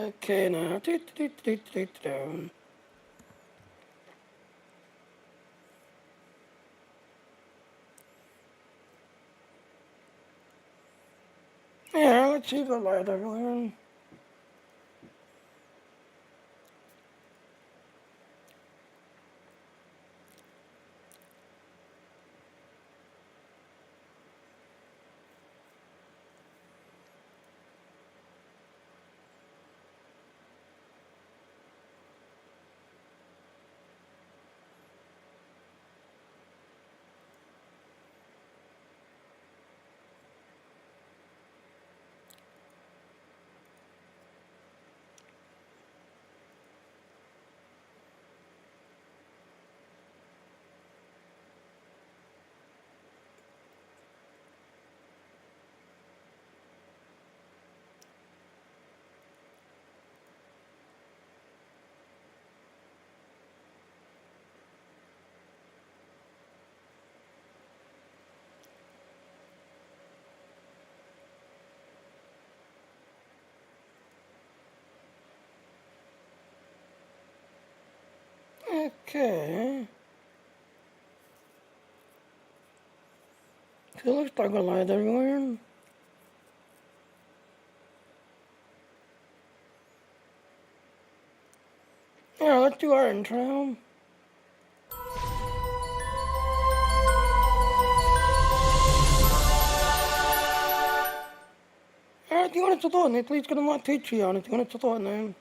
Okay, now. Yeah, let's see the light everywhere. Okay. So it looks like a light everywhere. Yeah, let's do our intro. Alright, you want to thought, Nick? Please get a lot teachy on it. You want to thought now.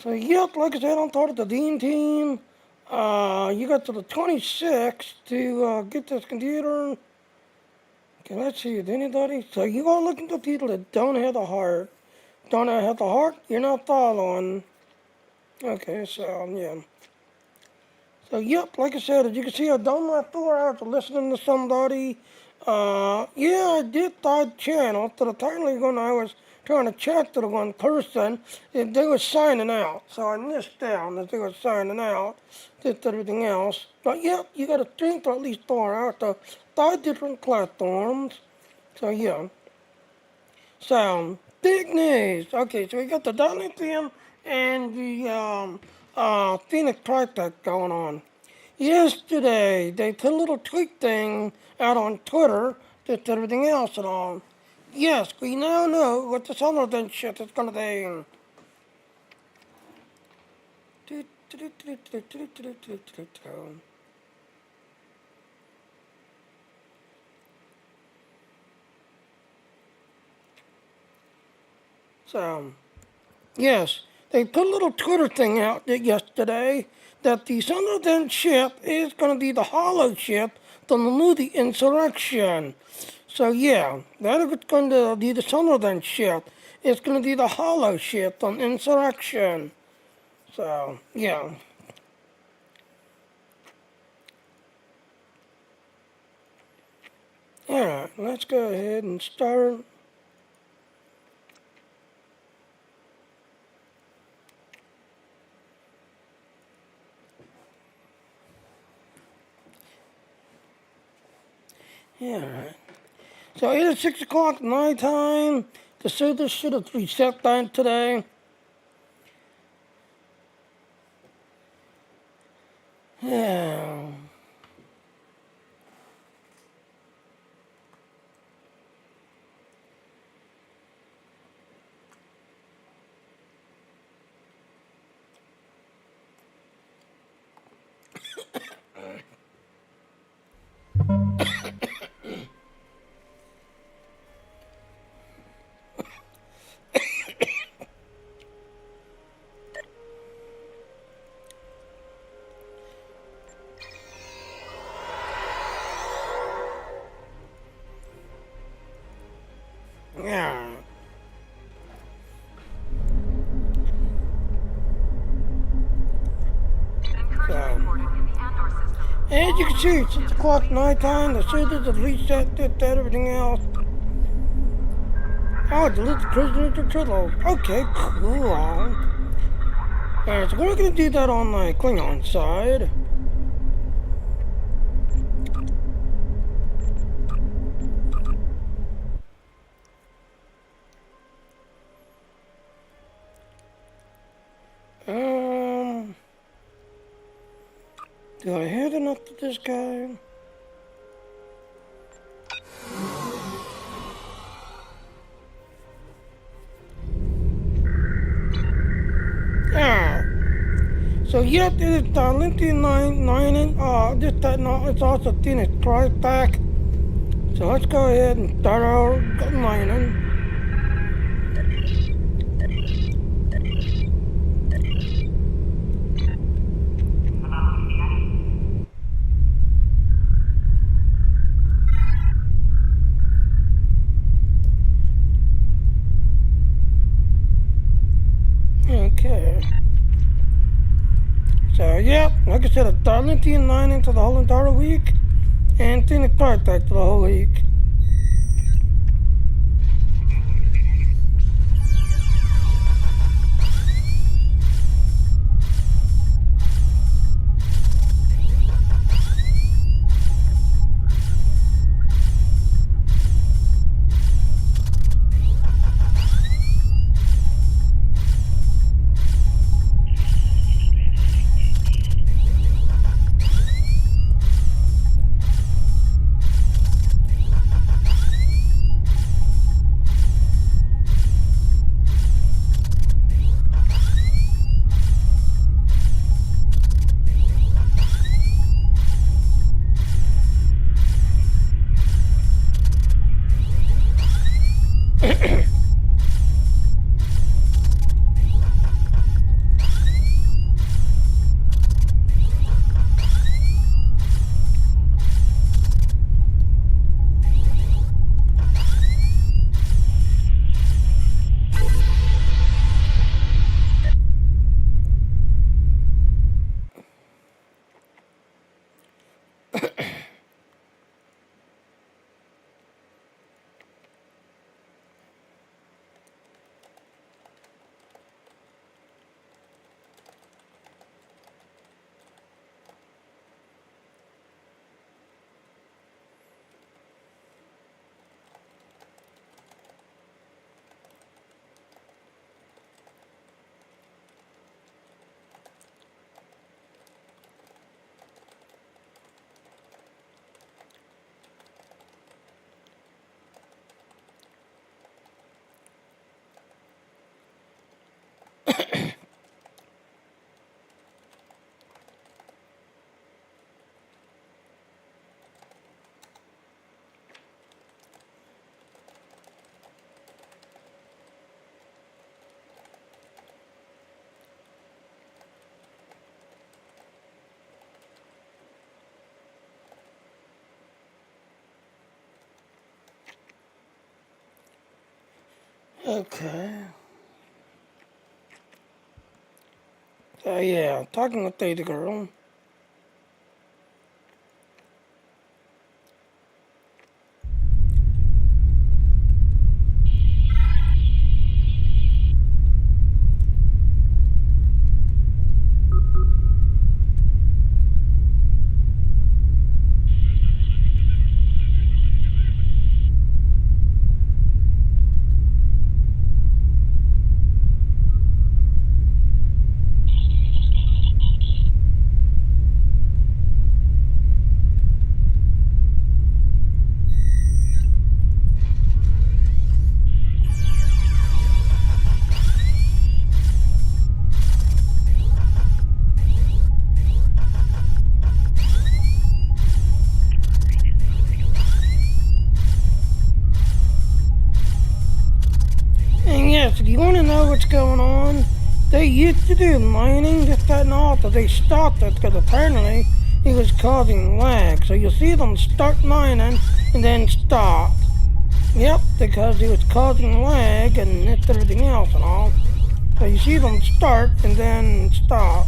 So, yep, like I said, I'm part of the Dean team. You got to the 26th to get this computer. Okay, let's see, is anybody? So you gotta look at the people that don't have the heart. Don't have the heart, you're not following. Okay, so, yeah. So, yep, like I said, as you can see, I've done my 4 hours of listening to somebody. Yeah, I did that channel to the time when I was trying to chat to the one person, if they were signing out. So I missed down that they were signing out, did everything else. But yep, you got to stream for at least 4 hours to 5 different platforms. So yeah. So, big news. Okay, so we got the Dilithium and the Phoenix project going on. Yesterday, they put a little tweet thing out on Twitter, just everything else and all. Yes, we now know what the solar event shit is gonna be. So, yes, they put a little Twitter thing out yesterday that the solar event ship is gonna be the hollow ship from the movie Insurrection. So yeah, that is going to be the Sunderland ship. It's going to be the hollow ship from Insurrection. So, yeah. Alright, let's go ahead and start. Yeah, alright. So it is 6 o'clock night time. The server should have reset that today. Yeah. Yeah. So, as you can see, it's 6 o'clock night time. The servers have reset, did everything else. Oh, delete the prisoner to Turtle. Okay, cool. Alright, so we're gonna do that on the Klingon side. Um, do I head enough to this guy? Yeah. So yep, it is lithium mining. This no, it's also thin as price back. So let's go ahead and start our mining. Okay. So yep, like I said, I started lithium mining for the whole entire week, and thin as price back for the whole week. Okay. So yeah, talking with the girl. And yes, if you want to know what's going on, they used to do mining, this, that, and all, but they stopped it because apparently it was causing lag. So you'll see them start mining and then stop. Yep, because it was causing lag and everything else and all. So you see them start and then stop.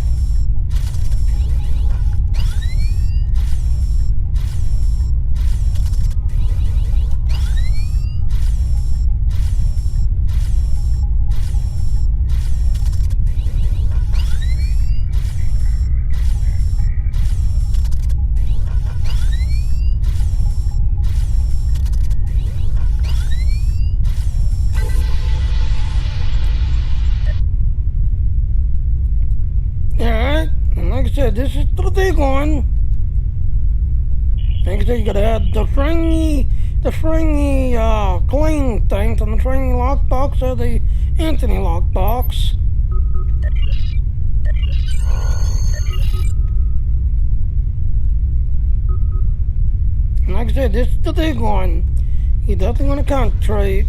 said, this is the big one. Like I said, you gotta add the fringy clean things on the fringy lockbox or the Anthony lockbox. And like I said, this is the big one. You definitely want to concentrate.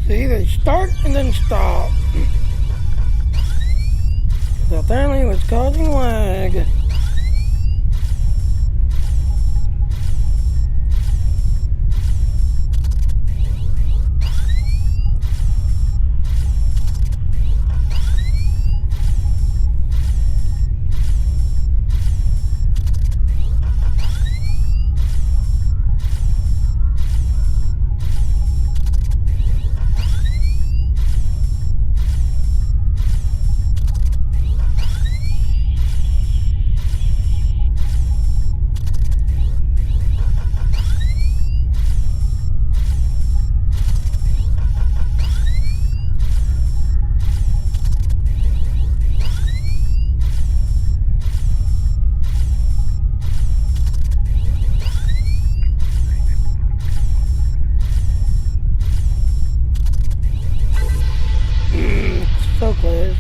See, they start and then stop. So apparently it was causing lag. So close.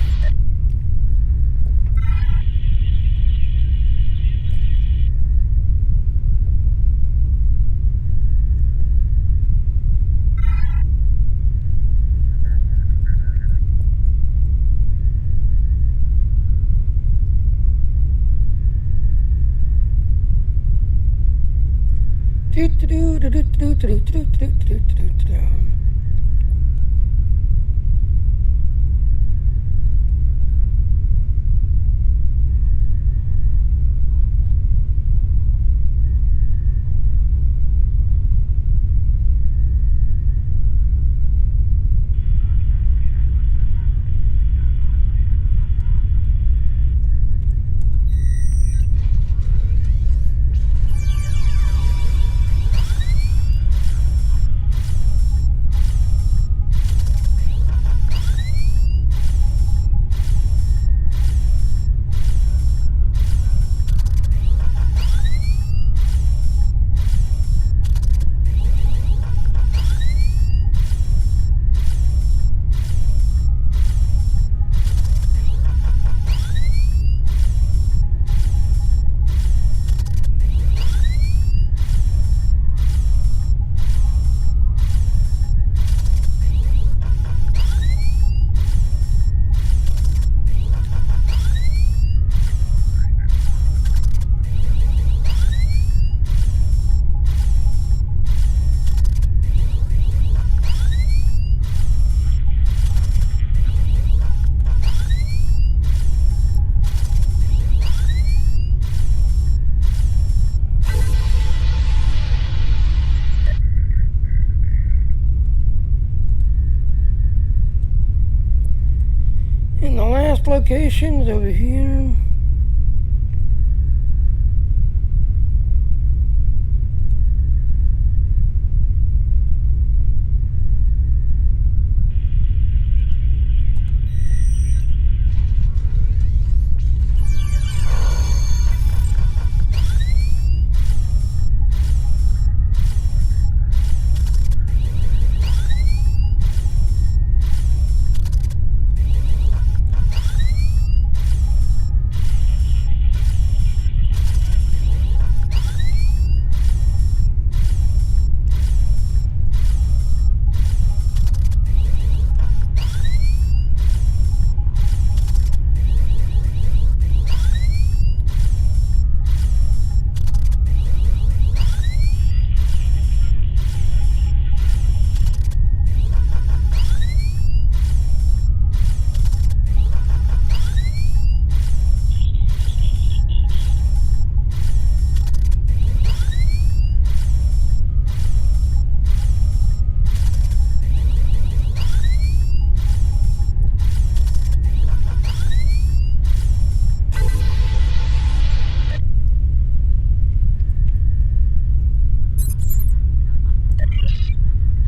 locations over here.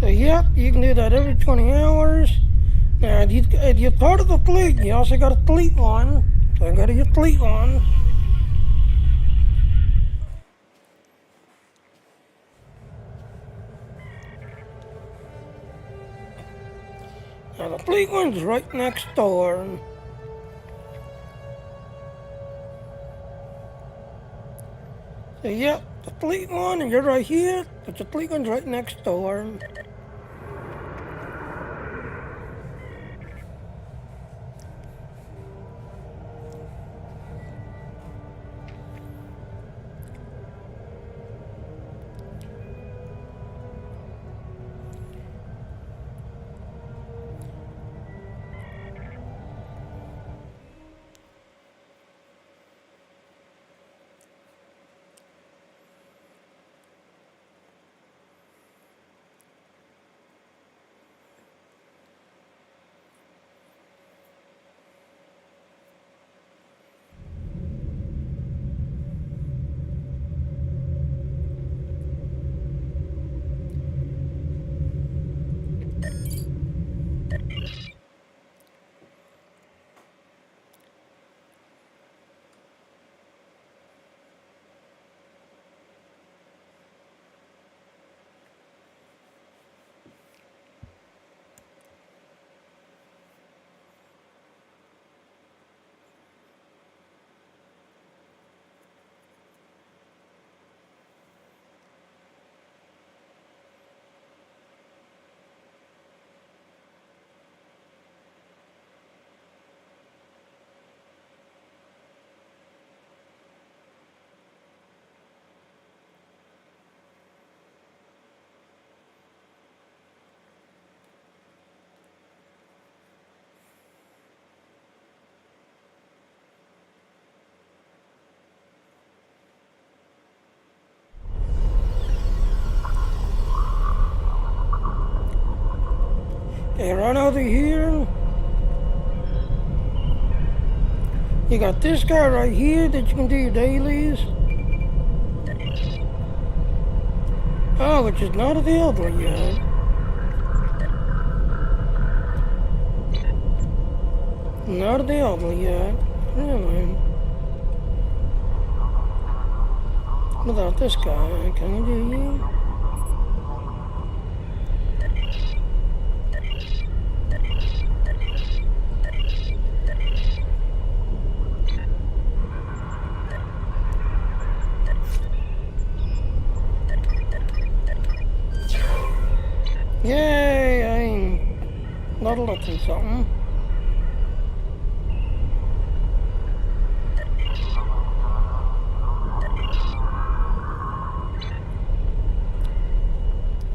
So yep, you can do that every 20 hours. Now, if you're part of the fleet, you also got a fleet one. So go to your fleet one. Now, the fleet one's right next door. So yep, the fleet one, and you're right here, but the fleet one's right next door. Okay, run over here. You got this guy right here that you can do your dailies. Oh, which is not available yet. Not available yet. Really. What about this guy? Can you do you? Yay, I ain't leveled up in something.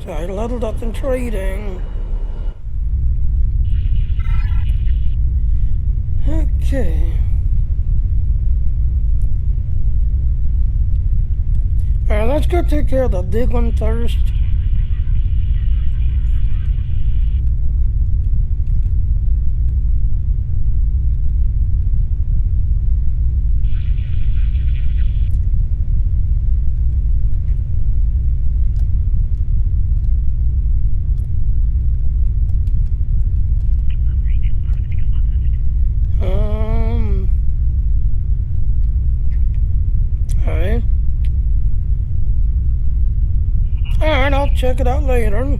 So I leveled up in trading. Okay. Alright, let's go take care of the big one first. check it out later.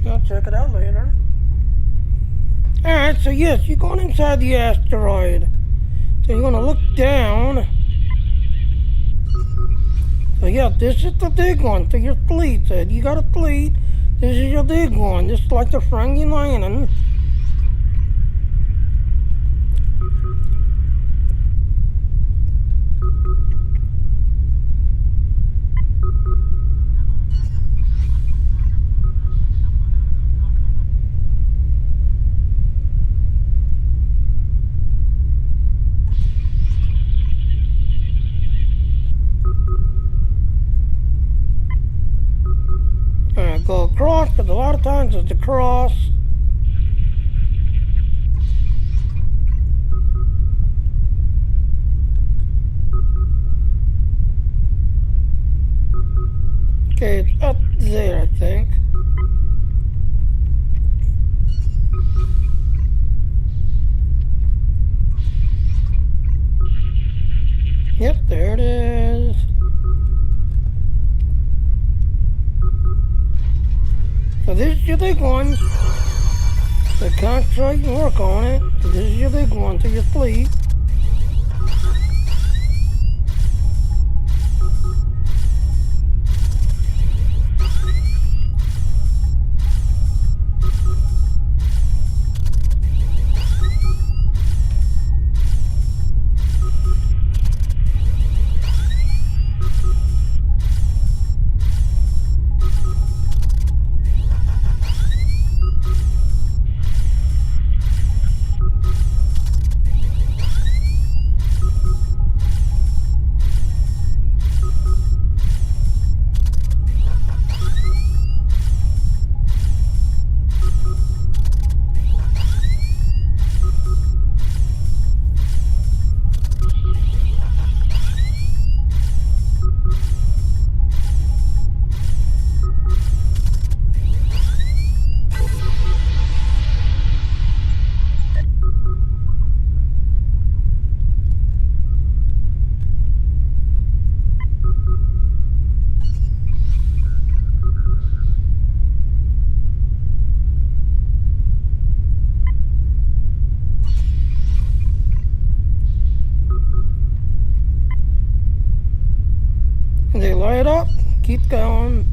I'll check it out later. Alright, so yes, you're going inside the asteroid. So you're gonna look down. So yeah, this is the big one. So your fleet said you got a fleet. This is your big one. This is like the Frankie Lion. Go across, because a lot of times it's across. Okay, it's up there, I think. Yep, there it is. So this is your big one. So concentrate and work on it. So this is your big one to your fleet. They light up, keep going.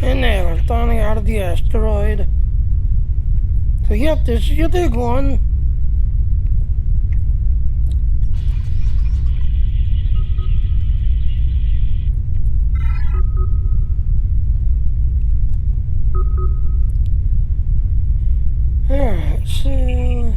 And there, I'm finally out of the asteroid. So yep, this is your big one. Alright, so...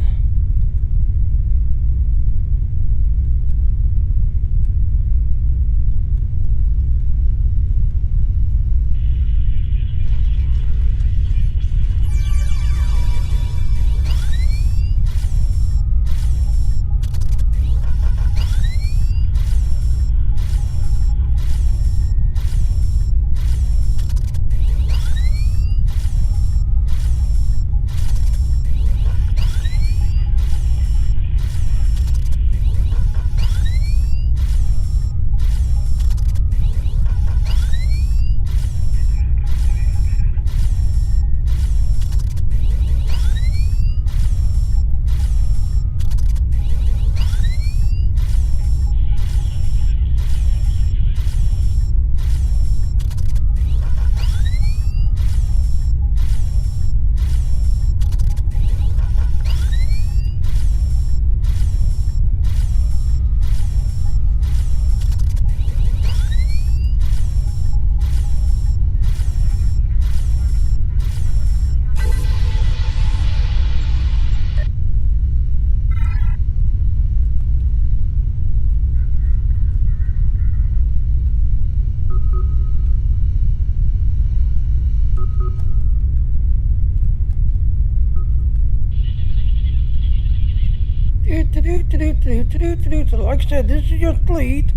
So like I said, this is your fleet.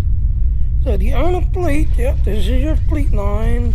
So the owner fleet, yep, this is your fleet line.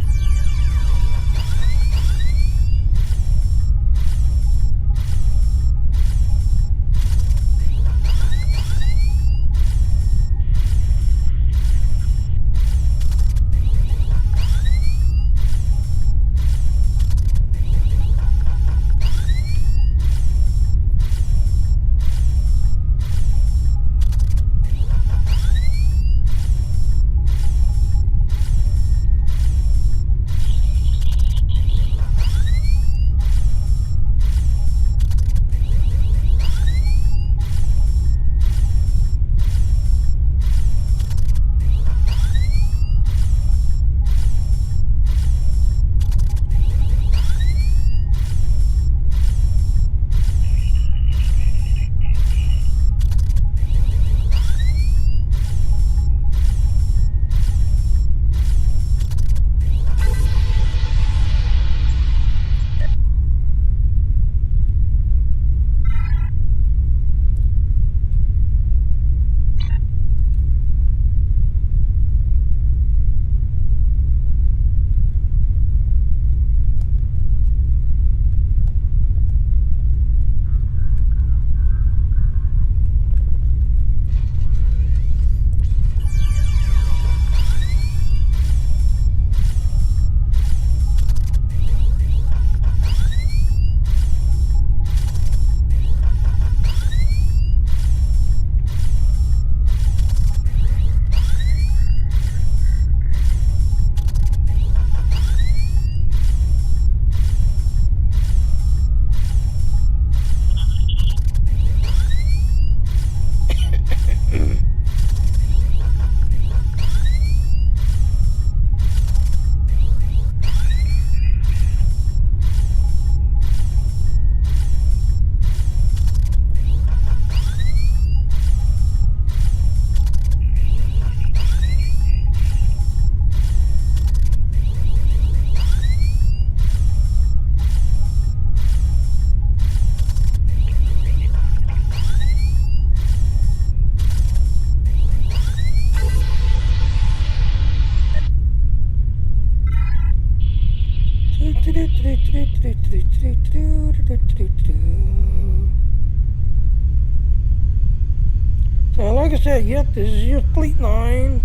So like I said, yep, this is your fleet 9.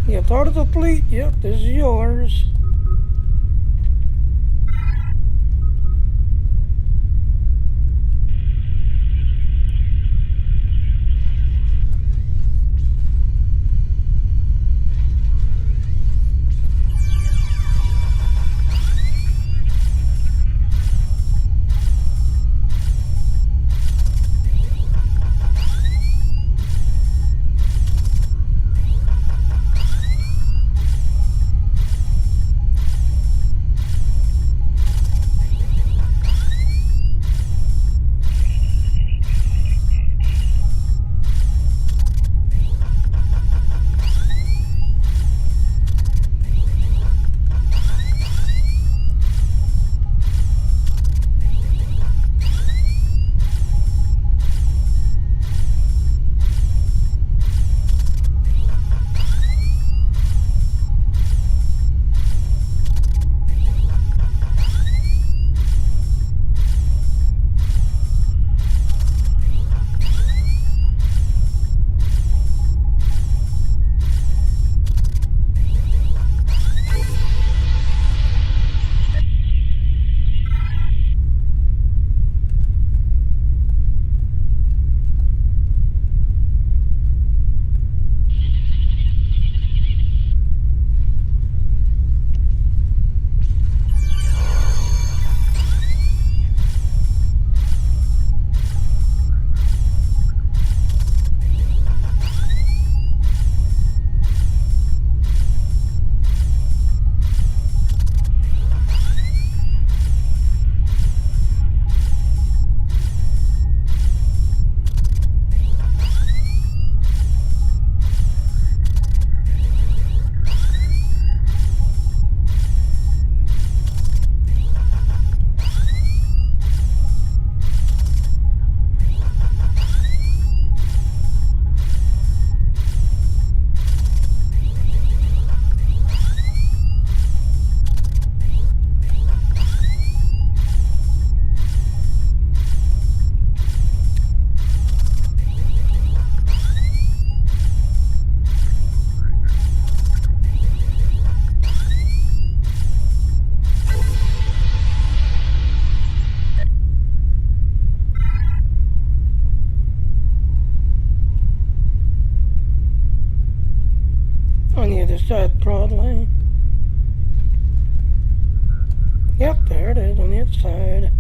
You thought of the fleet, yep, this is yours. On the other side, probably. Yep, there it is on the other side.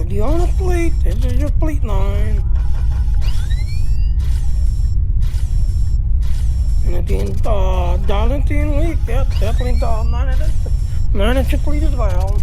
you're on a fleet. This is your fleet line. And again, Dilithium Week, yeah, definitely manage your fleet as well.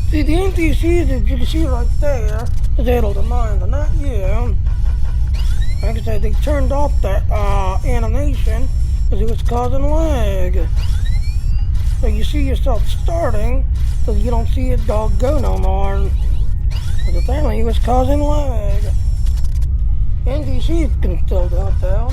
See, the NTCs that you can see right there is able to mine, but not you. Like I said, they turned off that animation because it was causing lag. So you see yourself starting, so you don't see it go no more. Because apparently it was causing lag. NTCs can still do it though.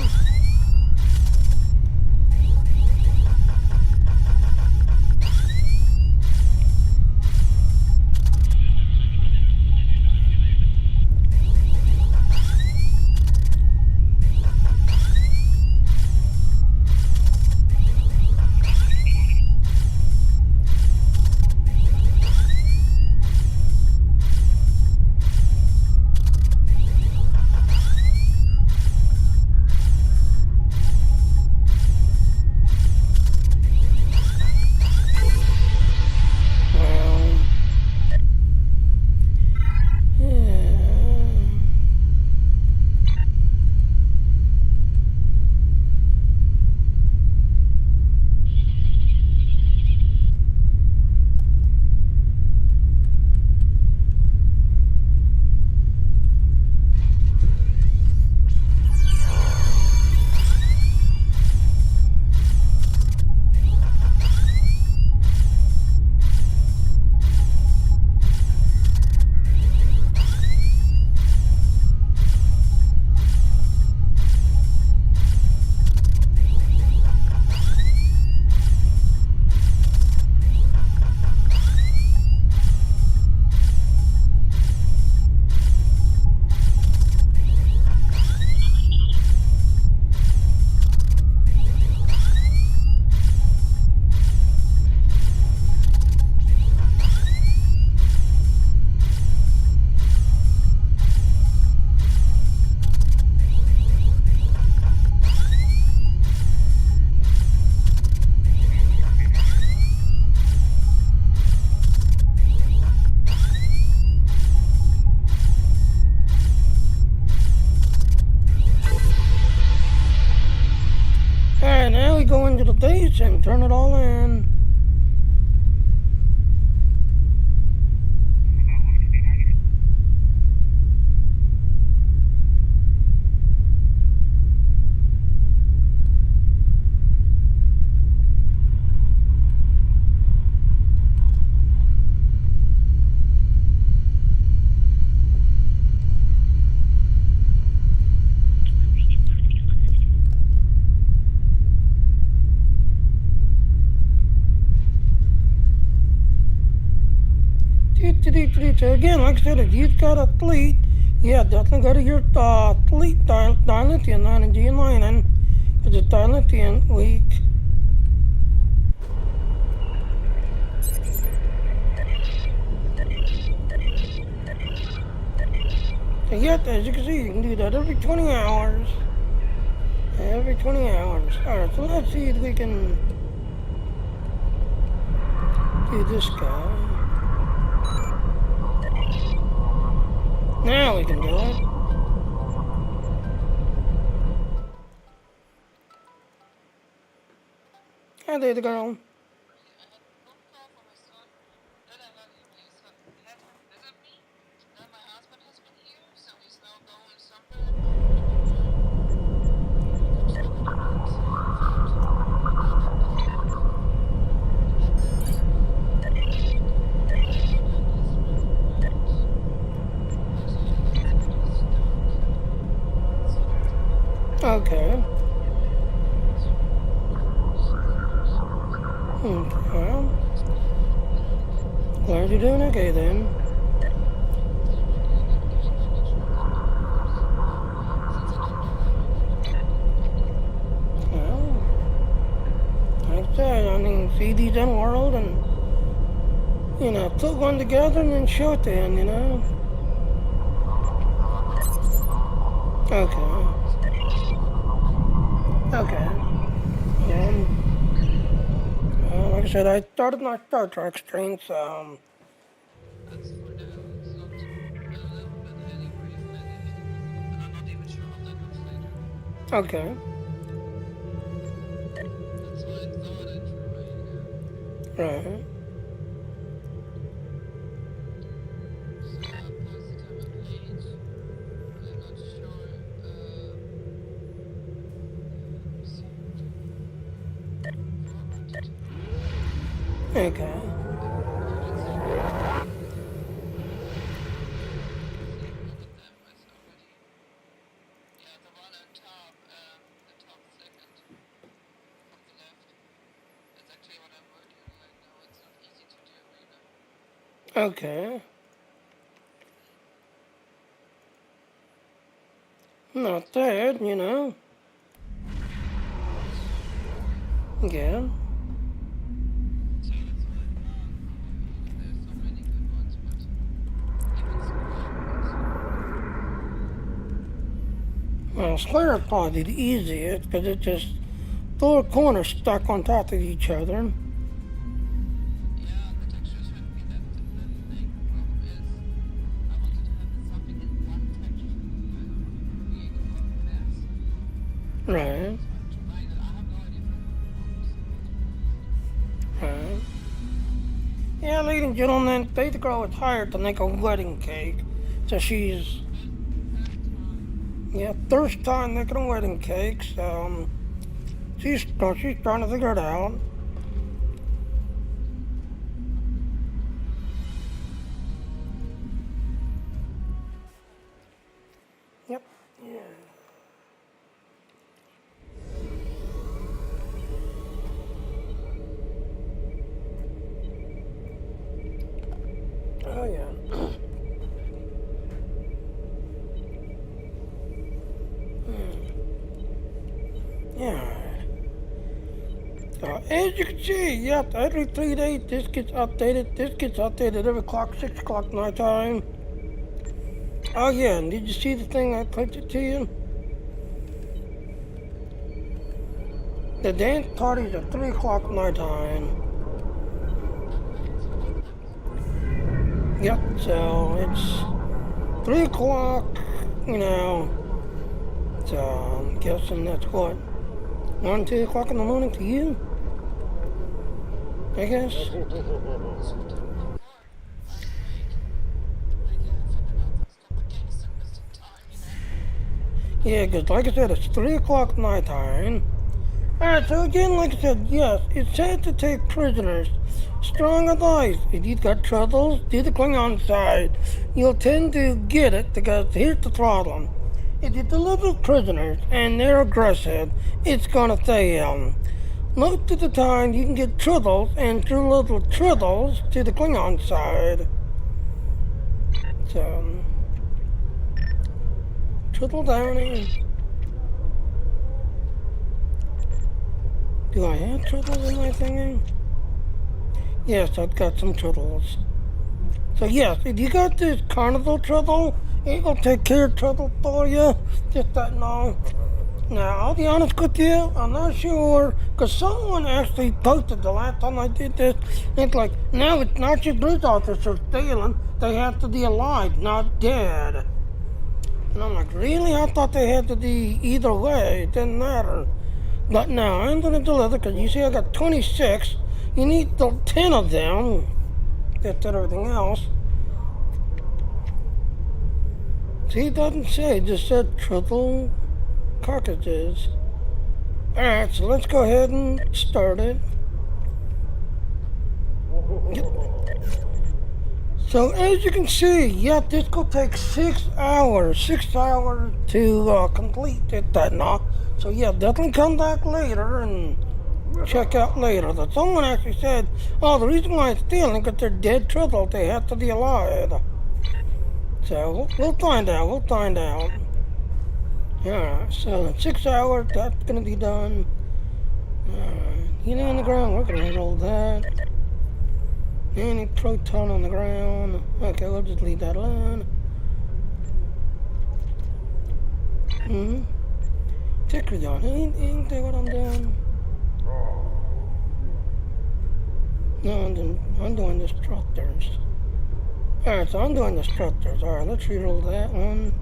Alright, now we go into the base and turn it all in. So again, like I said, if you've got a fleet, yeah, definitely go to your fleet dilithium line and G-lining, because it's dilithium week. So yeah, as you can see, you can do that every 20 hours. Every 20 hours. Alright, so let's see if we can do this guy. Now we can do it. Hi there, the girl. Okay. Okay. Glad you're doing okay then. Well, like I said, I mean, see these in the world and, put one together and then show it to him. Okay. Okay. Like I said, I started my Star Trek stream, so, okay. Right. Okay. Okay. Not bad. Yeah. Well, Slayer is probably the easiest because it's just four corners stuck on top of each other. Right. Right. Yeah, ladies and gentlemen, the girl is hired to make a wedding cake. So she's, first time making a wedding cake, so she's trying to figure it out. Yep. Yeah. Oh, yeah. Yeah. As you can see, yep, every 3 days this gets updated. This gets updated every clock, 6 o'clock night time. Oh yeah, and did you see the thing I clicked it to you? The dance party's at 3 o'clock night time. Yep, so it's 3 o'clock, so I'm guessing that's what, 1, 2 o'clock in the morning to you? I guess. Yeah, because like I said, it's 3 o'clock night time. Alright, so again, like I said, yes, it's said to take prisoners. Strong advice, if you've got troubles, do the Klingon side. You'll tend to get it because here's the problem. If you deliver prisoners and they're aggressive, it's gonna fail. Most of the time you can get troubles and through little troubles to the Klingon side. So, trouble down here. Do I have troubles in my thingy? Yes, I've got some troubles. So yes, if you got this carnival trouble, it will take care of trouble for you. Just that no. Now, I'll be honest with you, I'm not sure, because someone actually posted the last time I did this, it's like, now it's not your police officers stealing, they have to be alive, not dead. And I'm like, really? I thought they had to be either way, it didn't matter. But now, I'm going to deliver, because you see I got 26, you need 10 of them, that's everything else. See, it doesn't say, it just said triple cartridges. Alright, so let's go ahead and start it. Yep. So as you can see, yeah, this could take 6 hours. 6 hours to complete it then. So yeah, definitely come back later and check out later. That someone actually said, oh, the reason why it's stealing because they're dead turtle. They have to be alive. So we'll find out. We'll find out. Alright, so in 6 hours, that's gonna be done. Healing on the ground, we're gonna roll that. Any proton on the ground. Okay, we'll just leave that alone. Ticker on. Ain't that what I'm doing? No, I'm doing destructors. Alright, so I'm doing destructors. Alright, let's reroll that one.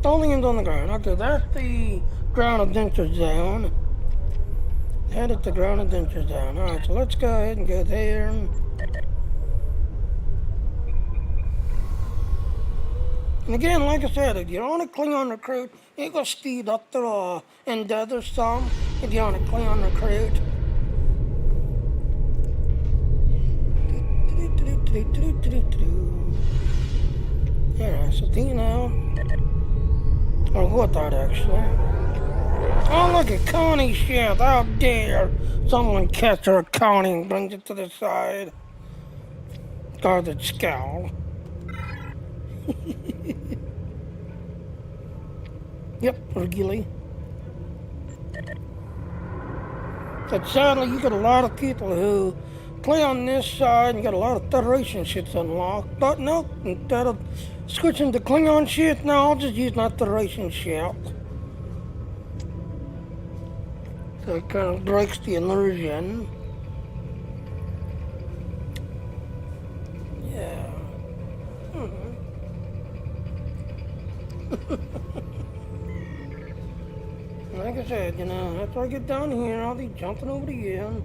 Only on the ground. Okay, that's the ground adventure zone. That is the ground adventure zone. Alright, so let's go ahead and go there. And again, like I said, if you're on a Klingon recruit, it will speed up the endeavor some if you're on a Klingon recruit. Alright, so do you know? Or what that actually? Oh, look at Connie's ship. How dare someone catch her Connie and brings it to the side. Garbage scowl. Yep, regularly. But sadly, you get a lot of people who play on this side and get a lot of Federation shits unlocked. But no, instead of switching to Klingon shit, no, I'll just use my Federation shit. So it kind of breaks the illusion. Yeah. Like I said, you know, after I get down here, I'll be jumping over the end.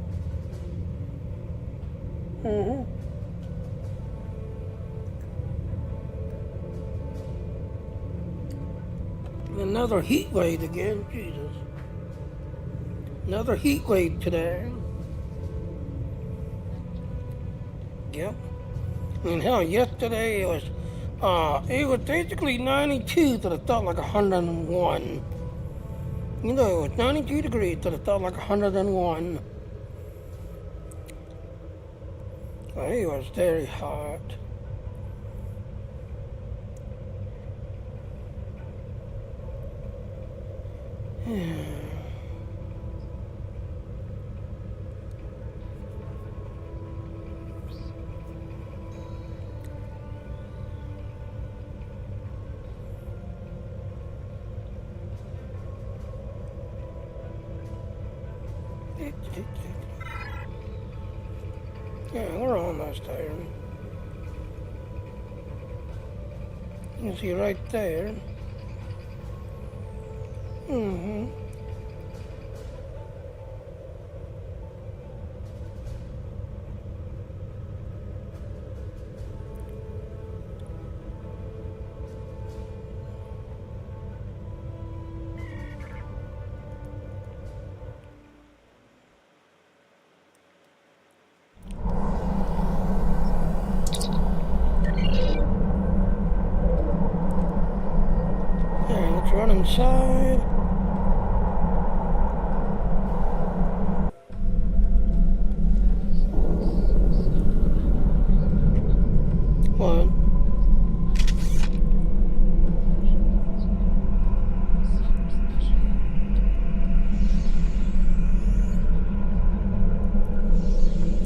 Another heat wave again, Jesus. Another heat wave today. Yep. I mean, hell, yesterday it was basically 92 that it felt like 101. You know, it was 92 degrees that it felt like 101. So it was very hot. Yeah, we're almost there. You can see right there. Let's run inside. What?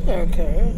Okay.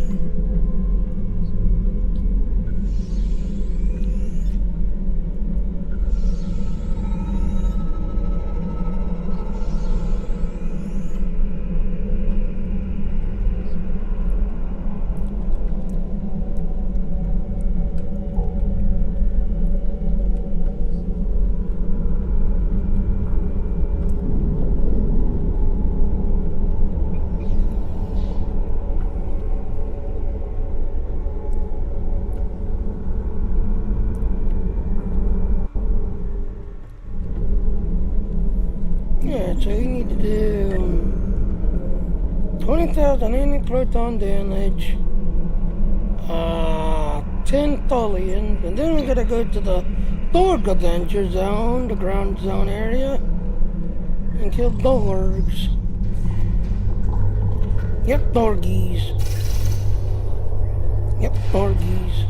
Yeah, so you need to do 20,000 anti-proton damage. 10 Tholians, and then we gotta go to the Thorga danger zone, the ground zone area, and kill Dorgs. Yep, Dorgies. Yep, Dorgies.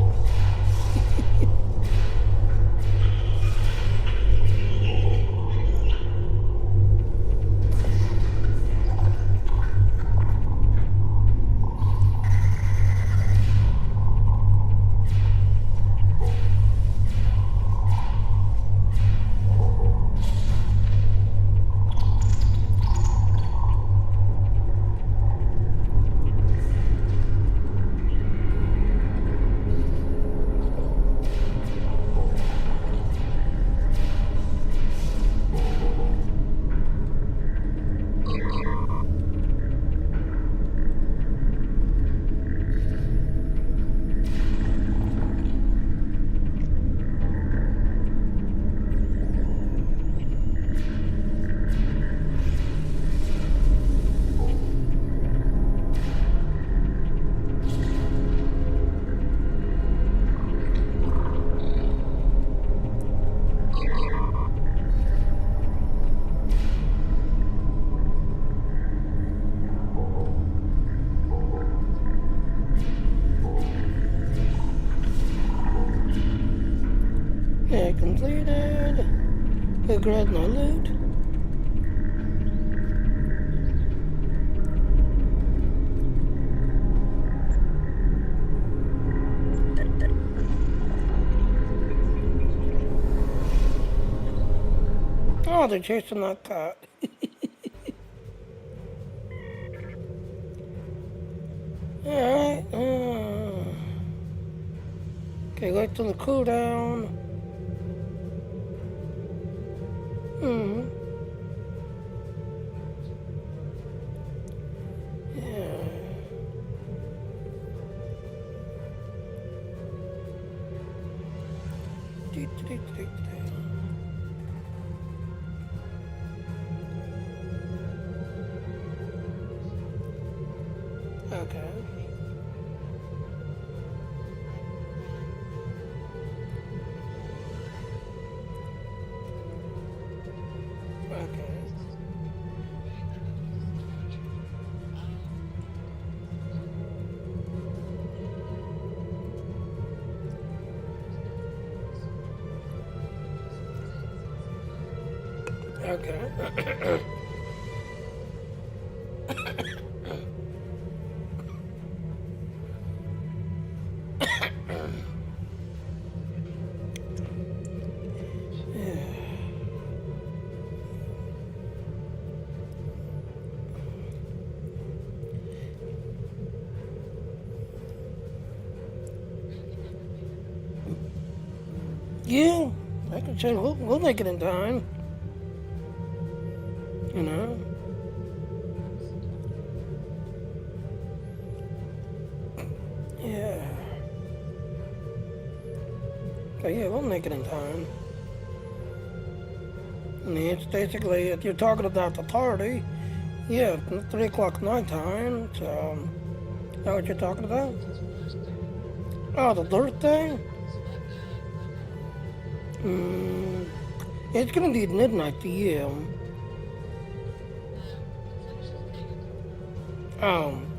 Yeah, completed. Go grab my loot. Oh, they're chasing that cat. Alright, okay, wait till the cooldown. Hmm. Yeah. Okay. Okay. Okay. Yeah, like I said, we'll make it in time. You know? Yeah. So yeah, we'll make it in time. I mean, it's basically, if you're talking about the party, yeah, it's 3 o'clock night time, so, is that what you're talking about? Oh, the dirt thing? It's gonna be midnight to you.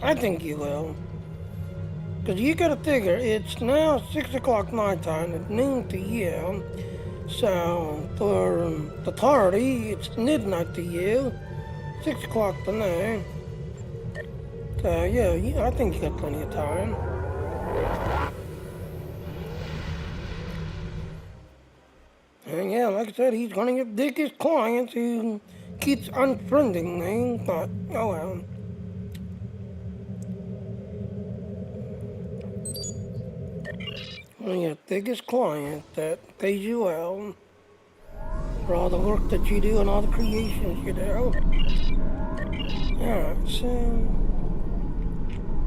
I think you will. Because you gotta figure, it's now 6 o'clock night time, it's noon to you. So, for the party, it's midnight to you, 6 o'clock to me. So, yeah, I think you got plenty of time. And yeah, like I said, he's one of your biggest clients who keeps unfriending me, but oh well. One of your biggest client that pays you well for all the work that you do and all the creations you do. Alright, so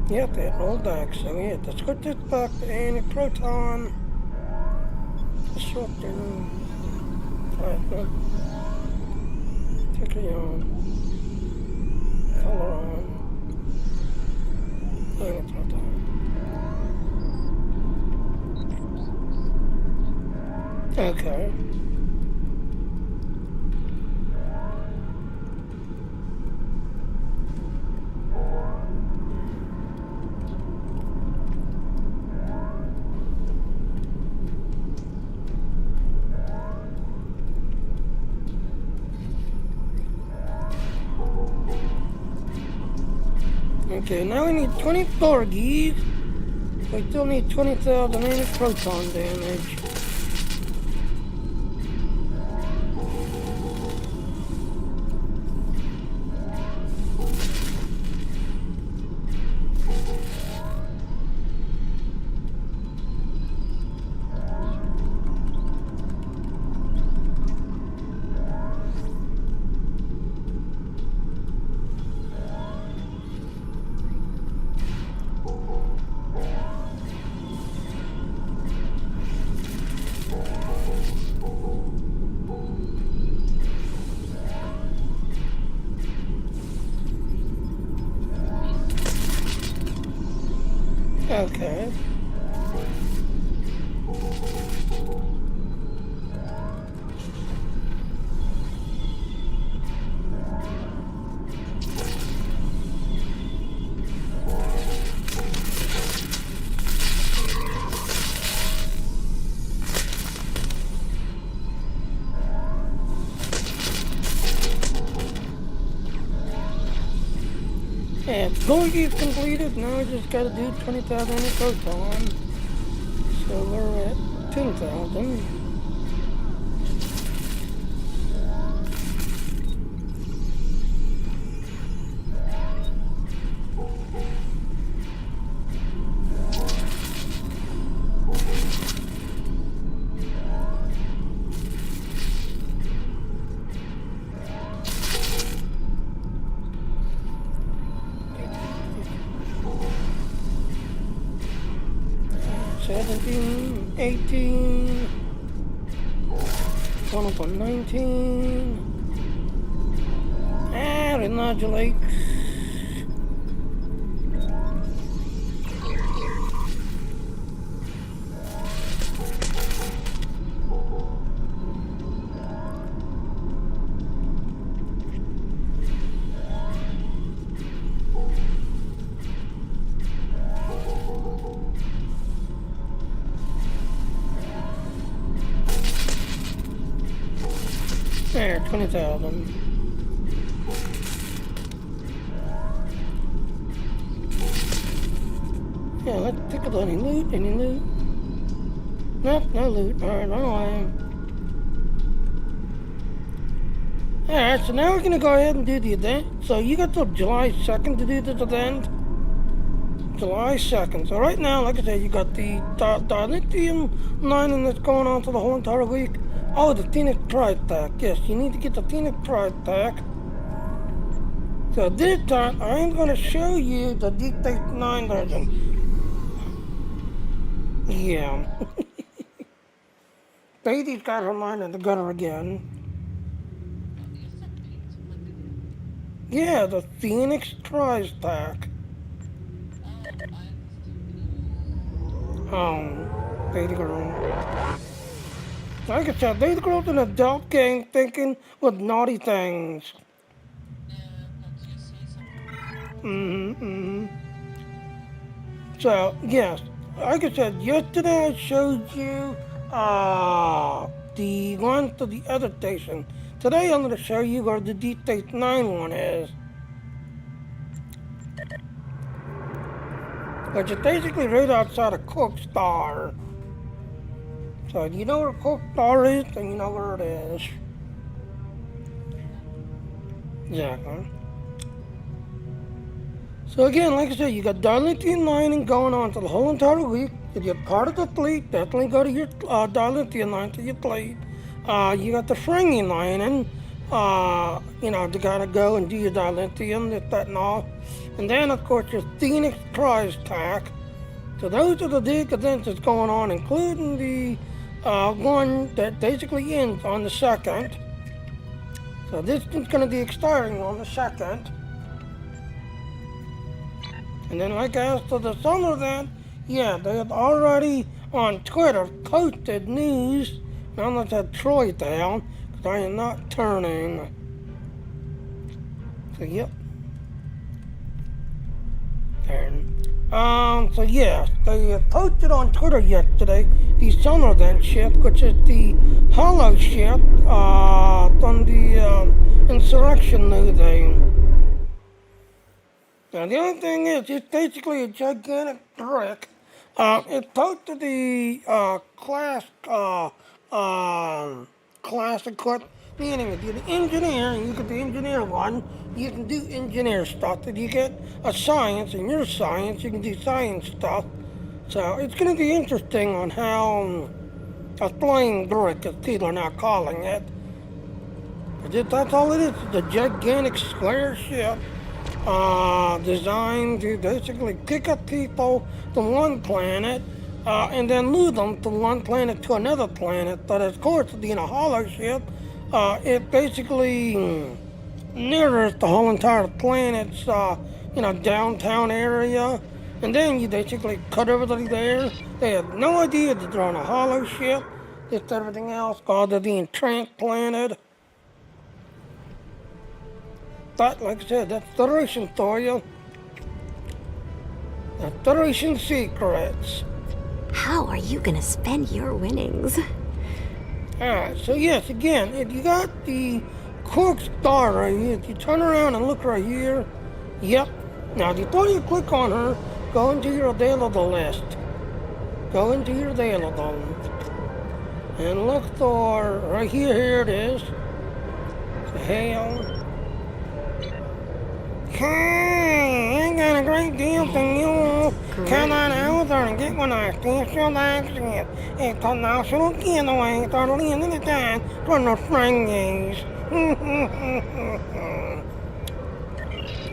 yeah, that roll back. So yeah, let's put this back to anti-proton disruptor. Platinum. Tickle on. Color on. Okay. Okay, now we need 24 geese. We still need 20,000 anti proton damage. Okay. And goal is completed. Now we just gotta do 20,000 anti proton. So we're at 10,000. $17, $18, one up on 19. And inodulate. There, 20,000. Yeah, let's take a look. Any loot? Any loot? Nope, no loot. Alright, run away. Alright, so now we're gonna go ahead and do the event. So you got till July 2nd to do this event. July 2nd. So right now, like I said, you got the dilithium mining that's going on for the whole entire week. Oh, the Phoenix Pride Pack. Yes, you need to get the Phoenix Pride Pack. So this time, I'm going to show you the Deep Space Nine version. Yeah. Baby's got her mind in the gutter again. Yeah, the Phoenix Prize Pack. Baby girl. Like I said, baby girl's an adult game thinking with naughty things. So, yes, like I said, yesterday I showed you the one to the other station. Today I'm going to show you where the Deep Space Nine one is. Which is basically right outside of Cook Star. So you know where Cook Star is, and you know where it is. Exactly. So again, like I said, you got dilithium mining going on for the whole entire week. If you're part of the fleet, definitely go to your dilithium mine to your fleet. You got the fringy mining, you know, to kind of go and do your dilithium, this, that, and all. And then, of course, your Phoenix Prize Pack. So those are the big events that's going on, including the one that basically ends on the 2nd. So this is going to be expiring on the 2nd. And then like after the summer then, yeah, they had already on Twitter posted news. And I'm gonna take Troy down, because I am not turning. So yep. So yeah, they posted on Twitter yesterday the summer then ship, which is the hollow ship, on the insurrection new thing. Now the only thing is, it's basically a gigantic brick. It's posted the class equipment, meaning if you're the engineer and you get the engineer one, you can do engineer stuff. If you get a science and you're science, you can do science stuff. So it's going to be interesting on how a flying brick, as people are now calling it. But that's all it is. It's a gigantic square ship designed to basically pick up people from one planet and then move them from one planet to another planet. But of course, being a hollow ship, it basically mirrors the whole entire planet's, downtown area. And then you basically cut everybody there. They have no idea that they're on a hollow ship. Just everything else, while they're being transplanted. But like I said, that's Federation for you. That's Federation secrets. How are you gonna spend your winnings? Alright, so yes, again, if you got the cork star right here, if you turn around and look right here, yep. Now, before you click on her, go into your available list. Go into your available. And look for, right here, here it is. Hell. Hey, I got a great deal for you. Come on out there and get one of our special accents. It's a national getaway for the end of the time for the Springies.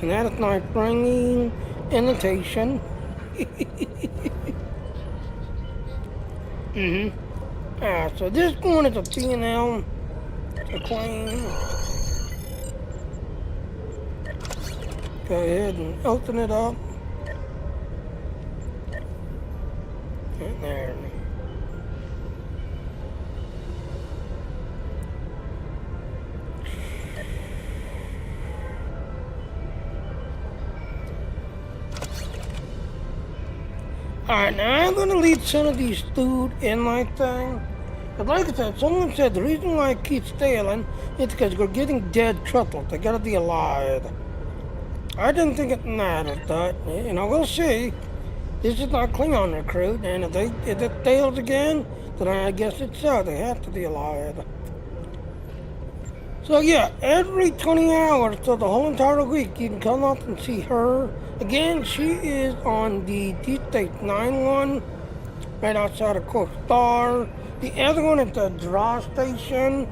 And that is my Springy imitation. So this one is a P&L, a claim. Go ahead and open it up. And there. Alright, now I'm going to leave some of these food in my thing. But like I said, someone said the reason why I keep stealing is because we're getting dead truffles. They gotta be alive. I didn't think it mattered, but, we'll see. This is not Klingon recruit, and if it fails again, then I guess it's so. They have to be alive. So yeah, every 20 hours, so the whole entire week, you can come up and see her. Again, she is on the Deep State 9 one, right outside of Cork Star. The other one is the draw station.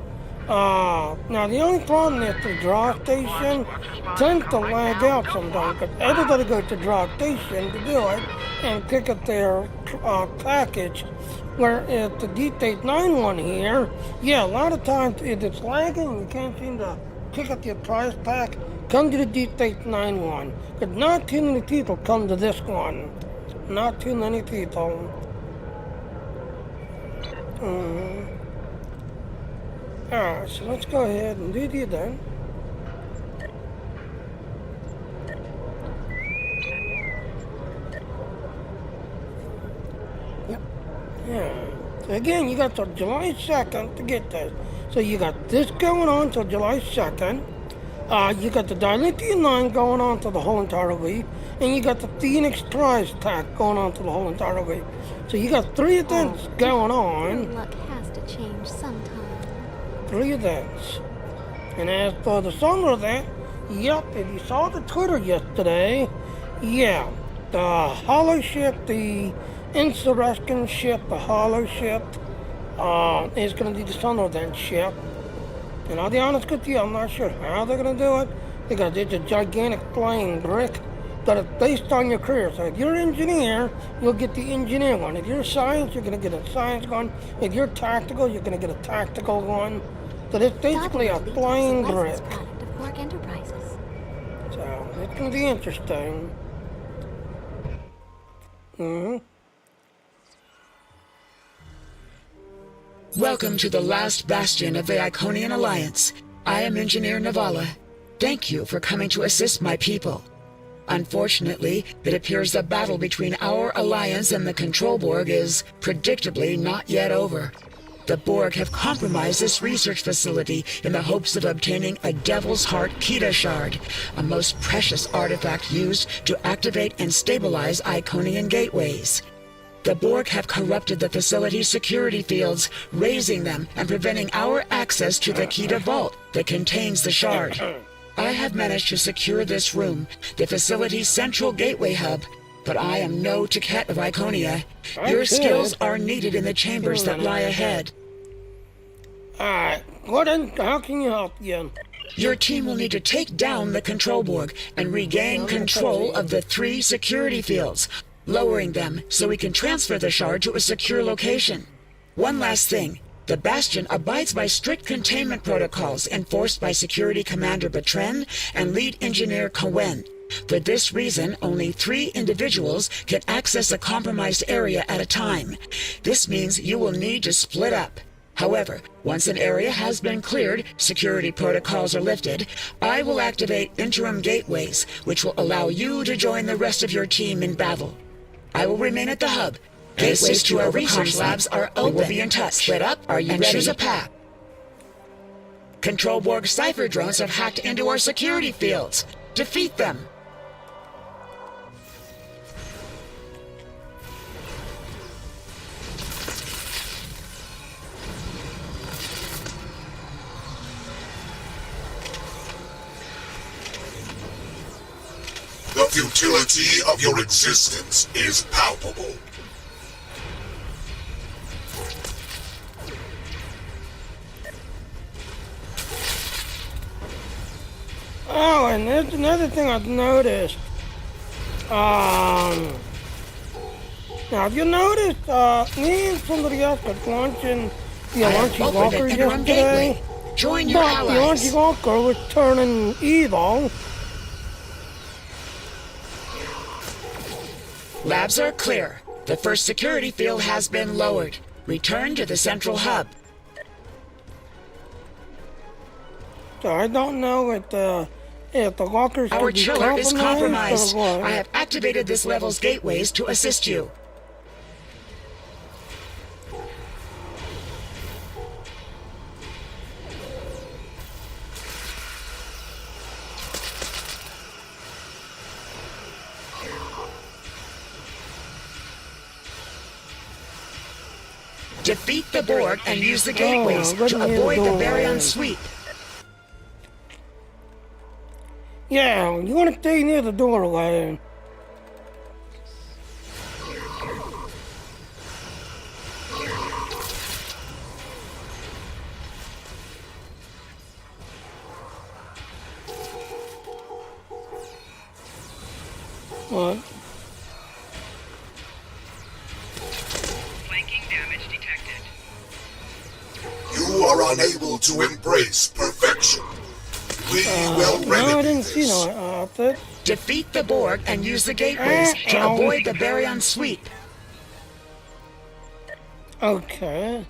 Now the only problem is the draw station tends to lag out sometimes, because everybody goes to draw station to do it and pick up their package. Where at the Deep State 9 one here, yeah, a lot of times if it's lagging, you can't seem to pick up your prize pack, come to the Deep State 9 one. Because not too many people come to this one. Not too many people. Alright, so let's go ahead and do the then. Yep. Yeah. So again, you got till July 2nd to get this. So you got this going on till July 2nd. You got the Dilithium Ore going on for the whole entire week. And you got the Phoenix Prize Pack going on for the whole entire week. So you got 3 events going on. Your luck has to change sometime. 3 events. And as for the summer event, yep, if you saw the Twitter yesterday, yeah, the hollow ship, the insurrection ship, the hollow ship, is going to be the summer event ship. And I'll be honest with you, I'm not sure how they're going to do it, because it's a gigantic flying brick, but it's based on your career. So if you're an engineer, you'll get the engineer one. If you're science, you're going to get a science one. If you're tactical, you're going to get a tactical one. But it's basically a flying brick. So it's going to be interesting. Welcome to the last bastion of the Iconian Alliance. I am Engineer Navala. Thank you for coming to assist my people. Unfortunately, it appears the battle between our alliance and the Control Borg is, predictably, not yet over. The Borg have compromised this research facility in the hopes of obtaining a Devil's Heart Kita Shard, a most precious artifact used to activate and stabilize Iconian gateways. The Borg have corrupted the facility's security fields, raising them and preventing our access to the Kita Vault that contains the shard. I have managed to secure this room, the facility's central gateway hub, but I am no Ticket of Iconia. Your skills are needed in the chambers that lie ahead. Alright, what then? How can you help you? Your team will need to take down the Control Borg and regain control of the 3 security fields, lowering them so we can transfer the shard to a secure location. One last thing. The Bastion abides by strict containment protocols enforced by Security Commander Bertrand and Lead Engineer Cohen. For this reason, only 3 individuals can access a compromised area at a time. This means you will need to split up. However, once an area has been cleared, security protocols are lifted, I will activate interim gateways, which will allow you to join the rest of your team in battle. I will remain at the hub. Gateways to our research labs are open. We'll be in touch. Split up, are you ready? Choose a path. Control Borg Cypher drones have hacked into our security fields. Defeat them. The futility of your existence is palpable. Oh, and there's another thing I've noticed. Now have you noticed, me and somebody else was launching the Alanchi Walker yesterday? Join your allies. The Alanchi Walker was turning evil. Labs are clear. The first security field has been lowered. Return to the central hub. So I don't know if the walkers Our could be chiller is compromised. or what. I have activated this level's gateways to assist you. Defeat the Borg and use the gateways to avoid the Baryon sweep. Yeah, you want to stay near the doorway. What? You are unable to embrace perfection. We will No, I remedy didn't see this. no outfit. Defeat the Borg and use the gateways to avoid the Baryon sweep. Okay.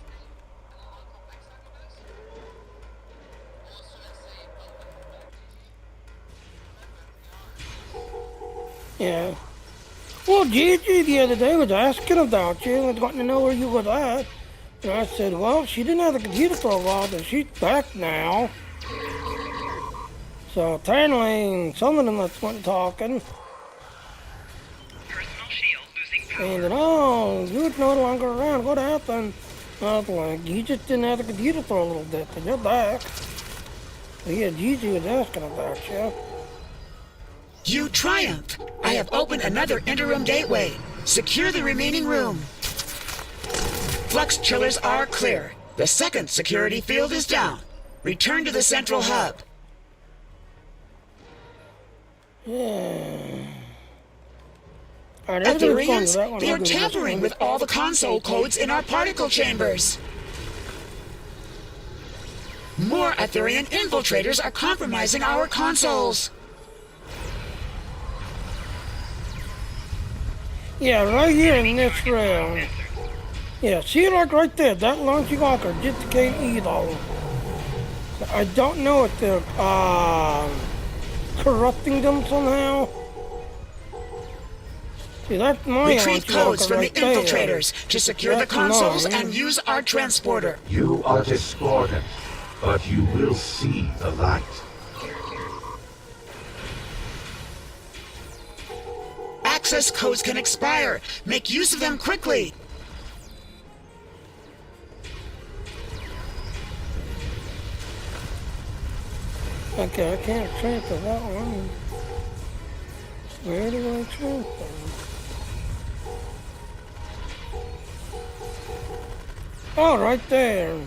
Yeah. Well, Gigi the other day was asking about you and wanting to know where you was at. And I said, well, she didn't have the computer for a while, but she's back now. So apparently, some of them that's went talking. Personal shield losing power. And then, oh, you're no longer around. What happened? I was like, you just didn't have the computer for a little bit, but you're back. But yeah, Gigi was asking about you. You triumph! I have opened another interim gateway. Secure the remaining room. Flux chillers are clear. The second security field is down. Return to the central hub. Yeah. Alright, everything's going to Ethereans, that one. they I'll are do this tampering one. with all the console codes in our particle chambers. More Etherean infiltrators are compromising our consoles. Yeah, right here in this room. Yeah, see like right there, that launching anchor just came either. I don't know if they're corrupting them somehow. See, that's my Retrieve launching codes anchor from the right there. infiltrators to secure the That's consoles mine. and use our transporter. You are discordant, but you will see the light. Access codes can expire. Make use of them quickly. Okay, I can't transfer that one. Where do I transfer? Oh, right there.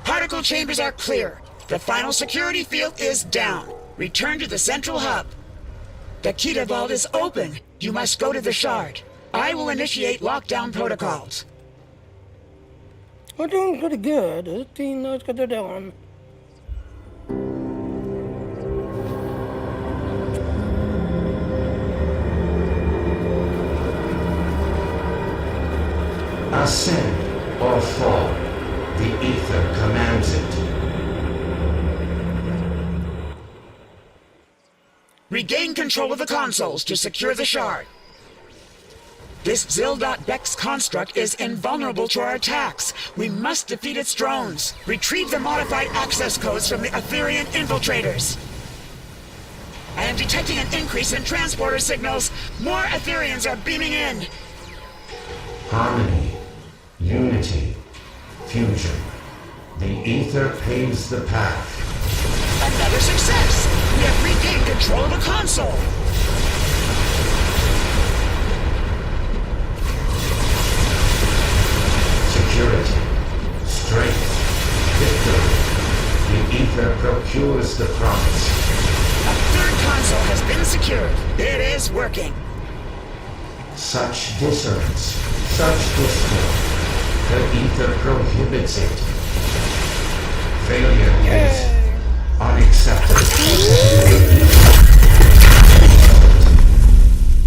Particle chambers are clear. The final security field is down. Return to the central hub. The Kita vault is open. You must go to the shard. I will initiate lockdown protocols. We're doing pretty good. This team knows what they're doing. Ascend or fall. The ether commands it. Regain control of the consoles to secure the shard. This Zil.Bex construct is invulnerable to our attacks. We must defeat its drones. Retrieve the modified access codes from the Aetherian infiltrators. I am detecting an increase in transporter signals. More Aetherians are beaming in. Harmony, unity, fusion. The ether paves the path. Another success! We have regained control of the console! Security, strength, victory. The ether procures the promise. A third console has been secured. It is working. Such dissonance, such discord. The ether prohibits it. Failure is unacceptable.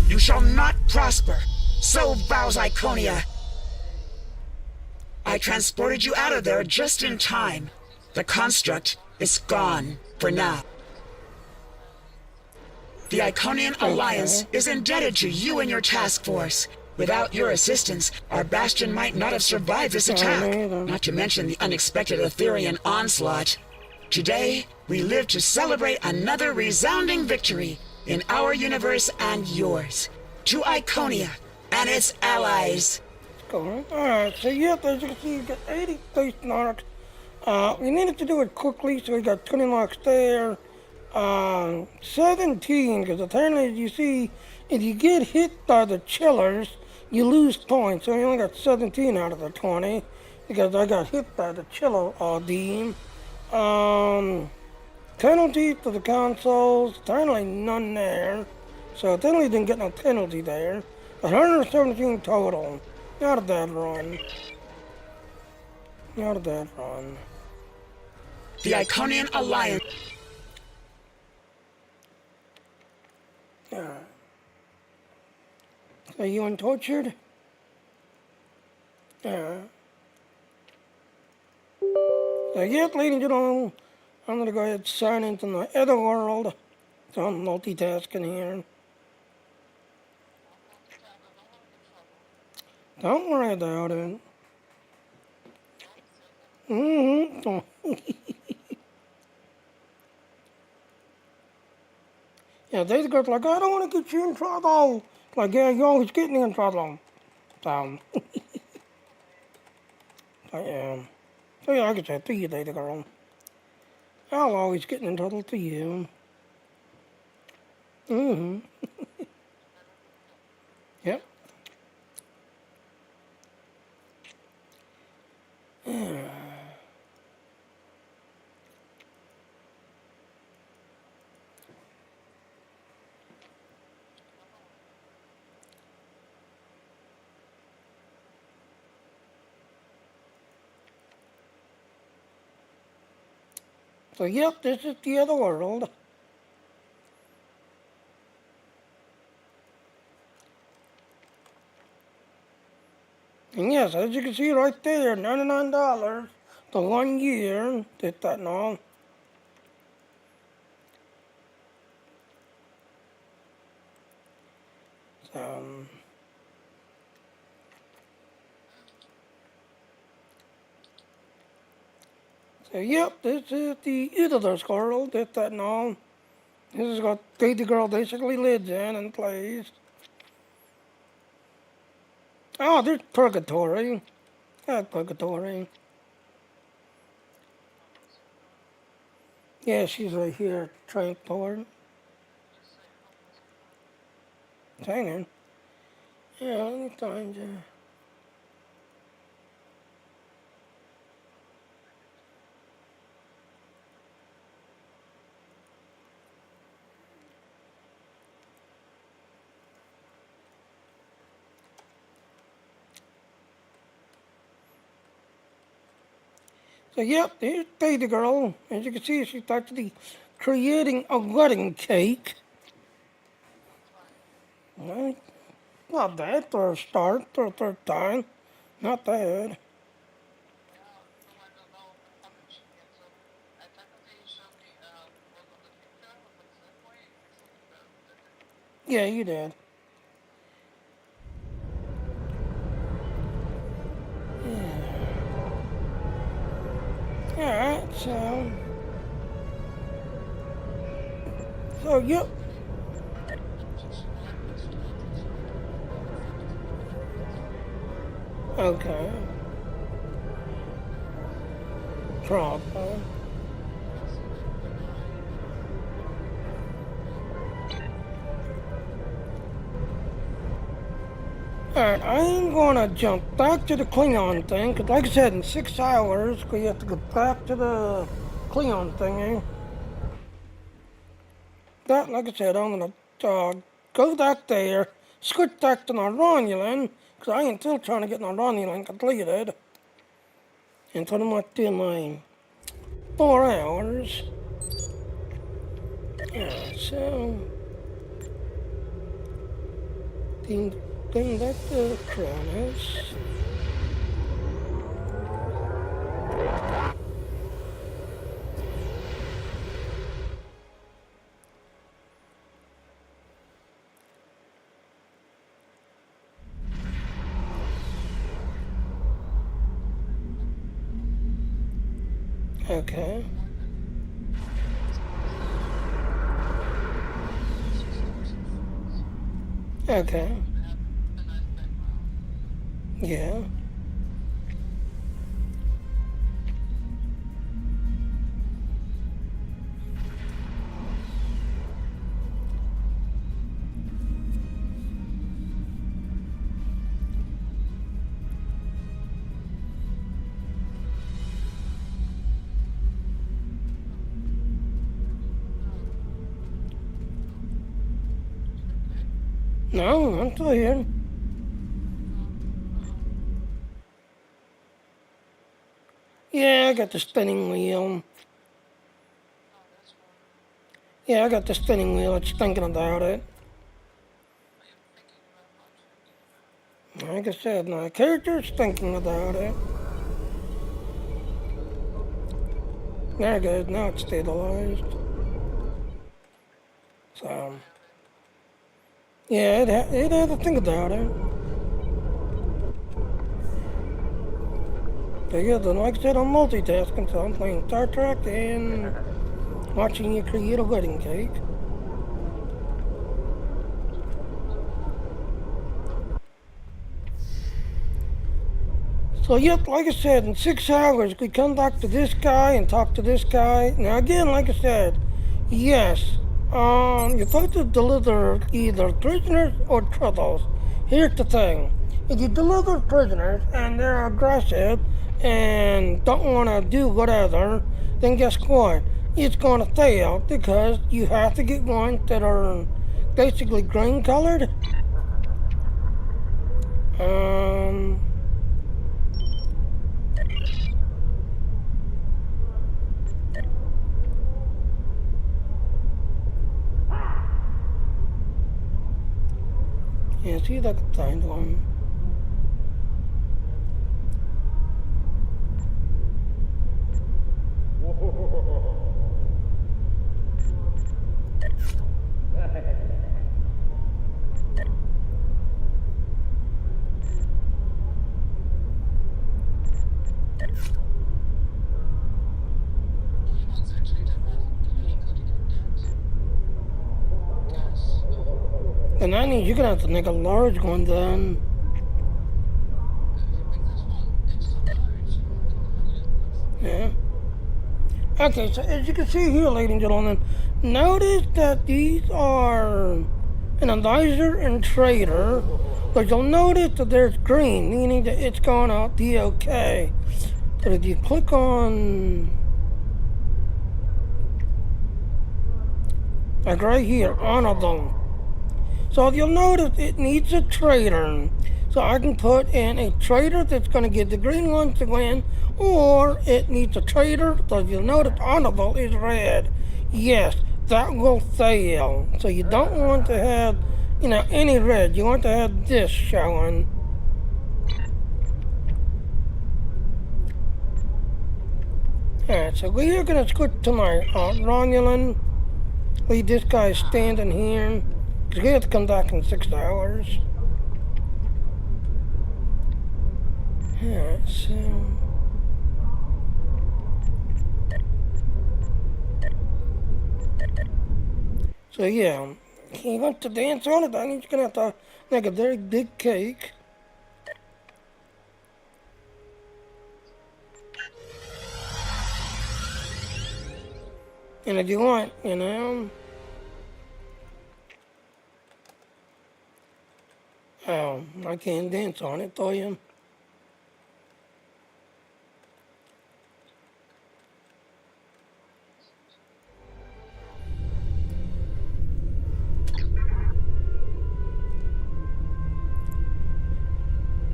You shall not prosper. So vows Iconia. I transported you out of there just in time. The construct is gone for now. The Iconian Alliance is indebted to you and your task force. Without your assistance, our bastion might not have survived this attack, not to mention the unexpected Aetherian onslaught. Today, we live to celebrate another resounding victory in our universe and yours. To Iconia and its allies. Alright, so yeah, as you can see, you got 80 station arcs. We needed to do it quickly, so we got 20 marks there. 17, because apparently, as you see, if you get hit by the chillers, you lose points. So I only got 17 out of the 20, because I got hit by the chiller beam. Penalty for the consoles, apparently none there. So apparently didn't get no penalty there. 117 total. Not a bad run. Not a bad run. The Iconian Alliance. Yeah. Are you untortured? Yeah. So yes, ladies and gentlemen, I'm gonna go ahead and sign into my other world. So I'm multitasking here. Don't worry about it. Yeah, they go like, I don't want to get you in trouble. Like, yeah, you always get me in trouble. So, I am. So yeah, like I said, to you, lady girl. I'll always get in trouble to you. Yep. So yep, this is the other world. And yes, as you can see right there, $99 the 1 year, did that and all. So yep, this is the other squirrel, did that and all. This is what the girl basically lives in and plays. Oh, there's Purgatory. Yeah, Purgatory. Yeah, she's right here, transport. Hanging. Yeah, let me find you. So yep, here's Baby Girl. As you can see, she's actually creating a wedding cake. Right. Not bad for a start, for a third time. Not bad. Yeah, you did. Yeah. Alright, so yep. Okay. Probably. Alright, I'm gonna jump back to the Klingon thing, because like I said, in 6 hours, we have to go back to the Klingon thingy. That, like I said, I'm gonna go back there, switch back to my Romulan, because I am still trying to get my Romulan completed. And put them up to my 4 hours. Yeah, so... Bring back the Cronus. Okay. Okay. Yeah. No, I'm still here. Yeah, I got the spinning wheel. Yeah, I got the spinning wheel. It's thinking about it. Like I said, my character's thinking about it. There it goes. Now it's stabilized. So, yeah, it had to think about it. But yeah, then like I said, I'm multitasking, so I'm playing Star Trek and watching you create a wedding cake. So yep, like I said, in 6 hours we come back to this guy and talk to this guy. Now again, like I said, yes, you're supposed to deliver either prisoners or troubles. Here's the thing. If you deliver prisoners and they're aggressive and don't want to do whatever, then guess what? It's going to fail because you have to get ones that are basically green colored. see if I can find one. And that means you're gonna have to make a large one then. Yeah. Okay, so as you can see here, ladies and gentlemen, notice that these are an advisor and trader, but you'll notice that there's green, meaning that it's gone out the OK. So if you click on, like right here, on of them. So you'll notice it needs a trader. So I can put in a trader that's going to get the green ones to win, or it needs a trader, so you'll notice honorable is red. Yes, that will fail. So you don't want to have, any red. You want to have this showing. Alright, so we are going to switch to my Romulan. Leave this guy standing here, because we have to come back in 6 hours. Alright, so yeah, he wants to dance on it, and he's gonna have to make a very big cake. And if you want, oh, I can't dance on it, do you?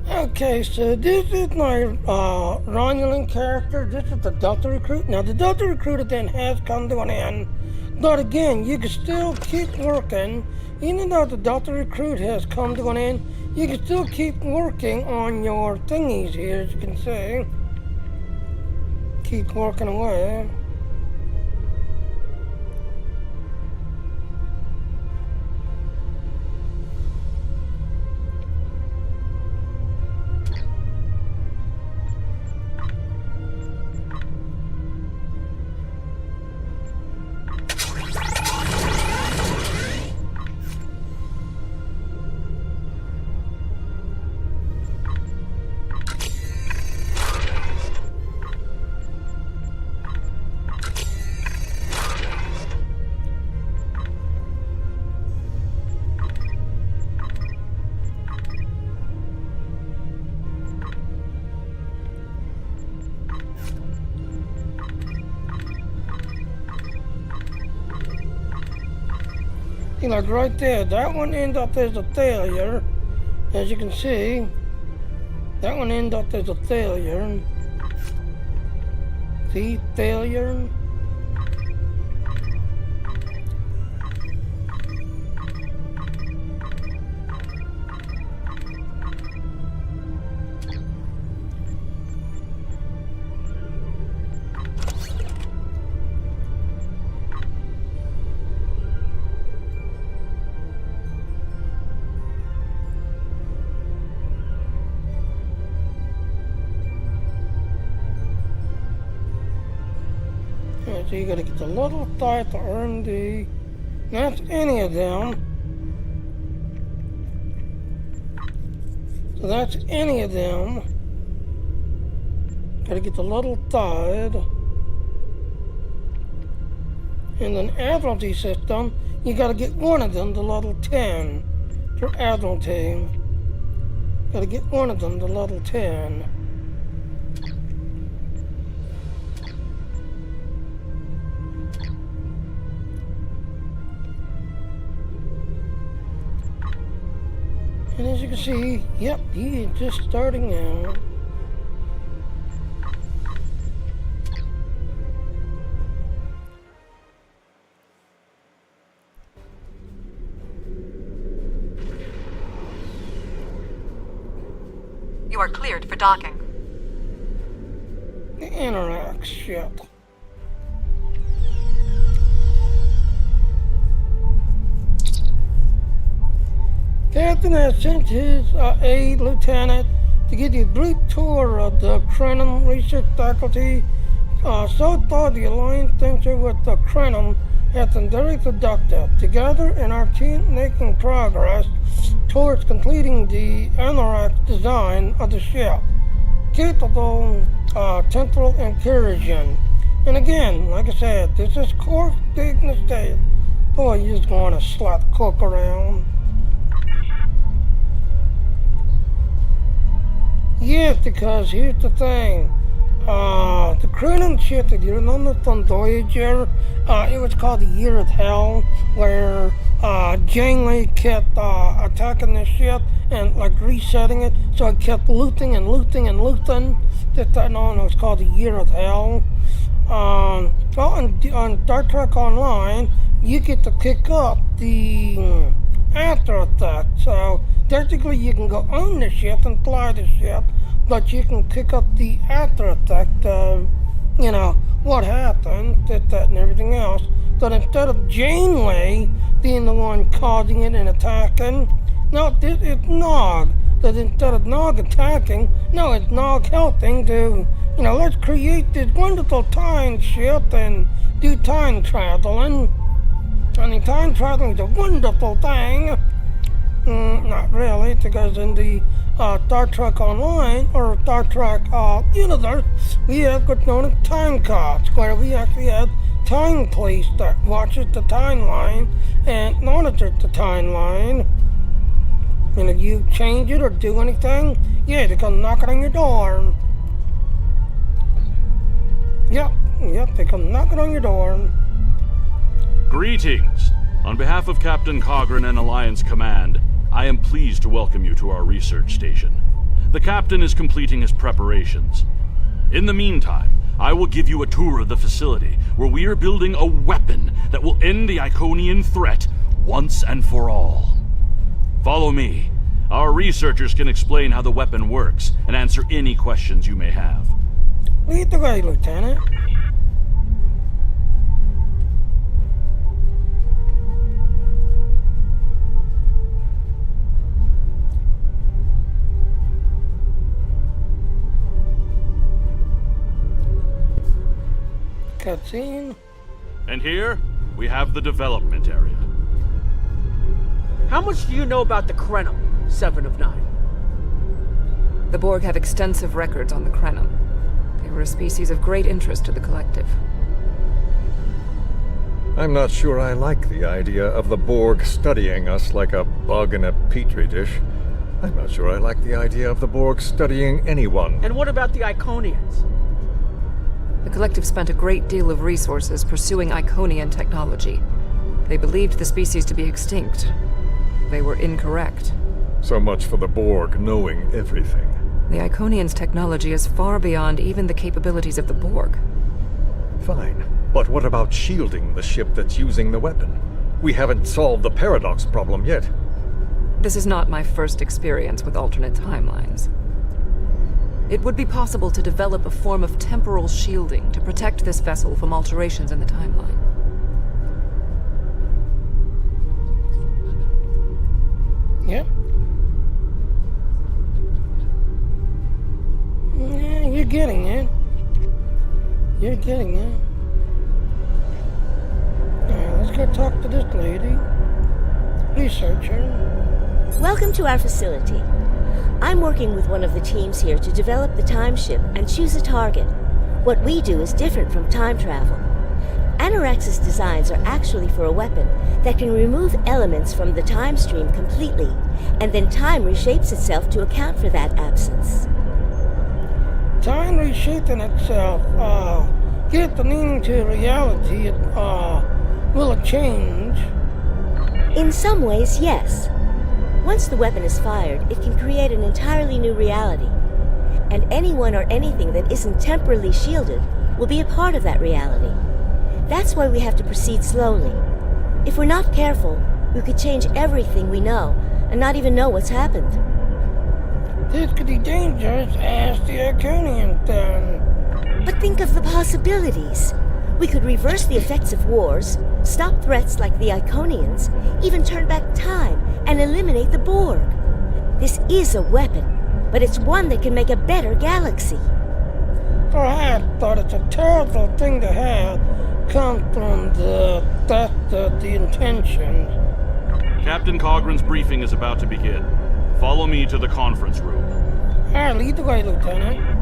Okay, so this is my Romulan character. This is the Delta Recruit. Now, the Delta Recruit then has come to an end. But again, you can still keep working. Even though the Delta Recruit has come to an end, you can still keep working on your thingies here, as you can see. Keep working away. Like right there, that one ended up as a failure. As you can see, that one ended up as a failure. See, failure. So you gotta get the little die to earn the, that's any of them. So that's any of them. Gotta get the little tide. In an Admiralty system, you gotta get one of them, the level 10, for Admiralty. Gotta get one of them, the level 10. And as you can see, yep, he is just starting out. are cleared for docking. The Anorak ship. Captain has sent his aide lieutenant to give you a brief tour of the Krenim research faculty. So far, the Alliance venture with the Krenim has been very productive. Together in our team making progress towards completing the Anorak design of the ship, capable temporal incursion. And again, like I said, this is core big mistake. Boy, you're just going to slap cook around. Yes, because here's the thing. The Krenim ship, if you remember from Voyager, it was called the Year of Hell, where Janeway kept attacking the ship and like resetting it, so it kept looting and looting and looting. Just that on, it was called the Year of Hell. Well, on Star Trek Online, you get to pick up the after effect. So technically, you can go on the ship and fly the ship, but you can pick up the after effect of, what happened, that, and everything else. But instead of Janeway being the one causing it and attacking, no, it's Nog. That instead of Nog attacking, no, it's Nog helping to, let's create this wonderful time ship and do time traveling. I mean, time traveling is a wonderful thing. Not really, because in the Star Trek Online, or Star Trek universe, we have what's known as time cops, where we actually have time police that watches the timeline and monitors the timeline. And if you change it or do anything, yeah, they come knocking on your door. Yep, they come knocking on your door. Greetings! On behalf of Captain Cogran and Alliance Command, I am pleased to welcome you to our research station. The Captain is completing his preparations. In the meantime, I will give you a tour of the facility, where we are building a weapon that will end the Iconian threat once and for all. Follow me. Our researchers can explain how the weapon works and answer any questions you may have. Lead the way, Lieutenant. Cutscene. And here, we have the development area. How much do you know about the Krenim, 7 of 9? The Borg have extensive records on the Krenim. They were a species of great interest to the Collective. I'm not sure I like the idea of the Borg studying us like a bug in a petri dish. I'm not sure I like the idea of the Borg studying anyone. And what about the Iconians? The Collective spent a great deal of resources pursuing Iconian technology. They believed the species to be extinct. They were incorrect. So much for the Borg knowing everything. The Iconians' technology is far beyond even the capabilities of the Borg. Fine, but what about shielding the ship that's using the weapon? We haven't solved the paradox problem yet. This is not my first experience with alternate timelines. It would be possible to develop a form of temporal shielding to protect this vessel from alterations in the timeline. Yep. Yeah, you're getting it. You're getting it. Alright, let's go talk to this lady. Researcher. Welcome to our facility. I'm working with one of the teams here to develop the time ship and choose a target. What we do is different from time travel. Anorax's designs are actually for a weapon that can remove elements from the time stream completely, and then time reshapes itself to account for that absence. Time reshaping itself, give the meaning to reality, will it change? In some ways, yes. Once the weapon is fired, it can create an entirely new reality. And anyone or anything that isn't temporally shielded will be a part of that reality. That's why we have to proceed slowly. If we're not careful, we could change everything we know and not even know what's happened. This could be dangerous as the Iconians then. But think of the possibilities. We could reverse the effects of wars, stop threats like the Iconians, even turn back time and eliminate the Borg. This is a weapon, but it's one that can make a better galaxy. Perhaps, but it's a terrible thing to have come from the intentions. Captain Cogran's briefing is about to begin. Follow me to the conference room. Alright, lead the way, Lieutenant.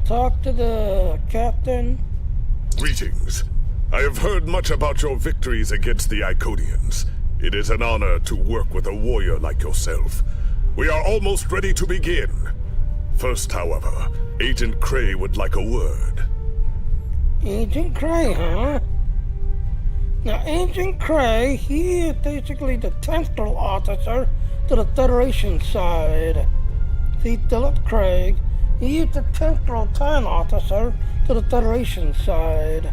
Talk to the captain. Greetings. I have heard much about your victories against the Iconians. It is an honor to work with a warrior like yourself. We are almost ready to begin. First, however, Agent Cray would like a word. Agent Cray, huh? Now, Agent Cray, he is basically the temporal officer to the Federation side. See, Philip Craig, he is the temporal time officer to the Federation side.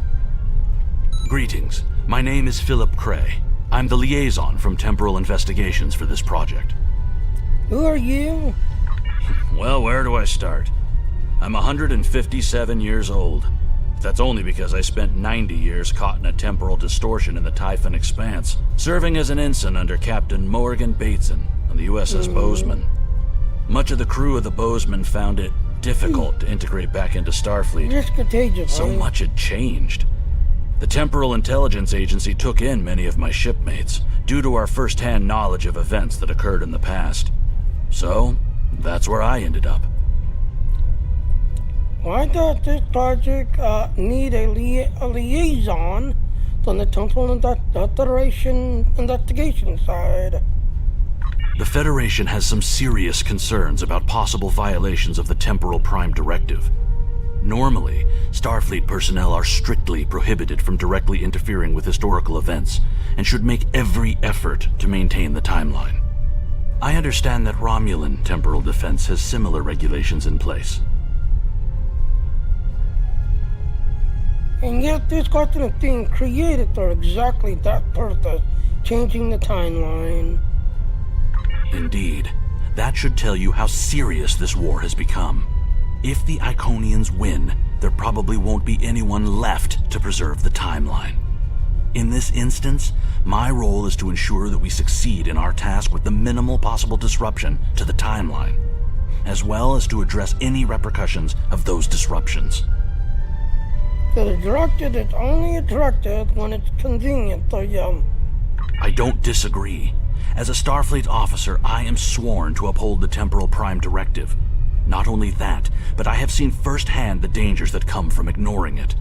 Greetings. My name is Philip Cray. I'm the liaison from Temporal Investigations for this project. Who are you? Well, where do I start? I'm 157 years old. That's only because I spent 90 years caught in a temporal distortion in the Typhon Expanse, serving as an ensign under Captain Morgan Bateson on the USS Bozeman. Much of the crew of the Bozeman found it difficult to integrate back into Starfleet. It's contagious, So much had changed. The Temporal Intelligence Agency took in many of my shipmates, due to our first-hand knowledge of events that occurred in the past. So, that's where I ended up. Why does this project need a liaison from the Temporal Federation investigation side? The Federation has some serious concerns about possible violations of the Temporal Prime Directive. Normally, Starfleet personnel are strictly prohibited from directly interfering with historical events, and should make every effort to maintain the timeline. I understand that Romulan temporal defense has similar regulations in place. And yet this cartoon is being created for exactly that purpose, changing the timeline. Indeed. That should tell you how serious this war has become. If the Iconians win, there probably won't be anyone left to preserve the timeline. In this instance, my role is to ensure that we succeed in our task with the minimal possible disruption to the timeline, as well as to address any repercussions of those disruptions. The directed is only directed when it's convenient for you. I don't disagree. As a Starfleet officer, I am sworn to uphold the Temporal Prime Directive. Not only that, but I have seen firsthand the dangers that come from ignoring it.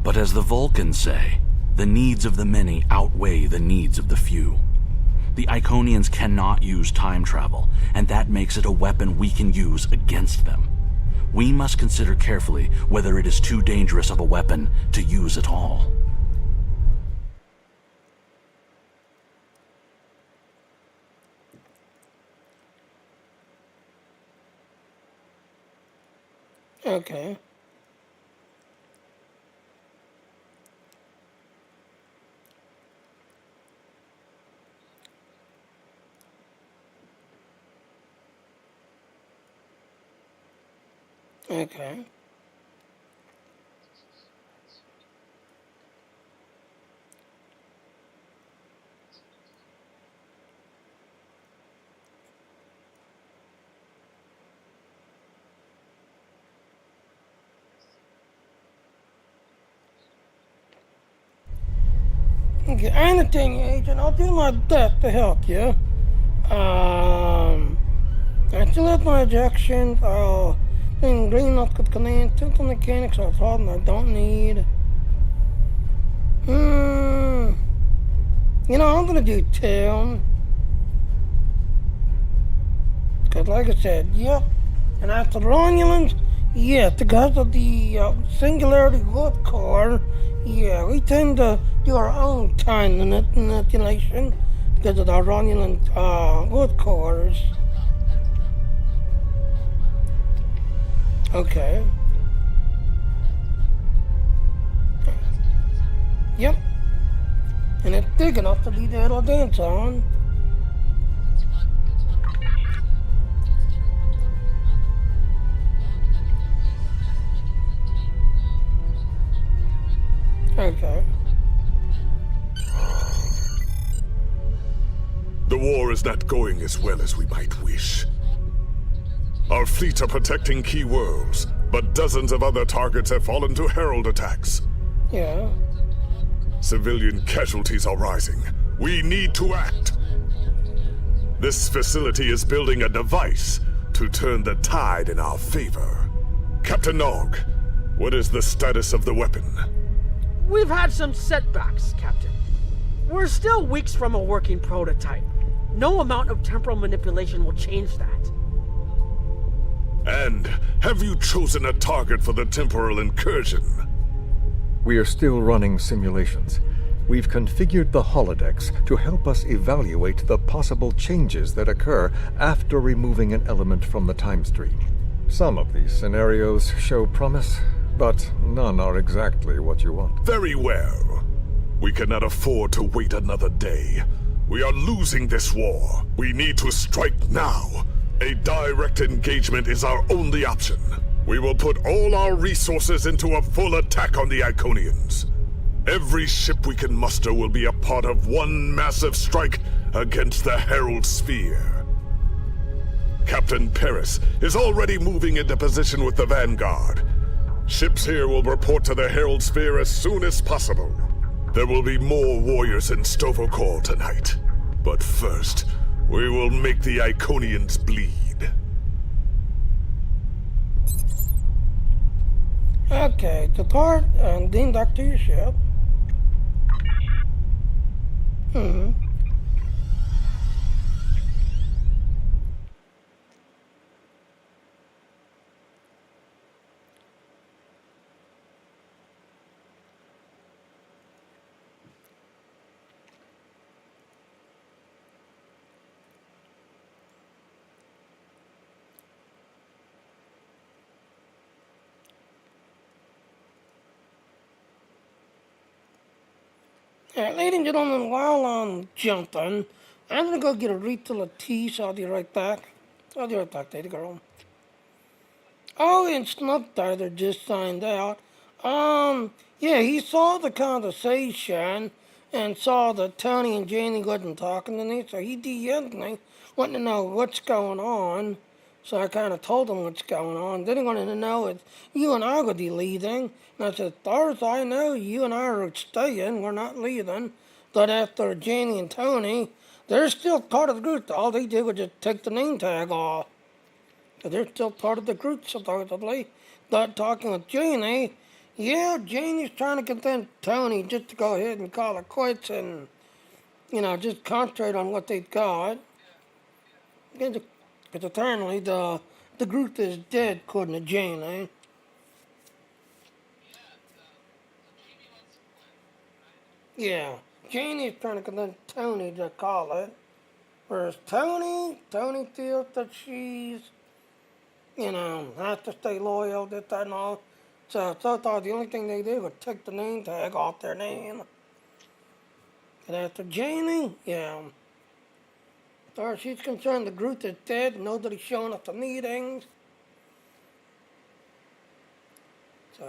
But as the Vulcans say, the needs of the many outweigh the needs of the few. The Iconians cannot use time travel, and that makes it a weapon we can use against them. We must consider carefully whether it is too dangerous of a weapon to use at all. Okay. Okay. Okay, I understand you, Agent. I'll do my best to help you. I still have my objections. I'll Then green not good command. Tilt mechanics are problem I don't need. You know, I'm gonna do 2. Cause like I said, yep. And after the Romulans, yeah, because of the singularity warp core, yeah, we tend to do our own time manipulation because of the Romulan warp cores. Okay. Yep. And it's big enough to be there to dance on. Okay. The war is not going as well as we might wish. Our fleet are protecting key worlds, but dozens of other targets have fallen to Herald attacks. Yeah. Civilian casualties are rising. We need to act. This facility is building a device to turn the tide in our favor. Captain Nog, what is the status of the weapon? We've had some setbacks, Captain. We're still weeks from a working prototype. No amount of temporal manipulation will change that. And have you chosen a target for the temporal incursion? We are still running simulations. We've configured the holodecks to help us evaluate the possible changes that occur after removing an element from the time stream. Some of these scenarios show promise, but none are exactly what you want. Very well. We cannot afford to wait another day. We are losing this war. We need to strike now. A direct engagement is our only option. We will put all our resources into a full attack on the Iconians. Every ship we can muster will be a part of one massive strike against the Herald Sphere. Captain Paris is already moving into position with the Vanguard. Ships here will report to the Herald Sphere as soon as possible. There will be more warriors in Stovokor tonight. But first, we will make the Iconians bleed. Okay, depart and then back to your ship. Ladies and gentlemen, while I'm jumping, I'm gonna go get a refill of tea, so I'll be right back. I'll be right back, lady girl. Oh, and Snubdiver just signed out. Yeah, he saw the conversation and saw that Tony and Janie wasn't talking to me, so he DM'd me, wanting to know what's going on. So I kind of told him what's going on. Then he wanted to know if you and I would be leaving. And I said, as far as I know, you and I are staying. We're not leaving. But after Janie and Tony, they're still part of the group. All they did was just take the name tag off. So they're still part of the group, supposedly. But talking with Janie, yeah, Janie's trying to convince Tony just to go ahead and call it quits and, you know, just concentrate on what they've got. Because apparently the group is dead, according to Janie. Yeah, Janie's trying to convince Tony to call it. Whereas Tony feels that she's, you know, has to stay loyal, this, that, and all. So I thought the only thing they did was take the name tag off their name. And after Janie, yeah. As far as she's concerned, the group is dead. Nobody's showing up to meetings. So...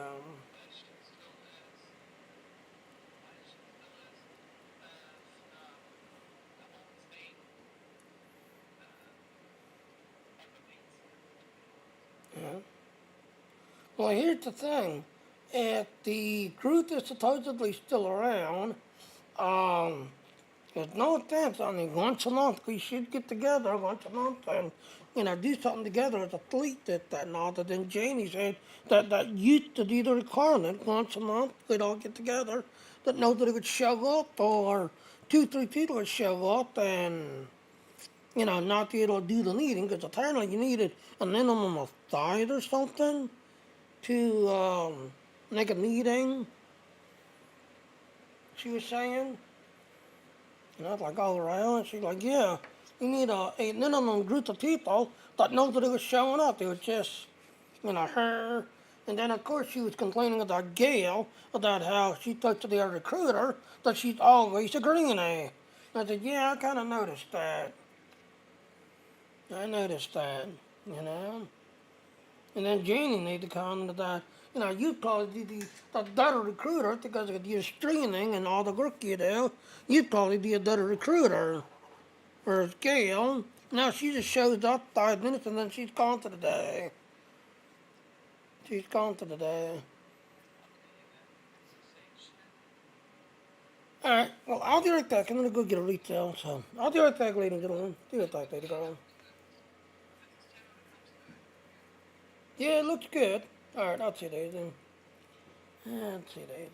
yeah. Well, here's the thing. If the group is supposedly still around, There's no chance. I mean, once a month we should get together once a month and, do something together as a fleet that and all that. Then Janie said that used to do the requirement once a month. We'd all get together. That nobody would show up or 2, 3 people would show up and, not be able to do the meeting because apparently you needed a minimum of 5 or something to make a meeting. She was saying. And I was like, oh, really? And she's like, yeah, you need a minimum group of people that nobody was showing up. It was just, her. And then, of course, she was complaining about Gail, about how she talked to the other recruiter, that she's always agreeing. And I said, yeah, I kind of noticed that. I noticed that. And then Janie made the comment that, you'd probably be the better recruiter because of your streaming and all the work you do. You'd probably be a better recruiter. Whereas Gail, now she just shows up 5 minutes and then she's gone for the day. She's gone for the day. Alright, well, I'll be right back. I'm going to go get a retail, so I'll be right back, ladies and gentlemen. Be right back, ladies and gentlemen. Yeah, it looks good. Alright, I'll see you then. I'll see you then.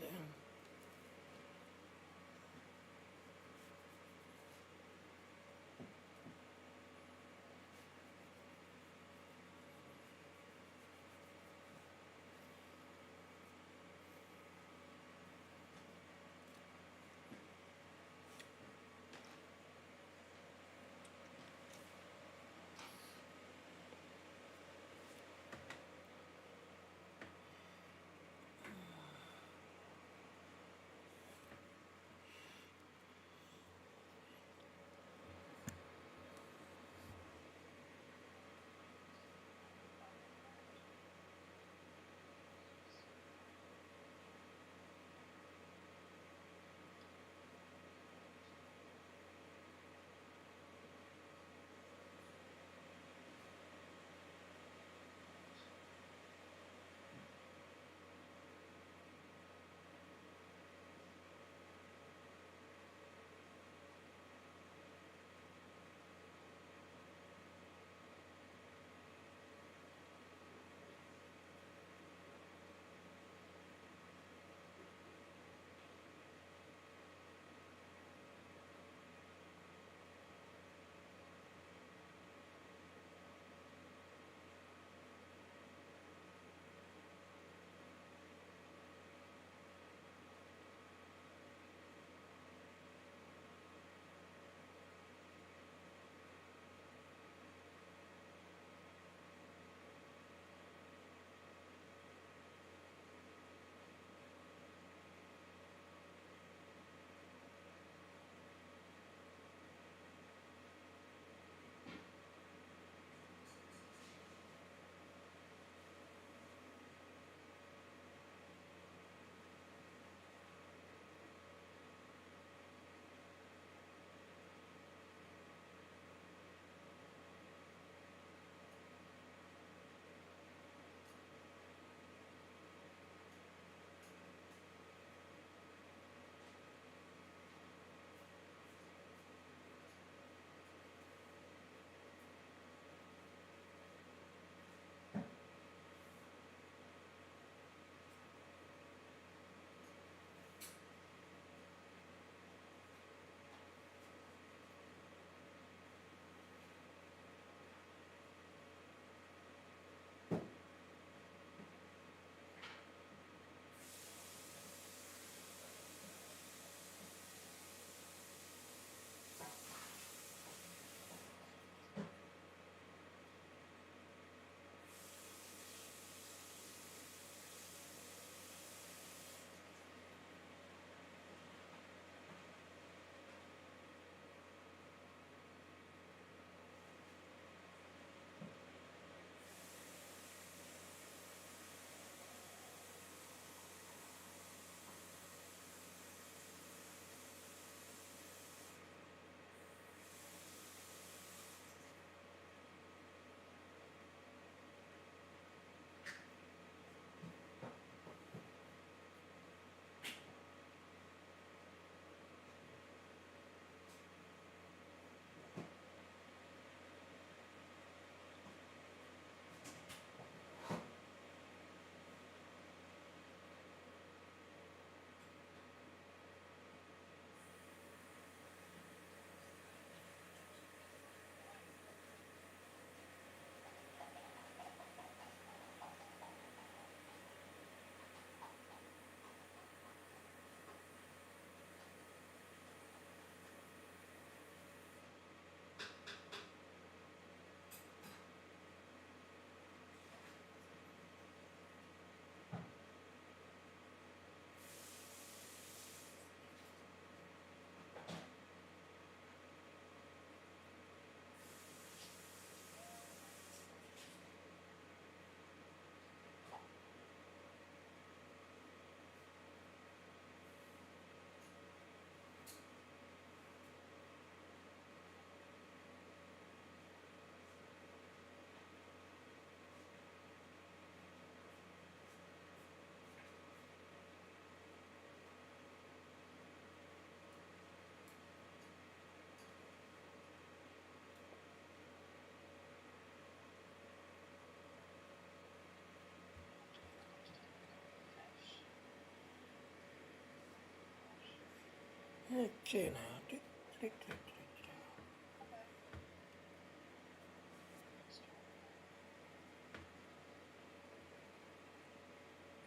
See now.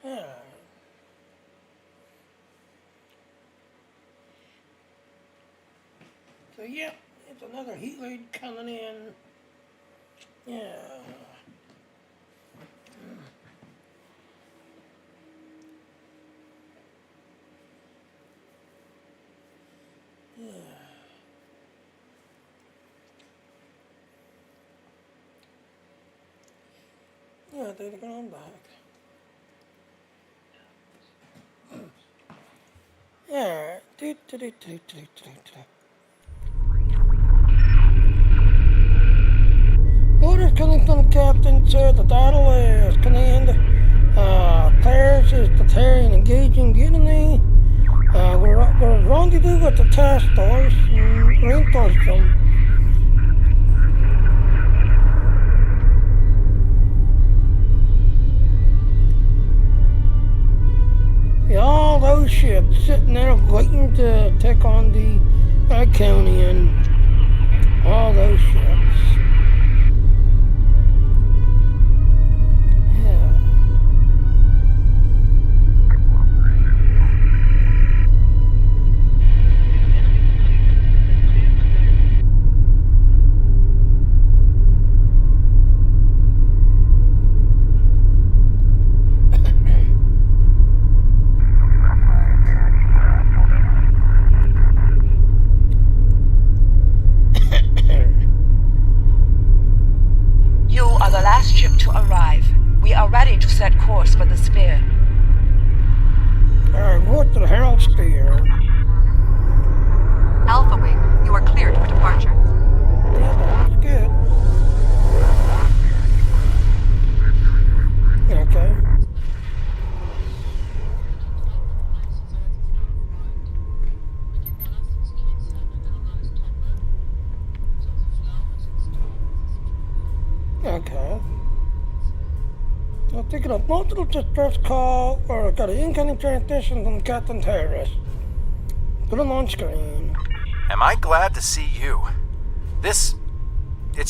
Yeah. So yeah, it's another heat raid coming in. Yeah. Yeah. Yeah, they're going back. Yeah. Orders coming from Captain, sir. The battle is command. Players is preparing, engaging the enemy. We're rendezvous with the task force and reinforce them. Yeah, all those ships sitting there waiting to take on the Iconian. All those ships. Set course for the sphere. What the hell, sphere? Alpha Wing, you are cleared for departure. Yeah, that's good. Okay. Okay. I'm thinking of multiple distress call or got an incoming transmission from Captain Terrace. Put them on screen. Am I glad to see you? It's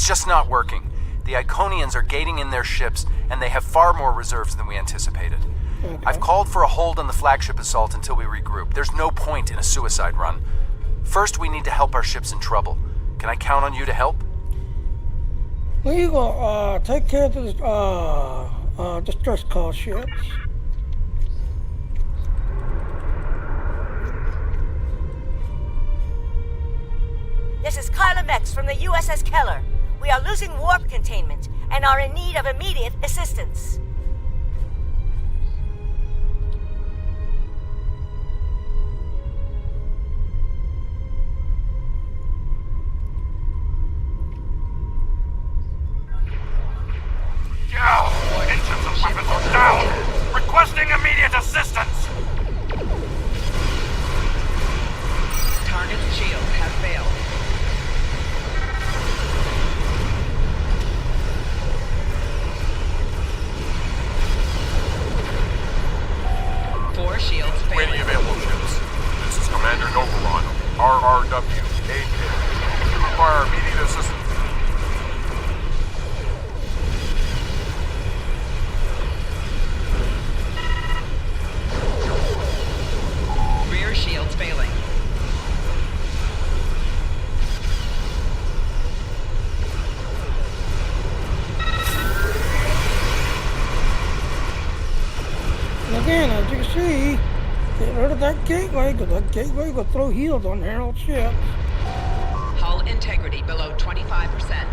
just not working. The Iconians are gating in their ships, and they have far more reserves than we anticipated. Okay. I've called for a hold on the flagship assault until we regroup. There's no point in a suicide run. First, we need to help our ships in trouble. Can I count on you to help? We will take care of this distress call ships. This is Kyla Mex from the USS Keller. We are losing warp containment and are in need of immediate assistance. Engines and weapons are down! Requesting immediate assistance! Target's shields have failed. Four shields failing. Waiting available ships. This is Commander Novaron, RRW, AK. You require immediate assistance. Rear shields failing. And again, as you can see, get rid of that gateway, because that gateway will throw heals on Herald ships. Hull integrity below 25%.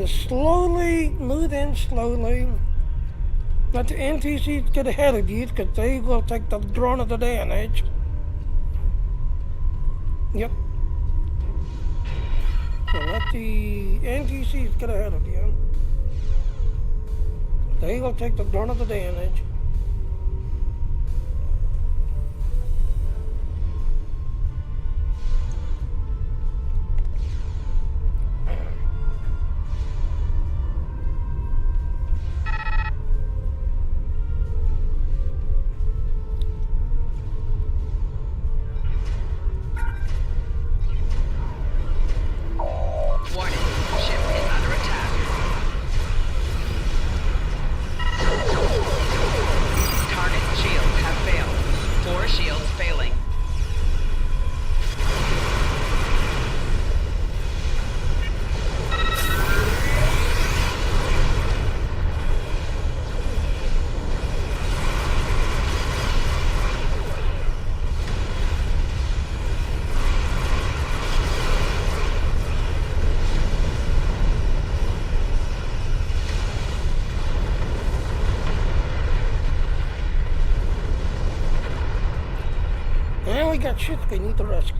slowly, move in slowly. Let the NTCs get ahead of you, because they will take the brunt of the damage. Yep. So let the NTCs get ahead of you. They will take the brunt of the damage. Now we got shit we need to rescue.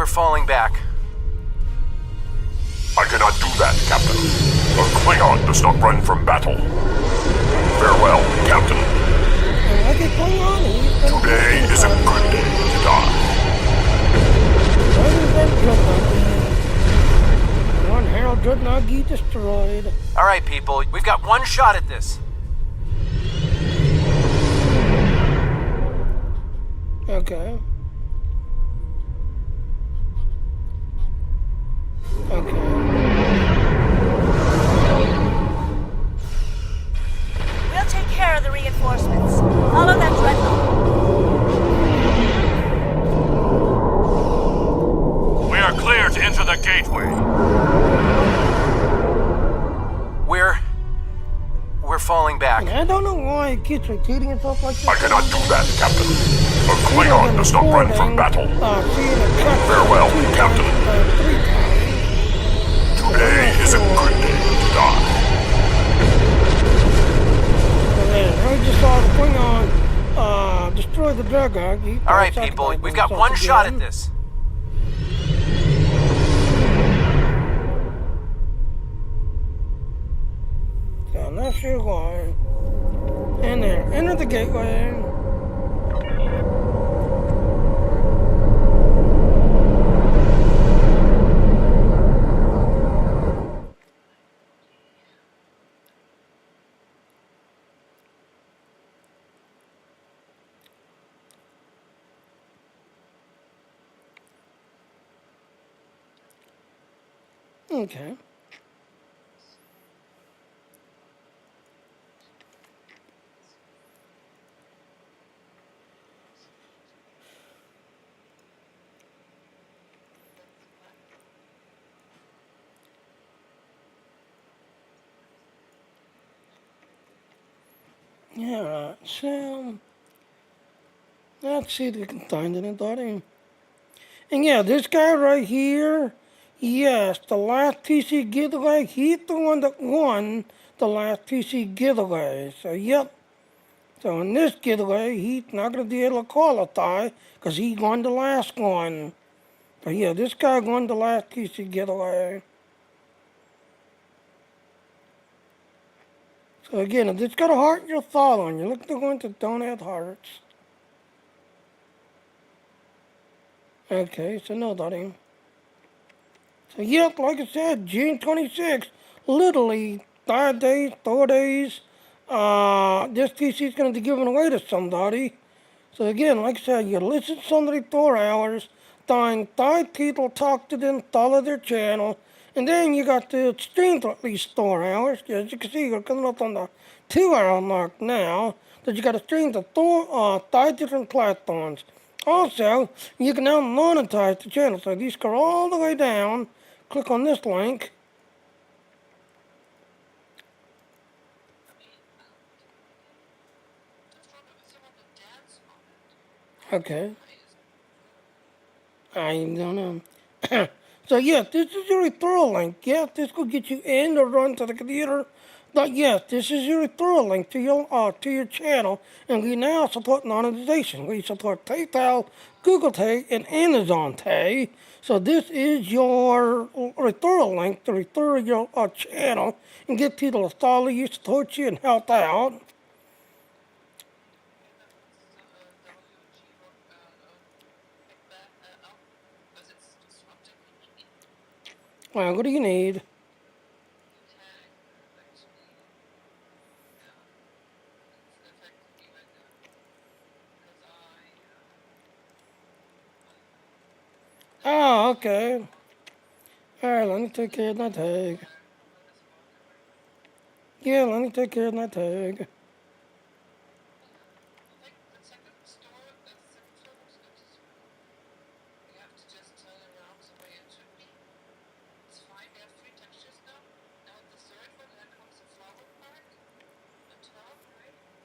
Falling back. I cannot do that, Captain. A Klingon does not run from battle. Farewell, Captain. Today is a good day to die. One herald could not be destroyed. All right, people, we've got one shot at this. Okay. Okay. We'll take care of the reinforcements. Follow that dreadnought. We are clear to enter the gateway. We're falling back. I don't know why it keeps repeating itself like this. I cannot do that, Captain. A Klingon does not run from battle. Farewell, Captain. Today is a good day to die. I just saw the Klingon destroy the Dragog. All right, people, we've got one shot at this. So I'm not sure why. And there, enter the gateway. Okay. Yeah, so let's see if we can find anybody. And yeah, this guy right here, yes, the last PC giveaway, he's the one that won the last PC giveaway. So yep. So in this giveaway, he's not going to be able to qualify because he won the last one. But yeah, this guy won the last PC getaway. So again, if it's got a heart you're following, you look at the ones that don't have hearts. Okay, so nobody. So yep, like I said, June 26th, literally 5 days, 4 days, this PC is going to be given away to somebody. So again, like I said, you listen to somebody 4 hours, find 5 people, talk to them, follow their channel, and then you got to stream for at least 4 hours. As you can see, you're coming up on the 2-hour mark now, that you got to stream to 5 different platforms. Also, you can now monetize the channel. So if you scroll all the way down, click on this link. Okay. I don't know. So yes, this is your referral link. Yes, this will get you in or run to the computer. But yes, this is your referral link to your channel, and we now support monetization. We support PayPal, Google Pay, and Amazon Pay. So this is your referral link to refer your channel and get people to follow you, support you, and help out. Well, what do you need? Oh, okay. Alright, let me take care of that tag. Yeah, let me take care of that tag.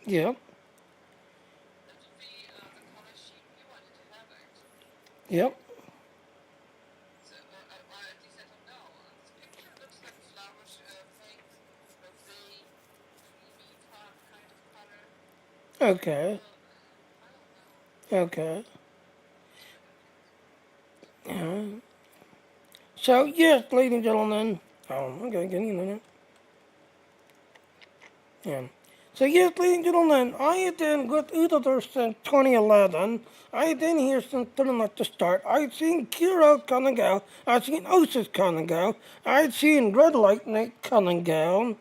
Yep. Yep. Okay. Okay. Yeah. So, yes, ladies and gentlemen. Oh, okay, give me a minute. Yeah. So, yes, ladies and gentlemen, I have been with Uther since 2011. I have been here since pretty much the start. I've seen Kiro come and go. I've seen Osis come and go. I've seen Red Lightning come and go.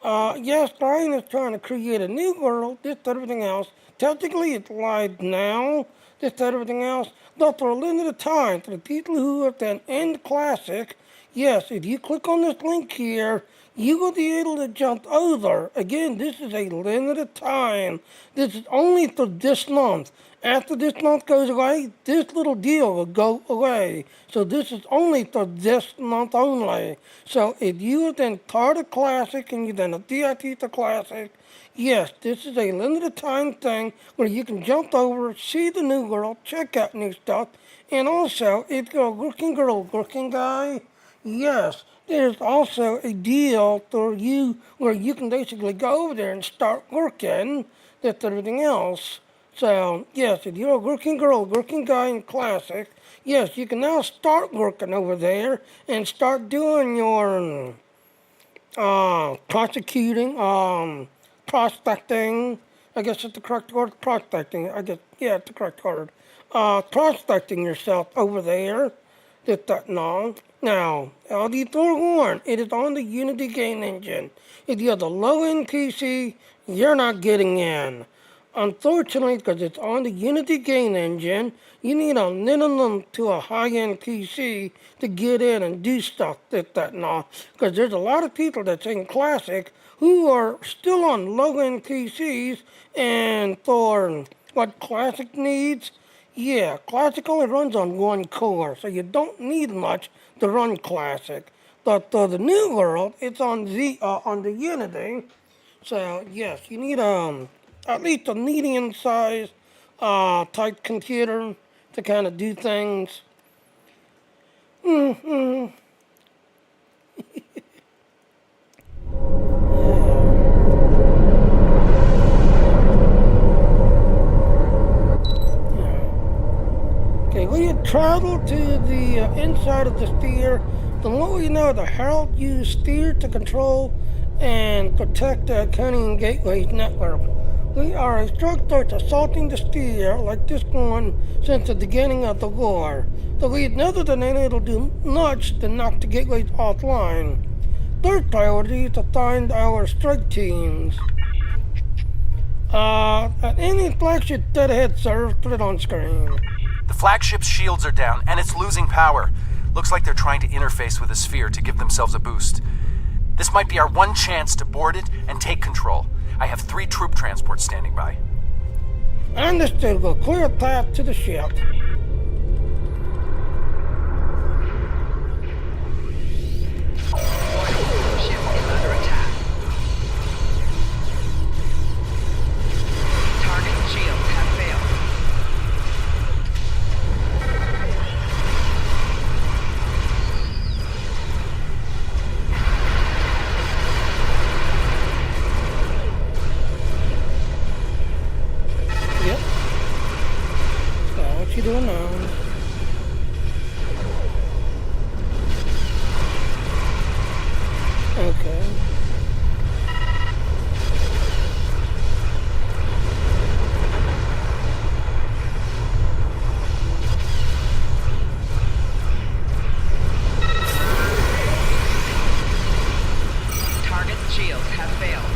Yes, Brian is trying to create a new world, this, everything else. Technically, it's live now, this, everything else. But for a limited time, for the people who have been in Classic, yes, if you click on this link here, you will be able to jump over. Again, this is a limited time. This is only for this month. After this month goes away, this little deal will go away. So this is only for this month only. So if you have been part of Classic and you've been a VIP for Classic, yes, this is a limited time thing where you can jump over, see the new world, check out new stuff. And also, if you're a working girl, working guy, yes, there's also a deal for you where you can basically go over there and start working. That's everything else. So, yes, if you're a working girl, working guy in Classic, yes, you can now start working over there and start doing your prosecuting, prospecting. I guess it's the correct word, prospecting. I guess, yeah, it's the correct word. Prospecting yourself over there. Now, I'll be forewarned, it is on the Unity game engine. If you have the low-end PC, you're not getting in. Unfortunately, because it's on the Unity game engine, you need a minimum to a high-end PC to get in and do stuff because there's a lot of people that's in Classic who are still on low-end PCs, and for what Classic needs, yeah, Classic only runs on 1 core, so you don't need much to run Classic. But for the new world, it's on the Unity. So yes, you need at least a medium-sized type computer to kind of do things. Okay, we had travel to the inside of the sphere. The more you know, the Herald used sphere to control and protect the Iconian Gateways network. We are instructed assaulting the sphere like this one since the beginning of the war. So we've never been able to do much to knock the gateways offline. Third priority is to find our strike teams. Any flagship dead ahead, sir. Put it on screen. The flagship's shields are down, and it's losing power. Looks like they're trying to interface with the sphere to give themselves a boost. This might be our one chance to board it and take control. I have 3 troop transports standing by. Understood. We'll clear a path to the ship. Ship is under attack. Target shields have failed. Yep. So what you doing now? Okay. Target shields have failed.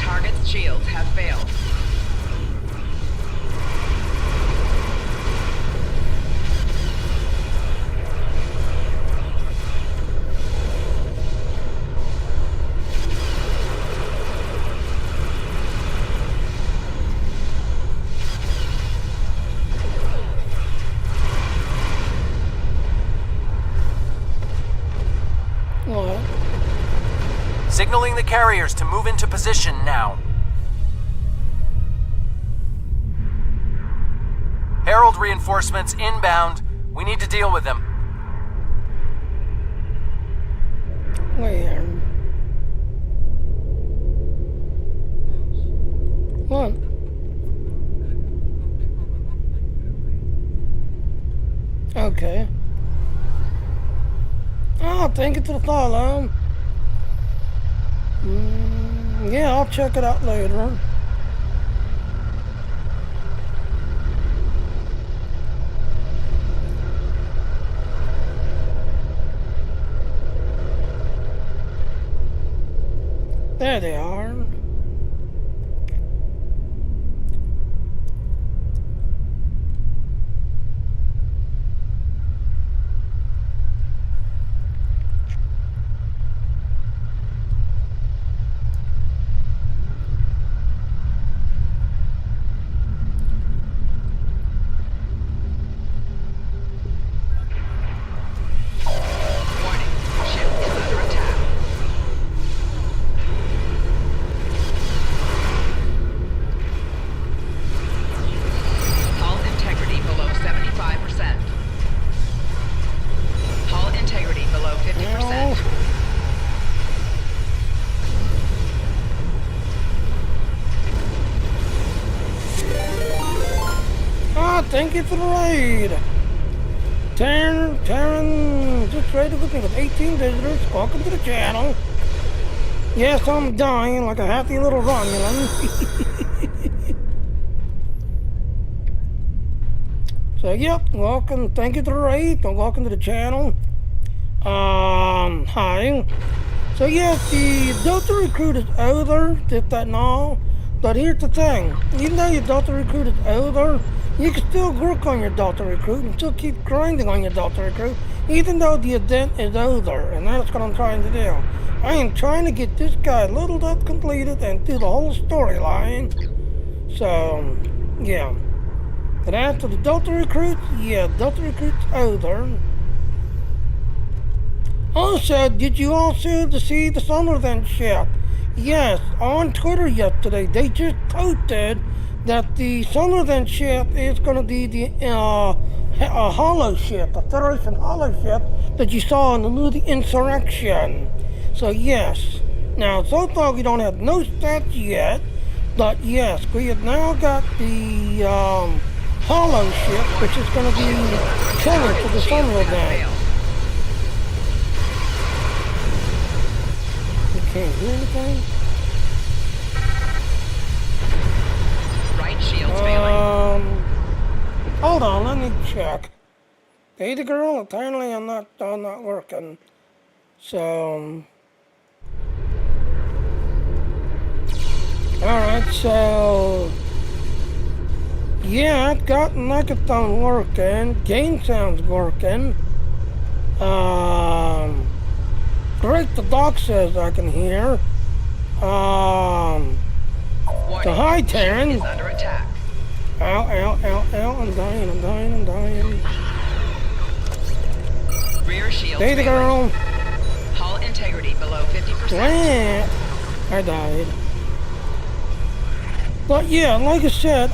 Target shields have failed. What? Signaling the carriers to move into position now. Herald reinforcements inbound. We need to deal with them. Where? What? Okay. Oh, thank you for the follow. Yeah, I'll check it out later. There they are. Warning. Ship is under attack. Hull integrity below 75%. Hull integrity below 50%. Ah, thank you for the raid. Taryn, just raided with me with 18 visitors. Welcome to the channel. Yes, I'm dying like a happy little Romulan. So, yep, welcome. Thank you to the raid, and welcome to the channel. Hi. So, yes, the Delta Recruit is older, just that and all. But here's the thing. Even though your Delta Recruit is older, you can still work on your Delta Recruit and still keep grinding on your Delta Recruit, even though the event is older, and that's what I'm trying to do. I am trying to get this guy leveled up, completed, and do the whole storyline. So, yeah. But after the Delta Recruit, yeah, Delta Recruit's older. Also, did you also see the summer event ship? yes, on Twitter yesterday, they just posted that the Sunderland ship is going to be the hollow ship, the Federation hollow ship that you saw in the movie Insurrection. So yes, now so far we don't have no stats yet, but yes, we have now got the hollow ship, which is going to be killer for the Sunderland. You can't hear anything? Right shield's failing. Hold on, let me check. Data girl, apparently I'm not working. So, alright, so, yeah, I've got microphone working, game sound's working. Great, the doc says I can hear. So hi, Taryn. Is under attack. Ow, ow, ow, ow, I'm dying. Rear shield Data failing. girl. Hull integrity below 50%. Plant. I died. But yeah, like I said,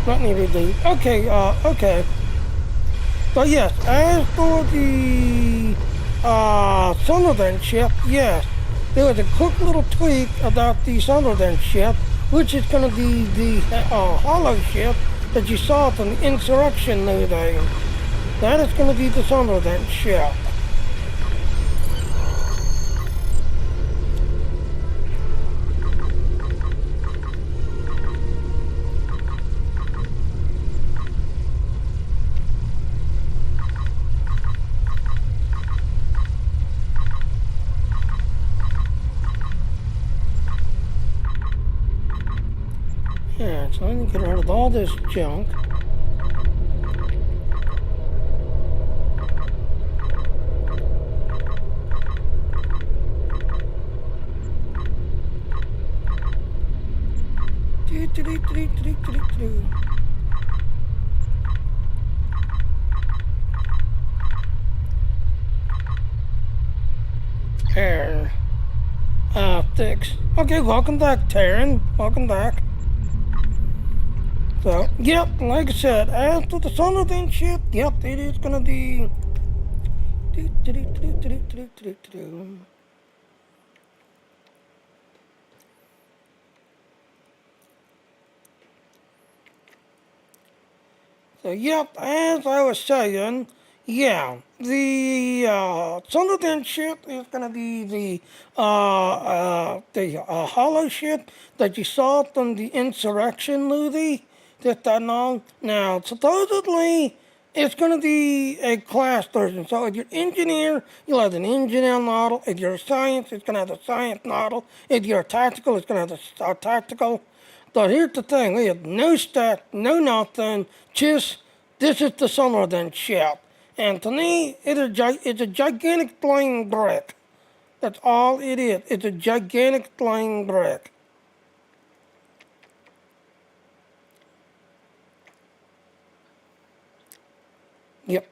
let me read. Okay. But yes, as for the Sunderland ship, yes, there was a quick little tweak about the Sunderland ship, which is going to be the hollow ship that you saw from the Insurrection movie. That is going to be the Sunderland ship. Yeah, so I need to get rid of all this junk. There. Fix. Okay, welcome back, Taryn. Welcome back. So, yep, like I said, as to the Sunderland ship, yep, it is gonna be. So, yep, as I was saying, yeah, the Sunderland ship is gonna be the hollow ship that you saw from the Insurrection movie. Just that long. Now, supposedly, it's going to be a class version. So if you're an engineer, you'll have an engineer model. If you're a science, it's going to have a science model. If you're a tactical, it's going to have a tactical. But here's the thing. We have no stat, no nothing. Just, this is the Sunderland ship. And to me, it's a gigantic flying brick. That's all it is. It's a gigantic flying brick. Yep.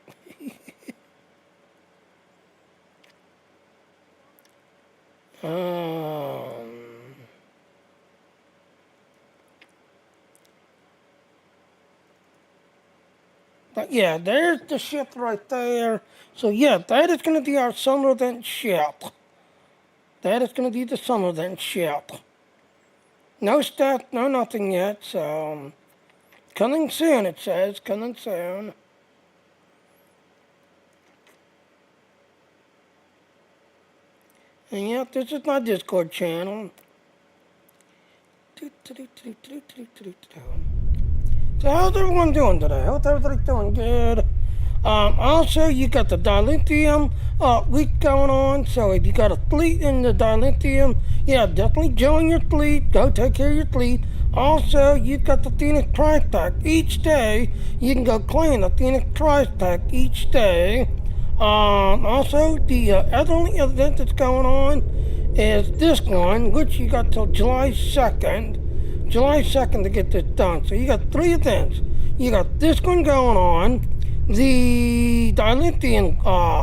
But yeah, there's the ship right there. So yeah, that is going to be our Sunderland ship. That is going to be the Sunderland ship. No stat, no nothing yet, so coming soon, it says, coming soon. And yep, this is my Discord channel. So how's everyone doing today? Hope everybody's doing good. Also, you got the Dilithium week going on. So if you got a fleet in the Dilithium, yeah, definitely join your fleet. Go take care of your fleet. Also, you've got the Phoenix Prize Pack. Each day, you can go claim the Phoenix Prize Pack each day. Also, the other event that's going on is this one, which you got till July 2nd. July 2nd to get this done. So you got 3 events. You got this one going on, the Dilithium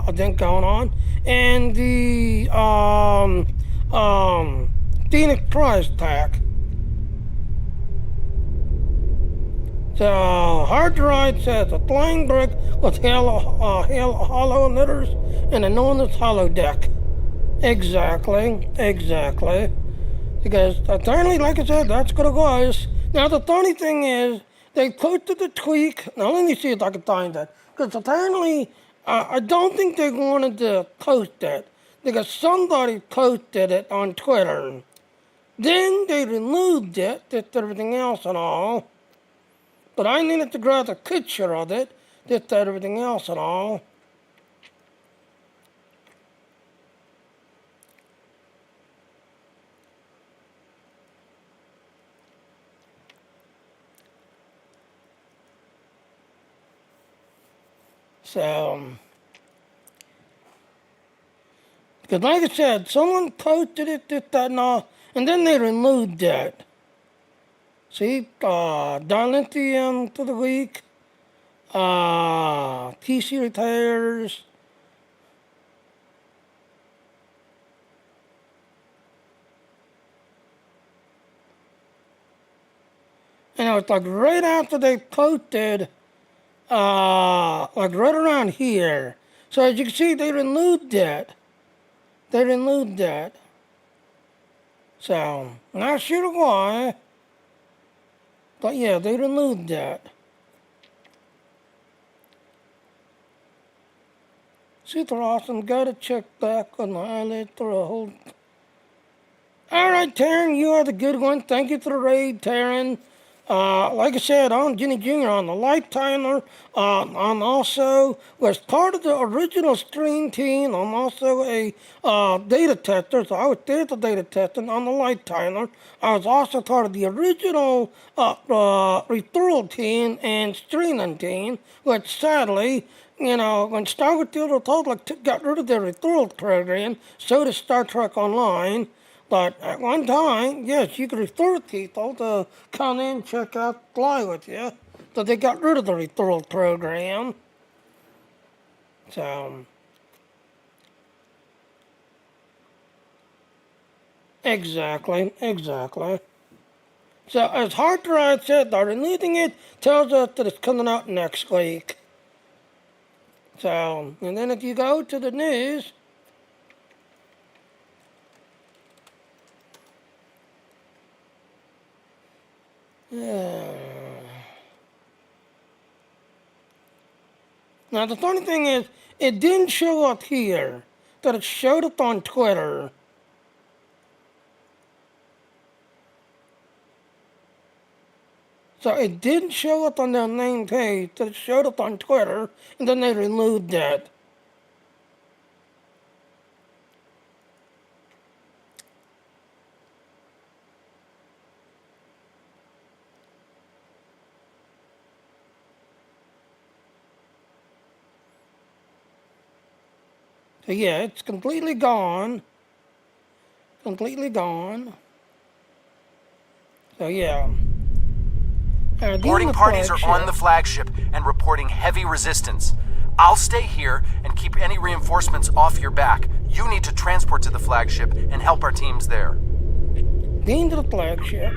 event going on, and the Phoenix prize tag. So, hard drive says a flying brick with hollow emitters and a enormous hollow deck. Exactly. Because apparently, like I said, that's what it was. Now, the funny thing is, they posted the tweak. Now, let me see if I can find that. Because apparently, I don't think they wanted to post it. Because somebody posted it on Twitter. Then they removed it, did everything else and all. But I needed to grab a picture of it, did everything else and all. So, because like I said, someone posted it, did that and all, and then they removed it. See, Dilithium to the week, PC retires, and it was like right after they posted, like right around here. So as you can see, they removed it. So, not sure why. But yeah, they removed that. Super awesome. Gotta check back on the eyelid for a whole. Alright, Taryn, you are the good one. Thank you for the raid, Taryn. Like I said, I'm Jenny Jr. on the Life Timer. I'm also was part of the original stream team. I'm also a data tester, so I was there for data testing on the Life Timer. I was also part of the original referral team and streaming team, which sadly, you know, when Star Wars The Republic got rid of their referral program, so did Star Trek Online. But at one time, yes, you could refer people to come in, check out, fly with you. But they got rid of the referral program. So, exactly. So, as Hard Drive said, they're releasing it, tells us that it's coming out next week. So, and then if you go to the news, now the funny thing is, it didn't show up here, but it showed up on Twitter. So it didn't show up on their main page, but it showed up on Twitter, and then they removed that. So yeah, it's completely gone. So yeah. Boarding parties are on the flagship and reporting heavy resistance. I'll stay here and keep any reinforcements off your back. You need to transport to the flagship and help our teams there. Into the flagship.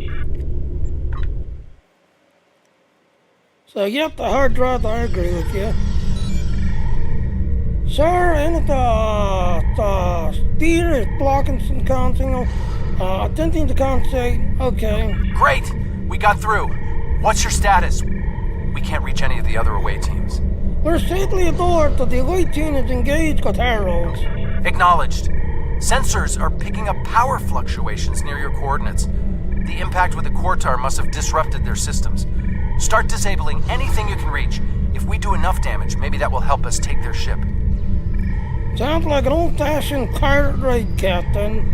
So yep, the hard drive, I agree with you. Sir, and the theater is blocking some content, attempting to compensate. Okay. Great! We got through. What's your status? We can't reach any of the other away teams. We're safely aboard, but the away team is engaged with Heralds. Acknowledged. Sensors are picking up power fluctuations near your coordinates. The impact with the Quartar must have disrupted their systems. Start disabling anything you can reach. If we do enough damage, maybe that will help us take their ship. Sounds like an old-fashioned pirate raid, Captain.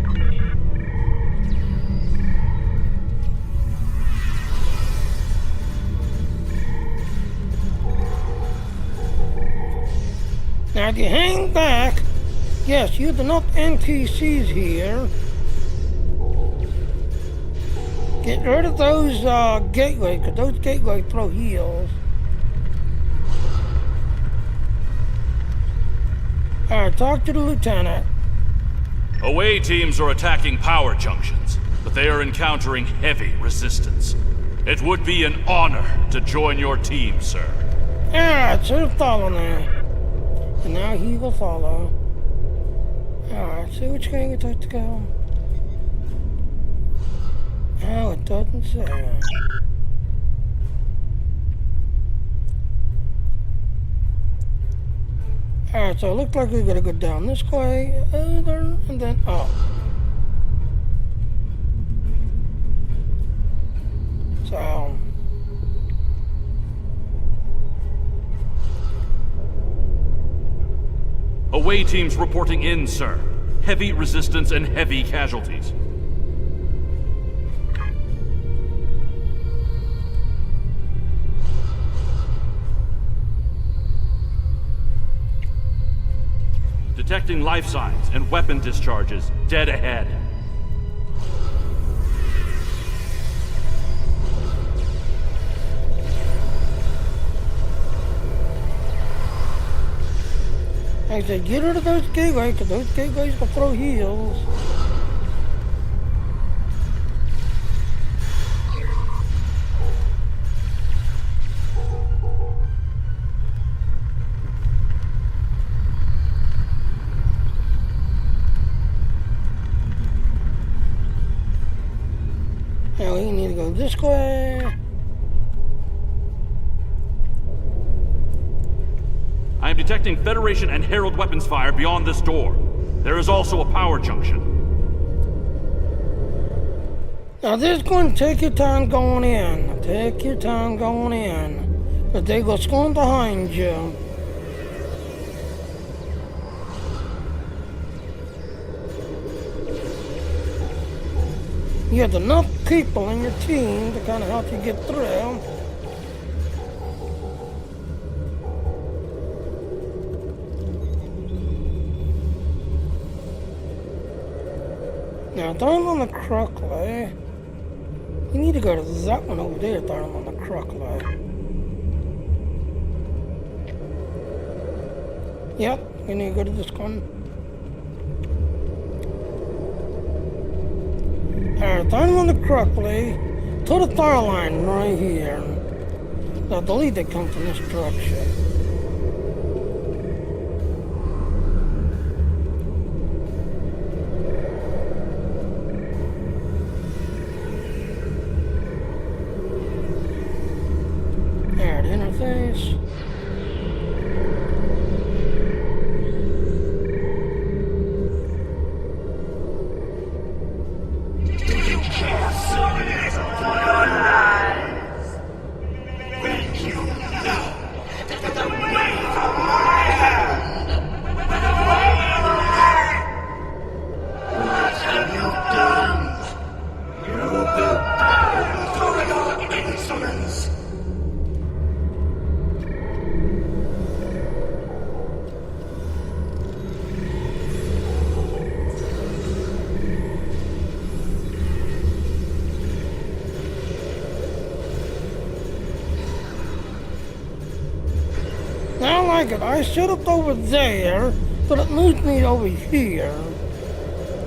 Now, if you hang back, yes, use enough NPCs here. Get rid of those gateways, because those gateways throw heals. Alright, talk to the lieutenant. Away teams are attacking power junctions, but they are encountering heavy resistance. It would be an honor to join your team, sir. Alright, so follow now. And now he will follow. Alright, so which way we have to go? Oh, it doesn't say. Alright, so it looks like we gotta go down this way, and then up. So... Away teams reporting in, sir. Heavy resistance and heavy casualties. Detecting life signs and weapon discharges dead ahead. I said, get rid of those gateways, because those gateways will throw heals. Now we need to go this way. I am detecting Federation and Herald weapons fire beyond this door. There is also a power junction. Now this is going to take your time going in. Take your time going in. But they go going behind you. You have enough people in your team to kind of help you get through. Now, down on the Crookley, you need to go to that one over there, down on the Crookley. Yep, you need to go to this one. Alright, down on the Crookley, to the fire line right here. Now, the lead that comes from this direction. Interface. Do you care so little for your lives? When you know that the wave of my hand, what have you done? You will bow to your insolence. I don't like it. I set up over there, but it moves me over here.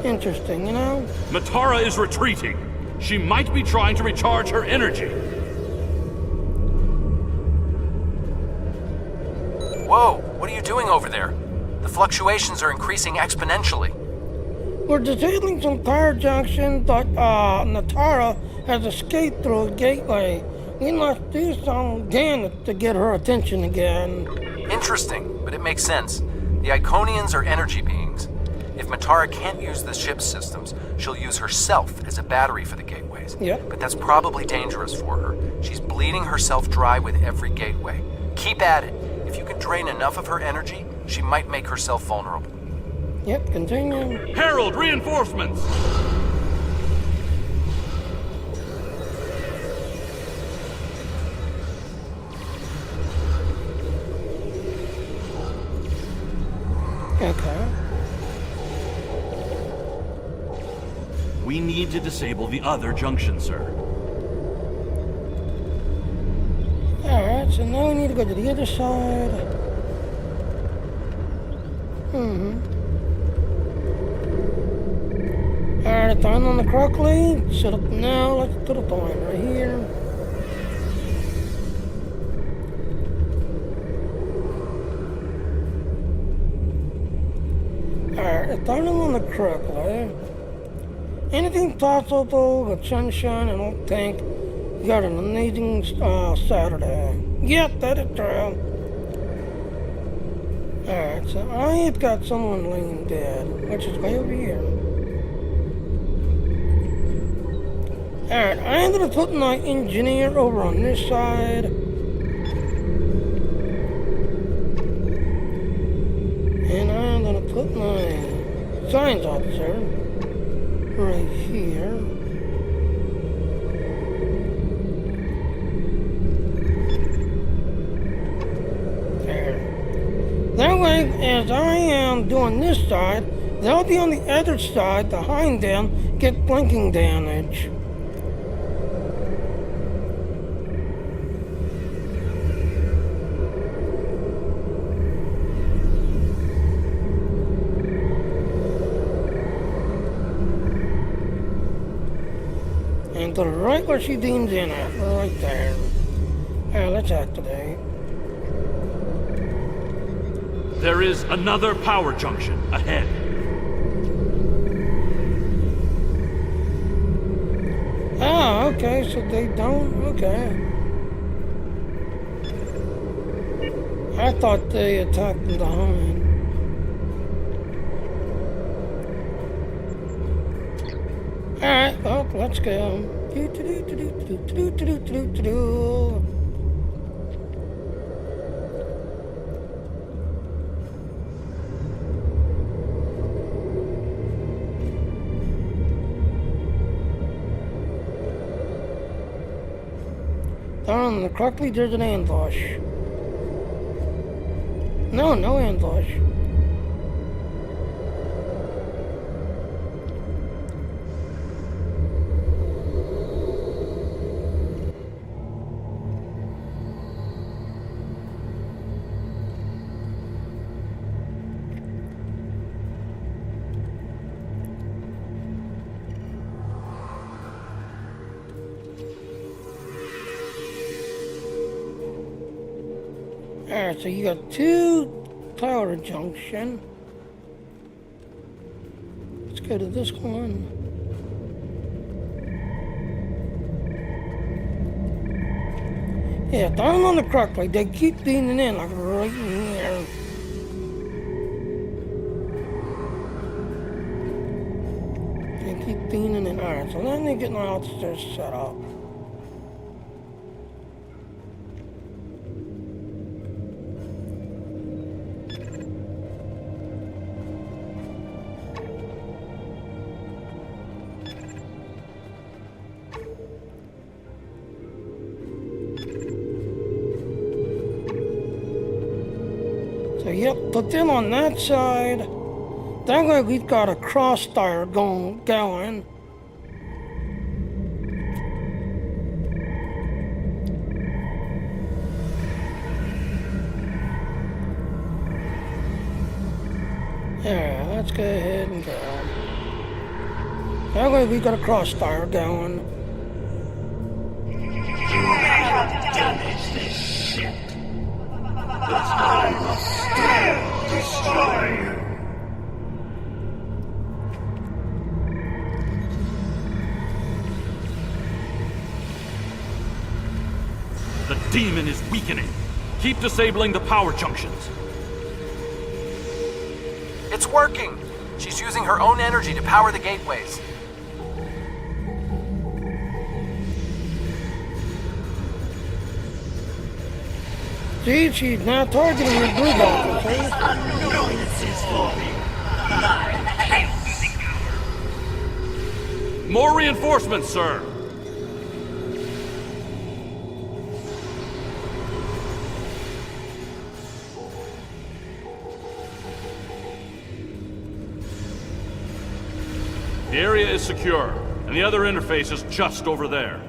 Interesting, you know? Matara is retreating. She might be trying to recharge her energy. Whoa, what are you doing over there? The fluctuations are increasing exponentially. We're disabling some power junction, but Natara has escaped through a gateway. We must do something again to get her attention again. Interesting, but it makes sense. The Iconians are energy beings. If Matara can't use the ship's systems, she'll use herself as a battery for the gateways. Yep. But that's probably dangerous for her. She's bleeding herself dry with every gateway. Keep at it. If you can drain enough of her energy, she might make herself vulnerable. Yep, continue. Herald, reinforcements! Okay. We need to disable the other junction, sir. Alright, so now we need to go to the other side. Alright, turn on the correctly. Set up now. Let's do the point right here. Alright, turn on the correctly. Anything possible with sunshine, I don't think. You got an amazing Saturday. Yep, that is true. Alright, so I've got someone laying dead, which is way over here. Alright, I'm gonna put my engineer over on this side. And I'm gonna put my science officer right here. That way, as I am doing this side, they'll be on the other side behind them, get blinking damage. And to the right where she beams in at, right there. Alright, let's activate. There is another power junction ahead. Ah, okay, so they don't, okay. I thought they attacked from behind. Alright, well, let's go. Down correctly, there's an ambush. No ambush. Alright, so you got two power junction. Let's go to this one. Yeah, down on the correctly, they keep beaming in like right in here. They keep beaming in. Alright, so then they get my officers set up. So yep, put them on that side. That way we've got a cross tire going. Yeah, let's go ahead and go. That way we got a cross tire going. You have damaged this ship. But I must still destroy you. The demon is weakening. Keep disabling the power junctions. It's working! She's using her own energy to power the gateways. See, she's now targeting your blue boxes, see? Annoyances for me. I hate the More reinforcements, sir. The area is secure, and the other interface is just over there.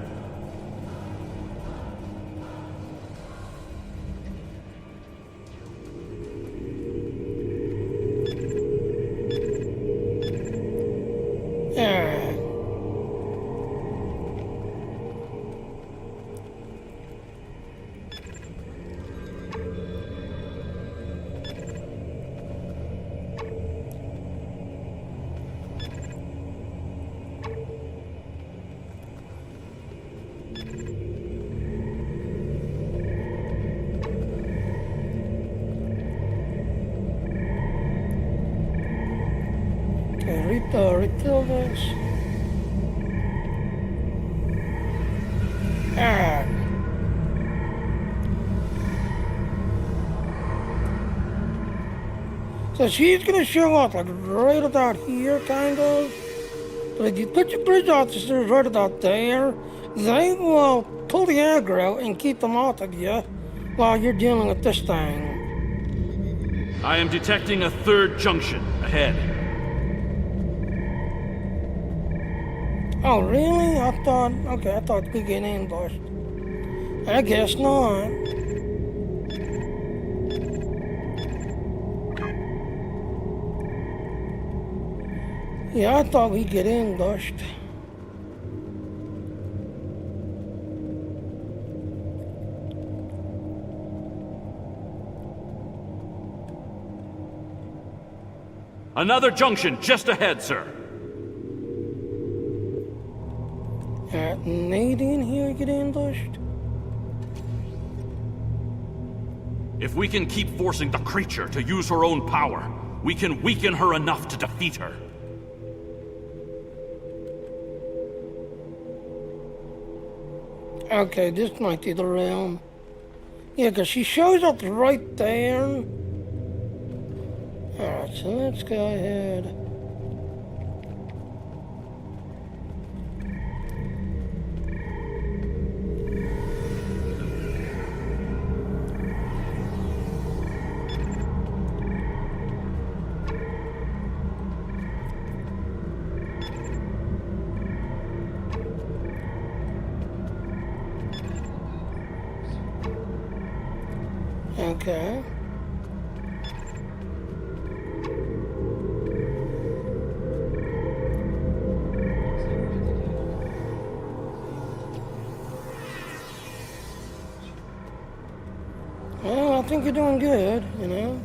Alright, Refill this. Alright. So she's gonna show up like right about here, kind of. But if you put your bridge officers right about there, they will pull the aggro and keep them off of you while you're dealing with this thing. I am detecting a third junction ahead. Oh, really? I thought we could get ambushed. I guess not. Yeah, I thought we'd get ambushed. Another junction just ahead, sir. Nady in here get ambushed? If we can keep forcing the creature to use her own power, we can weaken her enough to defeat her. Okay, this might be the realm. Yeah, because she shows up right there. Alright, so let's go ahead. Okay. Well, I think you're doing good, you know.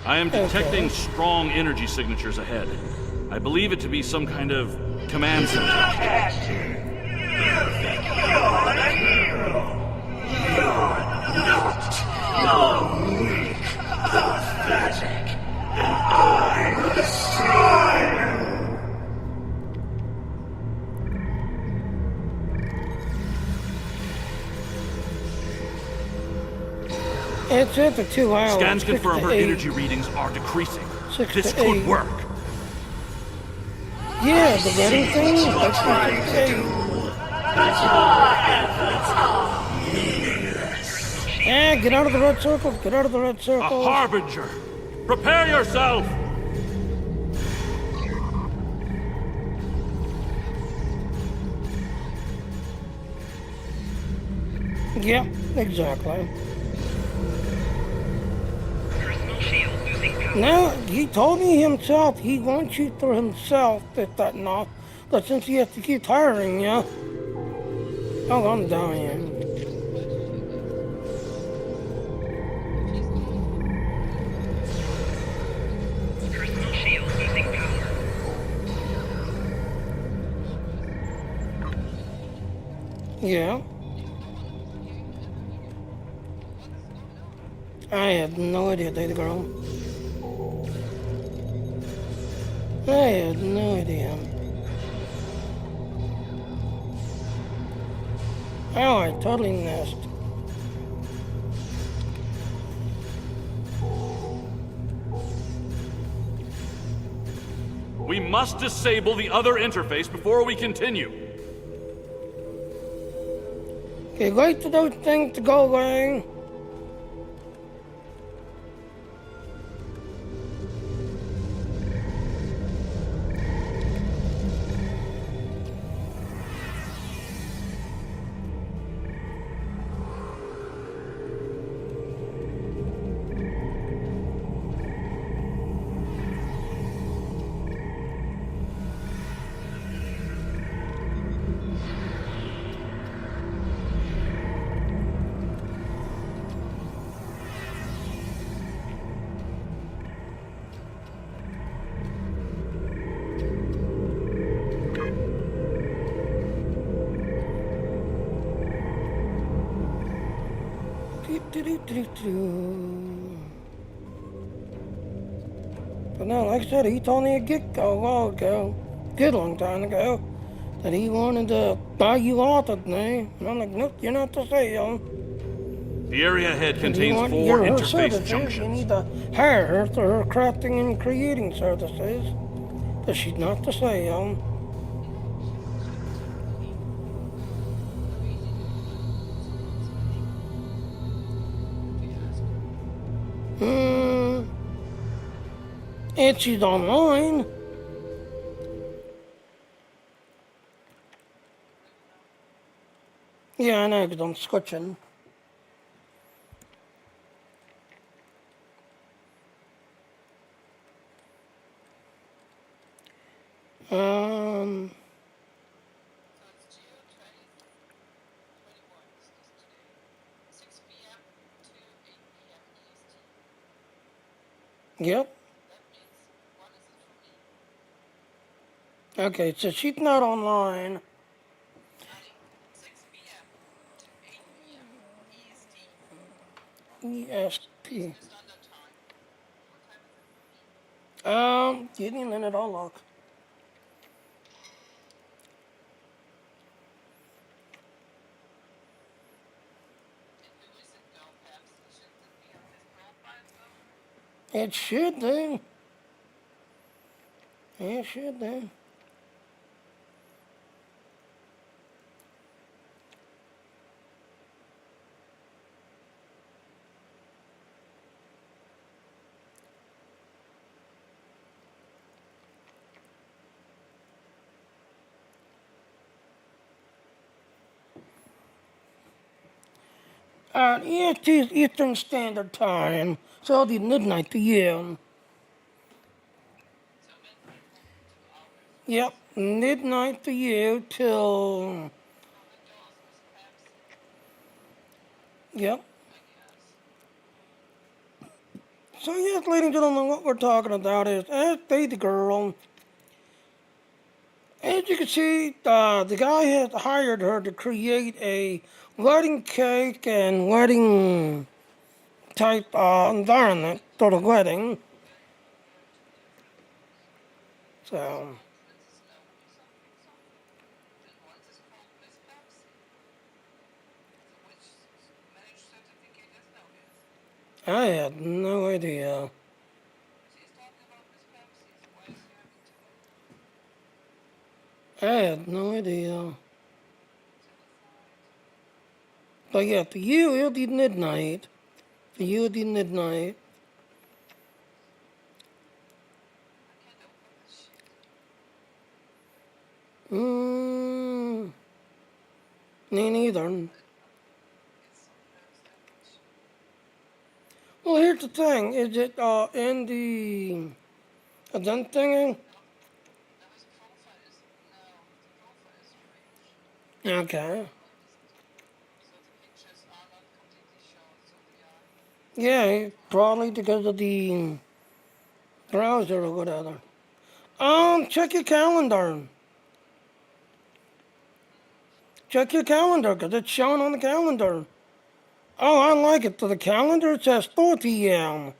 I am detecting strong energy signatures ahead. I believe it to be some kind of command center. You're the hero. You're not. You're weak, pathetic. I will destroy you. It's at the 2 hours. Scans confirm her energy readings are decreasing. This could work. Yeah, the wedding thing? That's what they say. Yeah, get out of the red circle. Get out of the red circle. A harbinger. Prepare yourself. Yeah, exactly. Now, he told me himself he wants you through himself, but since he has to keep hiring you. Oh, I'm dying. Personal shield losing power. Yeah. I had no idea they'd grow. I had no idea. Oh, I totally missed. We must disable the other interface before we continue. Okay, wait for those things to go away. Do-do-do-do-do. But no, like I said, he told me a while ago, good long time ago, that he wanted to buy you out with me. And I'm like, nope, you're not to say, The area ahead And you contains want 4 her interface services, junctions. you need to hire her for her crafting and creating services. But she's not to say, And she's online. Yeah, I know, because I'm switching. Um, yep. Okay, so she's not online. ESP. Give me a minute, I'll look. It should do. It should do. EST is Eastern Standard Time, so it'll be midnight to you. Yep, midnight to you till... Yep. So yes, ladies and gentlemen, what we're talking about is, as Baby Girl, as you can see, the guy has hired her to create a wedding cake and wedding type environment for the wedding. So, I had no idea. I had no idea. But yeah, for you, it'll be midnight. For you, it'll be midnight. Me neither. Well, here's the thing. Is it in the event thingy? Okay. Yeah, probably because of the browser or whatever. Check your calendar. Check your calendar, because it's shown on the calendar. Oh, I like it. To the calendar, it says 4 p.m.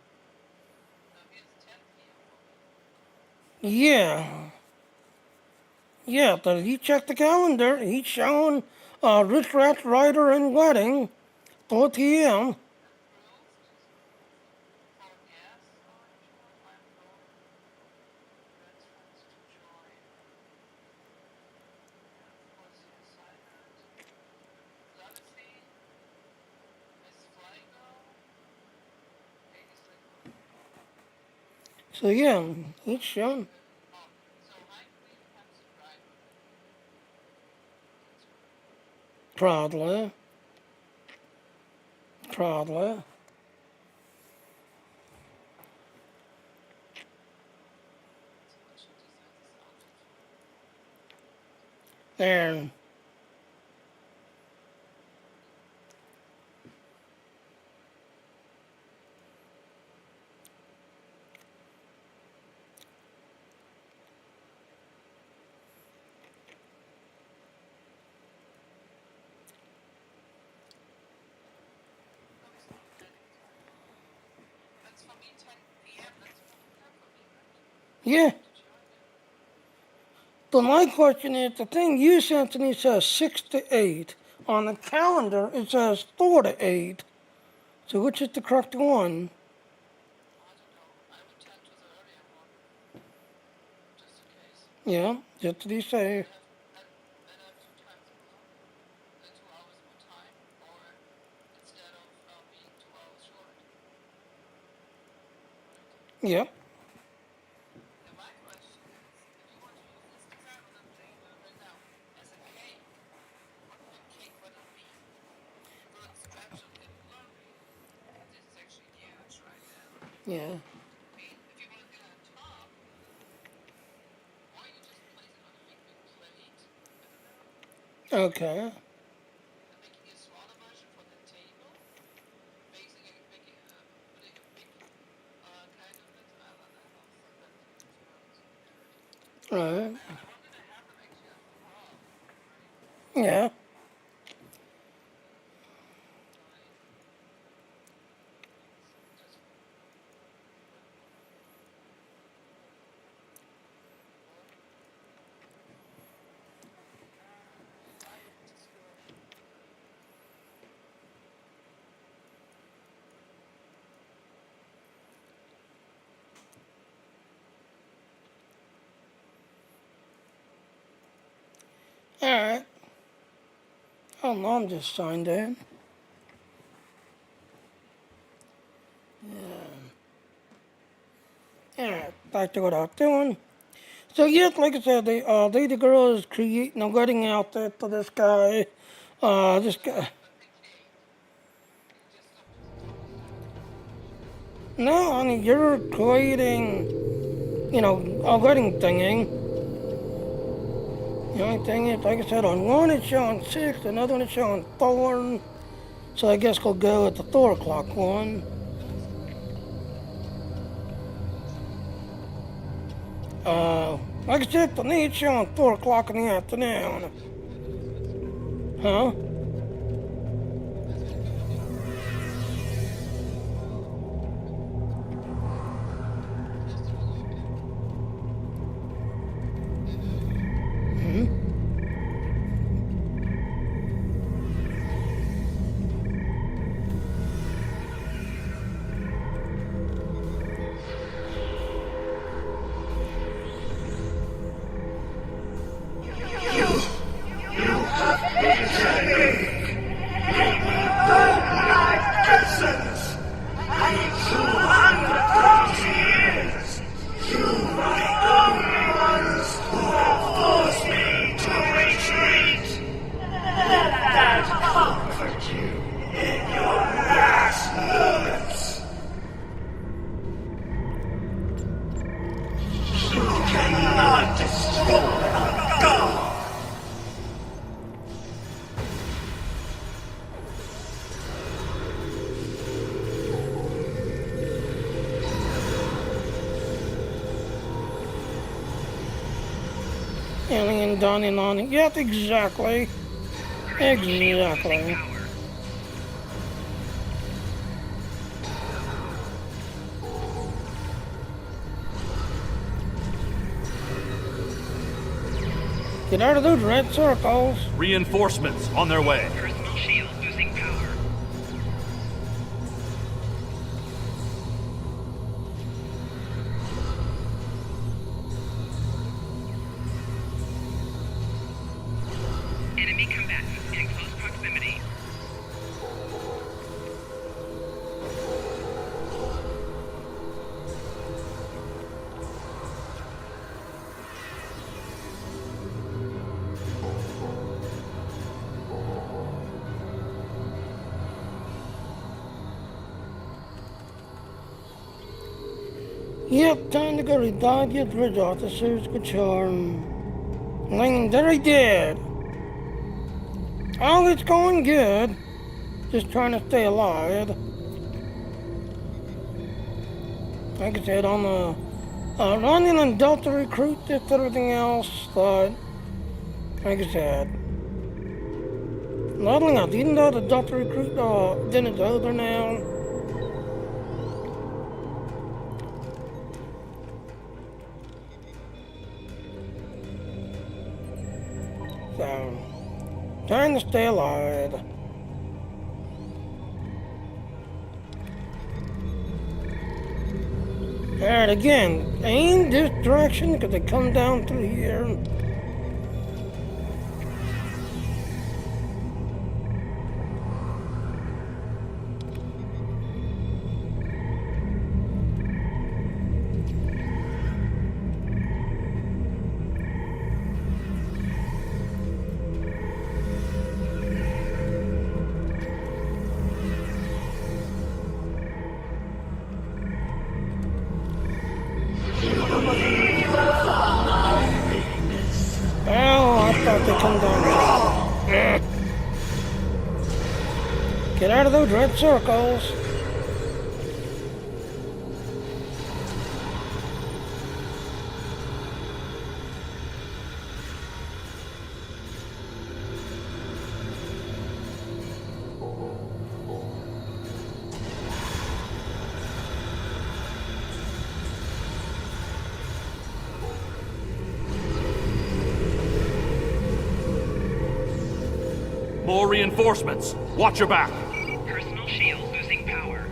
Yeah. Yeah, but if you check the calendar, he's showing Rich Rat Rider and Wedding, 4 p.m. So yeah, he's showing. Proudly. Proudly. There. Yeah. But my question is, the thing you sent to me says 6 to 8. On the calendar, it says 4 to 8. So which is the correct one? Yeah, just to be safe. Yep. Yeah. Okay. Right. Yeah. Alright. Oh, Mom just signed in. Yeah. Alright, back to what I was doing. So yes, like I said, the girl is creating a wedding outfit for this guy. This guy. No, I mean, you're creating, a wedding thingy. The only thing is, like I said, on one it's showing 6, another one is showing 4. So I guess we'll go with the 4 o'clock one. Like I said, for me it's showing 4 o'clock in the afternoon. Huh? Alien Donnie Lonnie. Yep, exactly. Exactly. Get out of those red circles. Reinforcements on their way. Personal shield losing power. Enemy combatants in close proximity. Yep, time to go revive your bridge officers. Good charm. Legendary dead. Oh, it's going good. Just trying to stay alive. Like I said, on the running and Delta recruit, just everything else, but like I said, leveling up. Even though the Delta recruit then it's over now. So, trying to stay alive. Alright, again, aim this direction because they come down through here. Oh, I thought they come down. Get out of those red circles. More reinforcements. Watch your back. Personal shield losing power.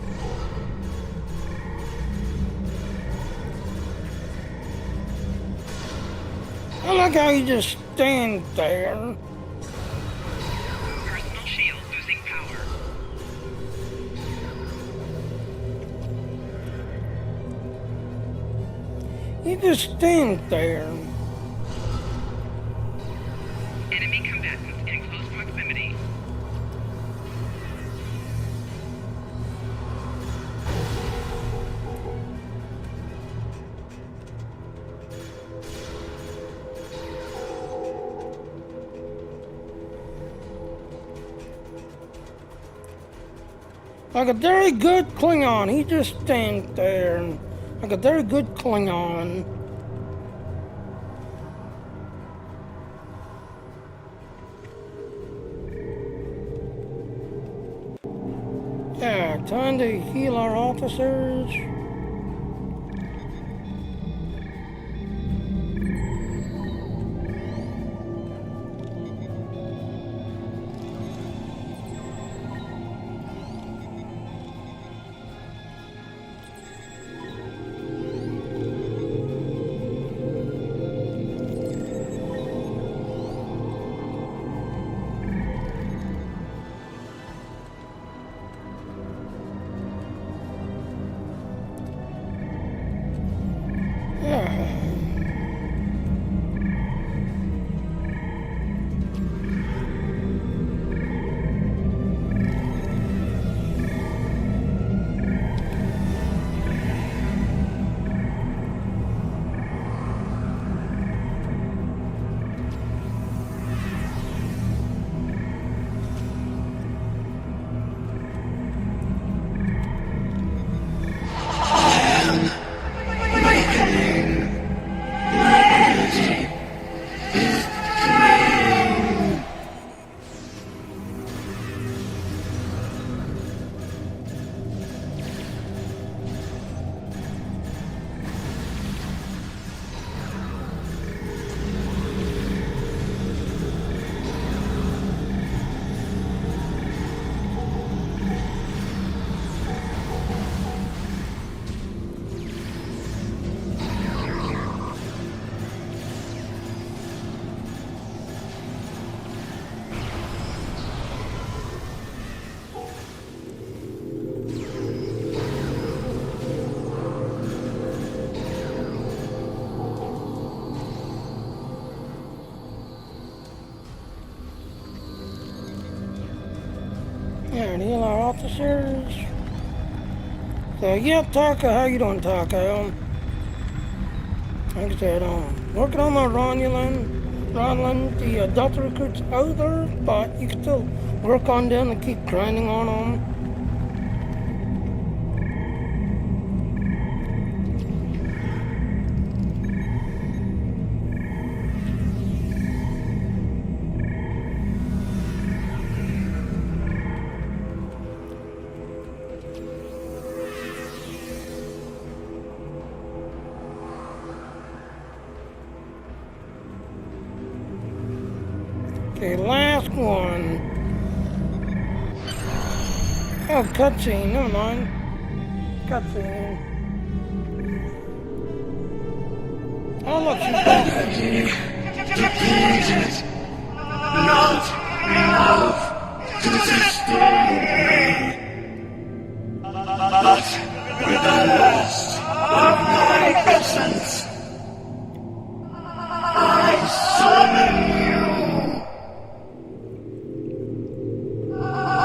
I like how you just stand there. Personal shield losing power. You just stand there. Enemy combatants in close proximity. Like a very good Klingon, he just stands there. Like a very good Klingon. Yeah, time to heal our officers. And heal our officers. So, yeah, Taka, how you doing, Taka? Like I said, working on my Romulan, the Delta recruits out there, but you can still work on them and keep grinding on them. Okay, last one. Oh, cutscene, never mind. Cutscene. Oh, look, she's talking. Defeated. Not enough to sustain me. But with the loss of my essence, I summon you.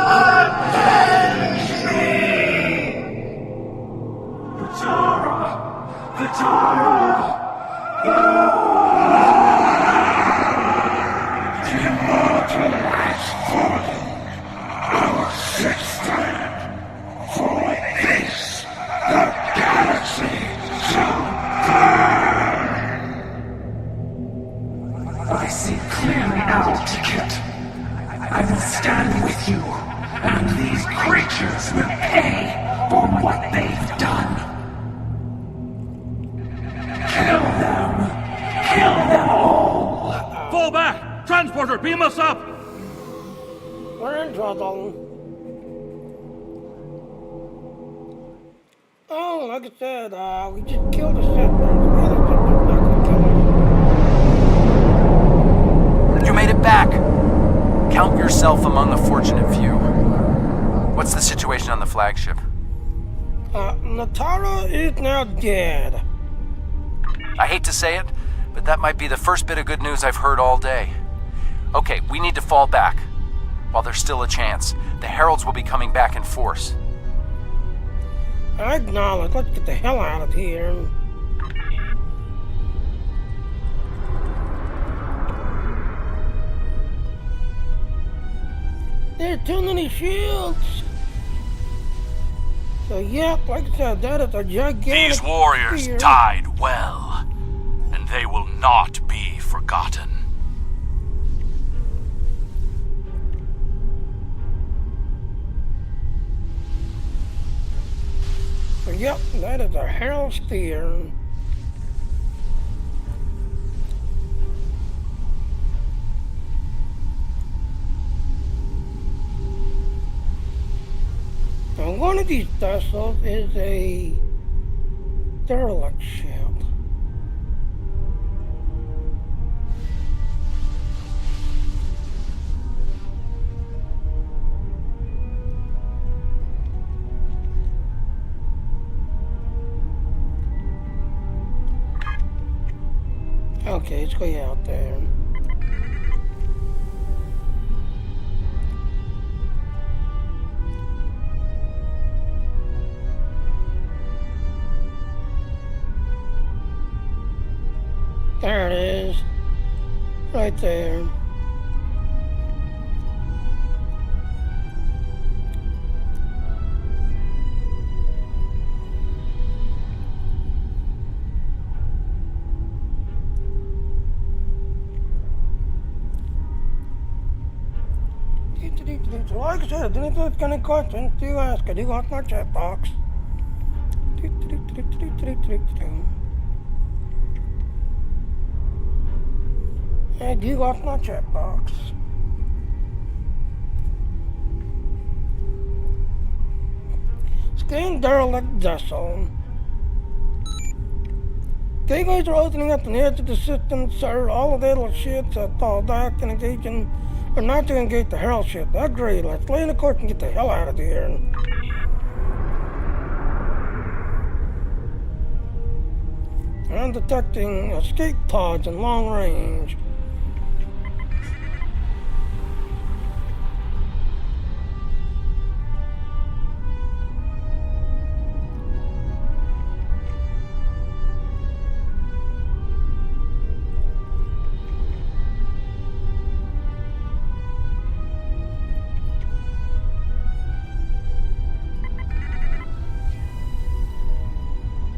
Avenge me. Katara. Immortalize for them our sister. For this, the galaxy shall burn. I see clearly now, Ticket. I will stand with you, and these creatures will pay for what they've done. Kill them! Kill them all! Fall back! Transporter, beam us up! We're in trouble. Oh, like I said, we just killed the settlers. The other settlers not gonna kill us. You made it back! Count yourself among a fortunate few. What's the situation on the flagship? Natara is now dead. I hate to say it, but that might be the first bit of good news I've heard all day. Okay, we need to fall back. While there's still a chance, the Heralds will be coming back in force. I acknowledge. Let's get the hell out of here. There are too many shields. So, yep, like I said, that is a gigantic These warriors spear. died well, and they will not be forgotten. So, yep, that is a Herald spear. Now, one of these vessels is a derelict ship. Okay, let's go out there. There it is. Right there. Like I said, I didn't have any questions to ask. I do got my chat box. I do got my chat box. Scan derelict vessel. Gateways are opening up on the edge of the system, sir. All of the little ships that fall back and engaging are not to engage the Herald ship. Agreed. Let's lay in the course and get the hell out of here. I'm detecting escape pods in long range.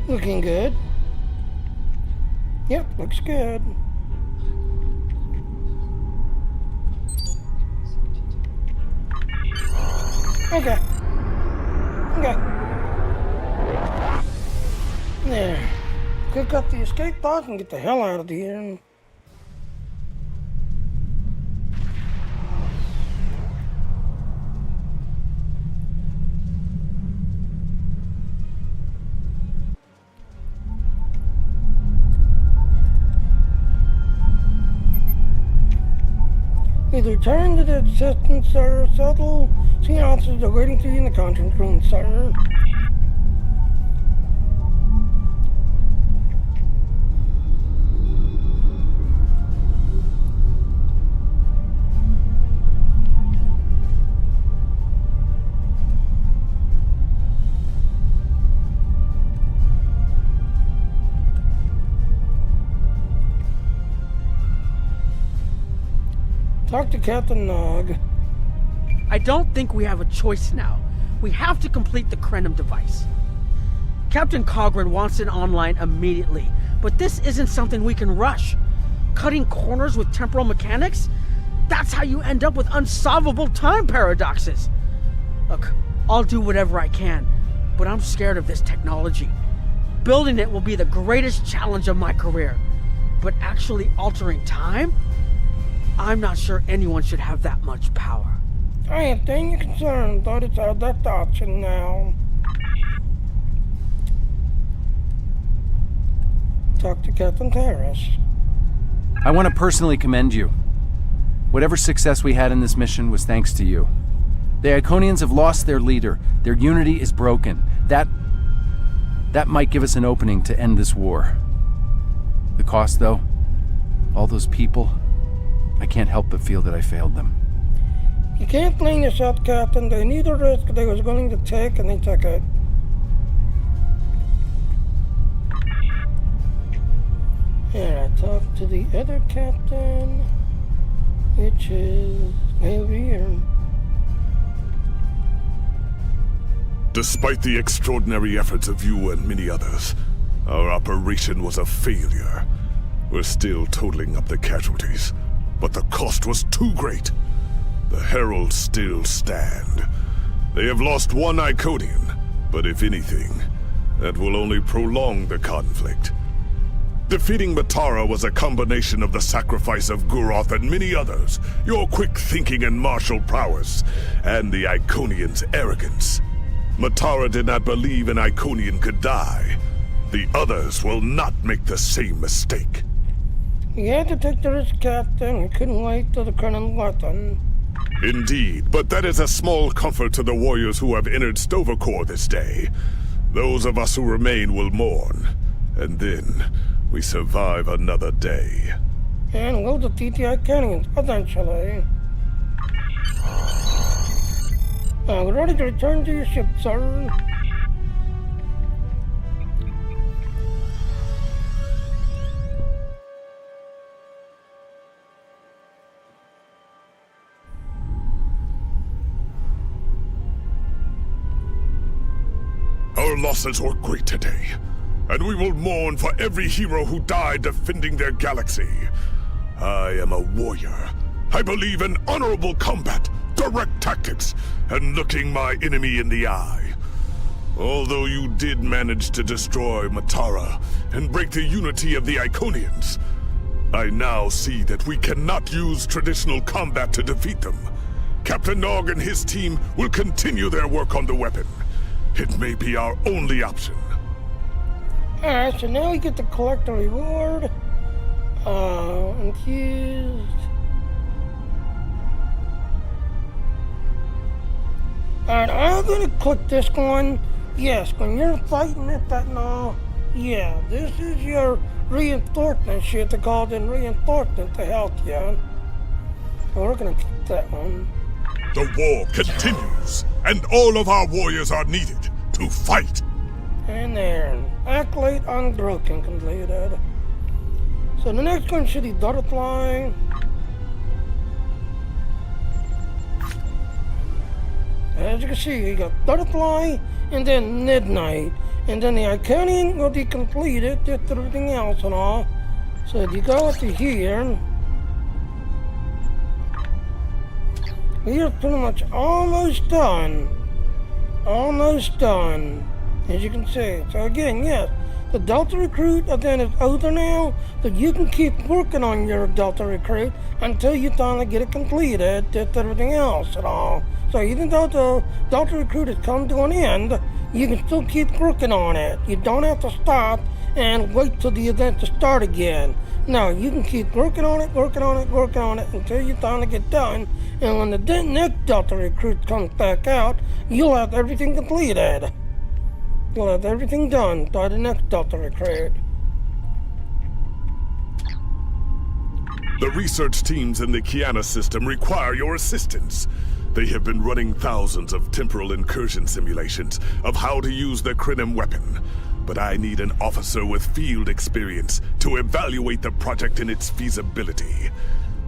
Looking good. Yep, looks good. Okay. Okay. There. Pick up the escape pod and get the hell out of here. Please return to the system, sir. Settle. Senior officers are waiting for you in the conference room, sir. Talk to Captain Nog. I don't think we have a choice now. We have to complete the Krenum device. Captain Cogran wants it online immediately, but this isn't something we can rush. Cutting corners with temporal mechanics? That's how you end up with unsolvable time paradoxes. Look, I'll do whatever I can, but I'm scared of this technology. Building it will be the greatest challenge of my career, but actually altering time? I'm not sure anyone should have that much power. I understand your concern, but it's our last option now. Talk to Captain Terrace. I want to personally commend you. Whatever success we had in this mission was thanks to you. The Iconians have lost their leader. Their unity is broken. That might give us an opening to end this war. The cost, though? All those people? I can't help but feel that I failed them. You can't blame yourself, Captain. They knew the risk they was willing to take, and they took it. Here, I talked to the other captain, which is over here. Despite the extraordinary efforts of you and many others, our operation was a failure. We're still totaling up the casualties, but the cost was too great. The Heralds still stand. They have lost one Iconian, but if anything, that will only prolong the conflict. Defeating Matara was a combination of the sacrifice of Guroth and many others, your quick thinking and martial prowess, and the Iconians' arrogance. Matara did not believe an Iconian could die. The others will not make the same mistake. You had to take the risk, Captain. You couldn't wait till the Krenum weapon. Indeed, but that is a small comfort to the warriors who have entered Stavokor this day. Those of us who remain will mourn, and then we survive another day. And we'll defeat the Iconians eventually. We're ready to return to your ship, sir. Our losses were great today, and we will mourn for every hero who died defending their galaxy. I am a warrior. I believe in honorable combat, direct tactics, and looking my enemy in the eye. Although you did manage to destroy Matara and break the unity of the Iconians, I now see that we cannot use traditional combat to defeat them. Captain Nog and his team will continue their work on the weapon. It may be our only option. Alright, so now we get to collect the reward. Infused. Alright, I'm gonna click this one. Yes, when you're fighting it, that now, yeah, this is your reinforcement shit. They call it reinforcement to help you. So we're gonna click that one. The war continues, and all of our warriors are needed to fight. And there, accolade unbroken completed. So the next one should be Butterfly. As you can see, we got Butterfly and then Midnight. And then the Iconian will be completed, just everything else and all. So if you go up to here, we are pretty much almost done. Almost done, as you can see. So again, yes, the Delta Recruit event is over now, but you can keep working on your Delta Recruit until you finally get it completed, just everything else and all. So even though the Delta Recruit has come to an end, you can still keep working on it. You don't have to stop and wait till the event to start again. Now, you can keep working on it until you're time to get done, and when the next Delta recruit comes back out, you'll have everything completed. You'll have everything done by the next Delta recruit. The research teams in the Kiana system require your assistance. They have been running thousands of temporal incursion simulations of how to use the Krenim weapon. But I need an officer with field experience to evaluate the project and its feasibility.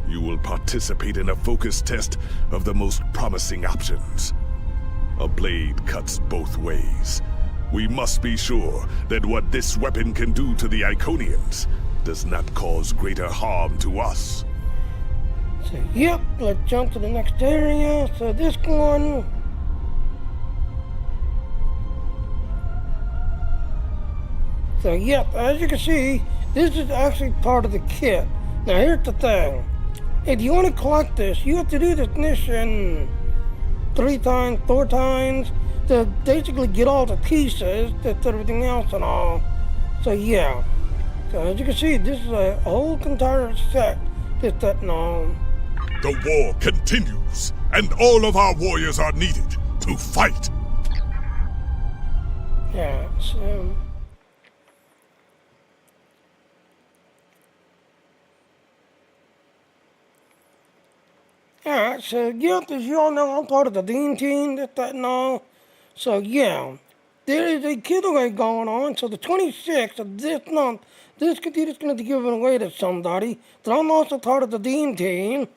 You will participate in a focus test of the most promising options. A blade cuts both ways. We must be sure that what this weapon can do to the Iconians does not cause greater harm to us. So, yep, let's jump to the next area. So this one... So, yep, as you can see, this is actually part of the kit. Now, here's the thing. If you want to collect this, you have to do this mission 3 times, 4 times, to basically get all the pieces, that's everything else and all. So, yeah. So, as you can see, this is a whole entire set, that and all. The war continues, and all of our warriors are needed to fight. Yeah, so... Alright, so yeah, as you all know, I'm part of the Dean team, that and all. So yeah, there is a giveaway going on. So the 26th of this month, this computer's going to be given away to somebody. So I'm also part of the Dean team.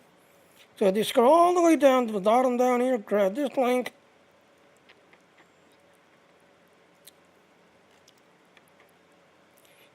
So just scroll all the way down to the bottom down here, grab this link.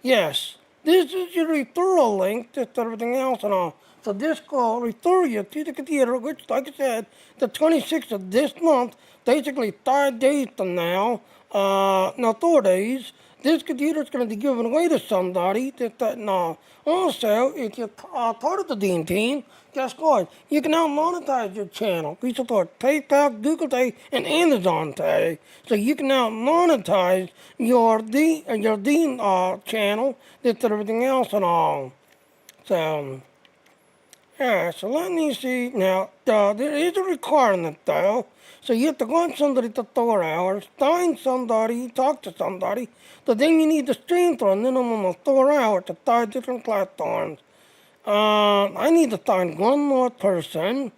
Yes, this is your referral link to everything else and all. So this will refer you to the computer, which, like I said, the 26th of this month, basically 5 days from now, 4 days, this computer is going to be given away to somebody, that and all. Also, if you're part of the Dean team, guess what? You can now monetize your channel. We support PayPal, Google Pay, and Amazon Pay. So you can now monetize your Dean channel, that's everything else and all. So... yeah, so let me see. Now, there is a requirement, though. So you have to go on somebody to 4 hours, find somebody, talk to somebody, but then you need to stream for a minimum of 4 hours to 5 different platforms. I need to find one more person.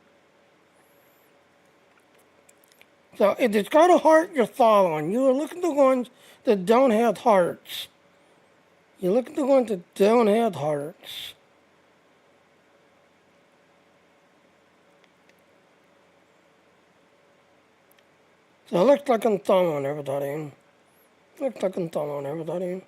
So if it's got a heart, you're following. You're looking at the ones that don't have hearts. You look at the ones that don't have hearts. So it looks like I'm following everybody. Looks like I'm following everybody.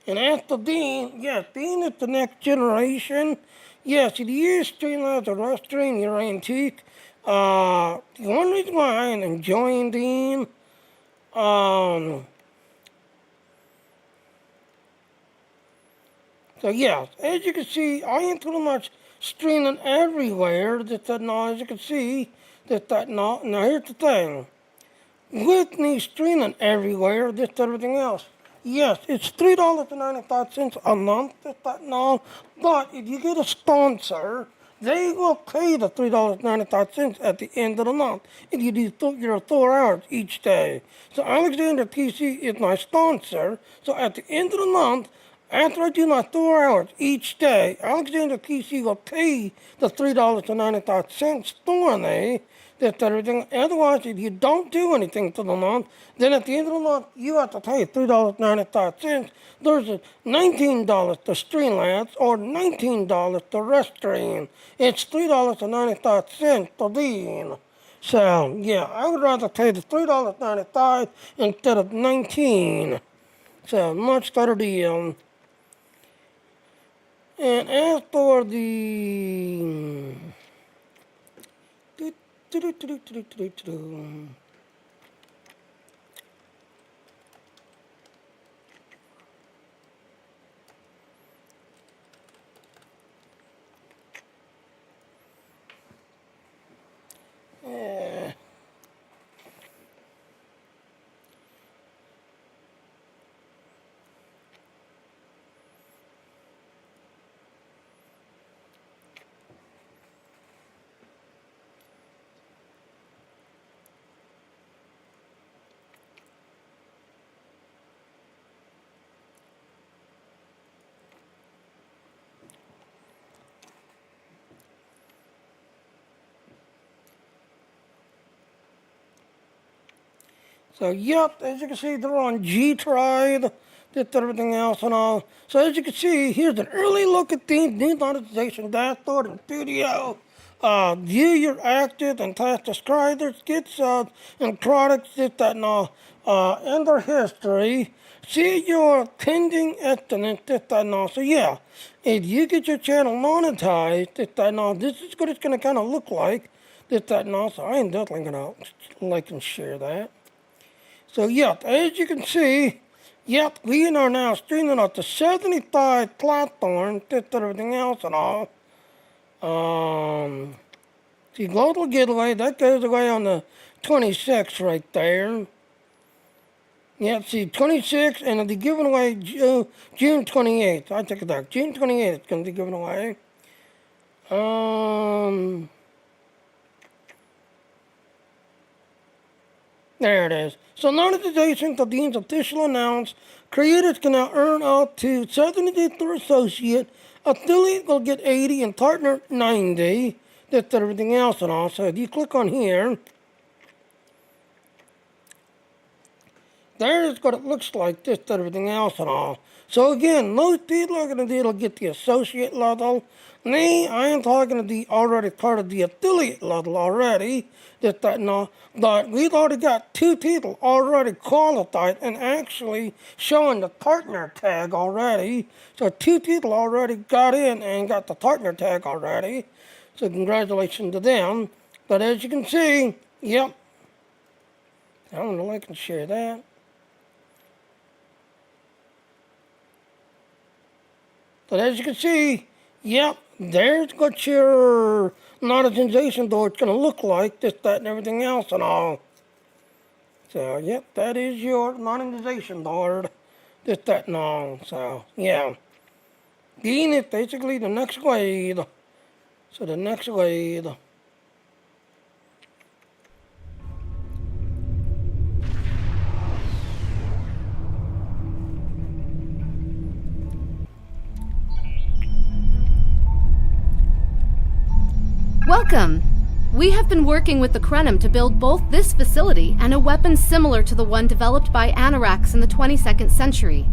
And after Dean, yes, Dean is the next generation. Yes, it is Streamlabs or Restream, your antique. The one reason why I am enjoying Dean, so yeah, as you can see, I am pretty much streaming everywhere. Now, as you can see, now here's the thing. With me streaming everywhere, everything else. Yes, it's $3.95 a month, now, but if you get a sponsor, they will pay the $3.95 at the end of the month if you do your 4 hours each day. So Alexander PC is my sponsor, so at the end of the month, after I do my 4 hours each day, Alexander PC will pay the $3.95 for me. That's everything. Otherwise, if you don't do anything for the month, then at the end of the month, you have to pay $3.95. There's a $19 to Streamlabs or $19 to Restream. It's $3.95 to Dean. So, yeah, I would rather pay the $3.95 instead of $19. So, much better deal. And as for the... So, yep, as you can see, they're on G-Tride, did everything else and all. So, as you can see, here's an early look at the monetization dashboard and studio. View your active and task describers, skits, and products, this, that, and all. And their history. See your pending estimate, this, that, and all. So, yeah, if you get your channel monetized, this, that, and all, this is what it's going to kind of look like, this, that, and all. So, I am definitely going to like and share that. So, yep, as you can see, yep, we are now streaming off the 75 platforms, just everything else and all. See, global giveaway, that goes away on the 26th right there. Yeah, see, 26th, and it'll be given away June 28th. I take it back. June 28th it's going to be given away. There it is. So monetization of the official announced. Creators can now earn up to 70 per associate. Affiliate will get 80 and partner 90. That's everything else and all. So if you click on here, there's what it looks like, just everything else and all. So again, most people are going to do, get the associate level. Me, I am talking to the already part of the affiliate level already. Just that and all. But we've already got 2 people already qualified and actually showing the partner tag already. So 2 people already got in and got the partner tag already. So congratulations to them. But as you can see, yep. I don't know if I can share that. But as you can see, yep, there's what your monetization board is going to look like, this, that, and everything else and all. So, yep, that is your monetization board, this, that, and all. So, yeah. Being it basically the next wave. So, the next wave. Welcome! We have been working with the Krenim to build both this facility and a weapon similar to the one developed by Anorax in the 22nd century.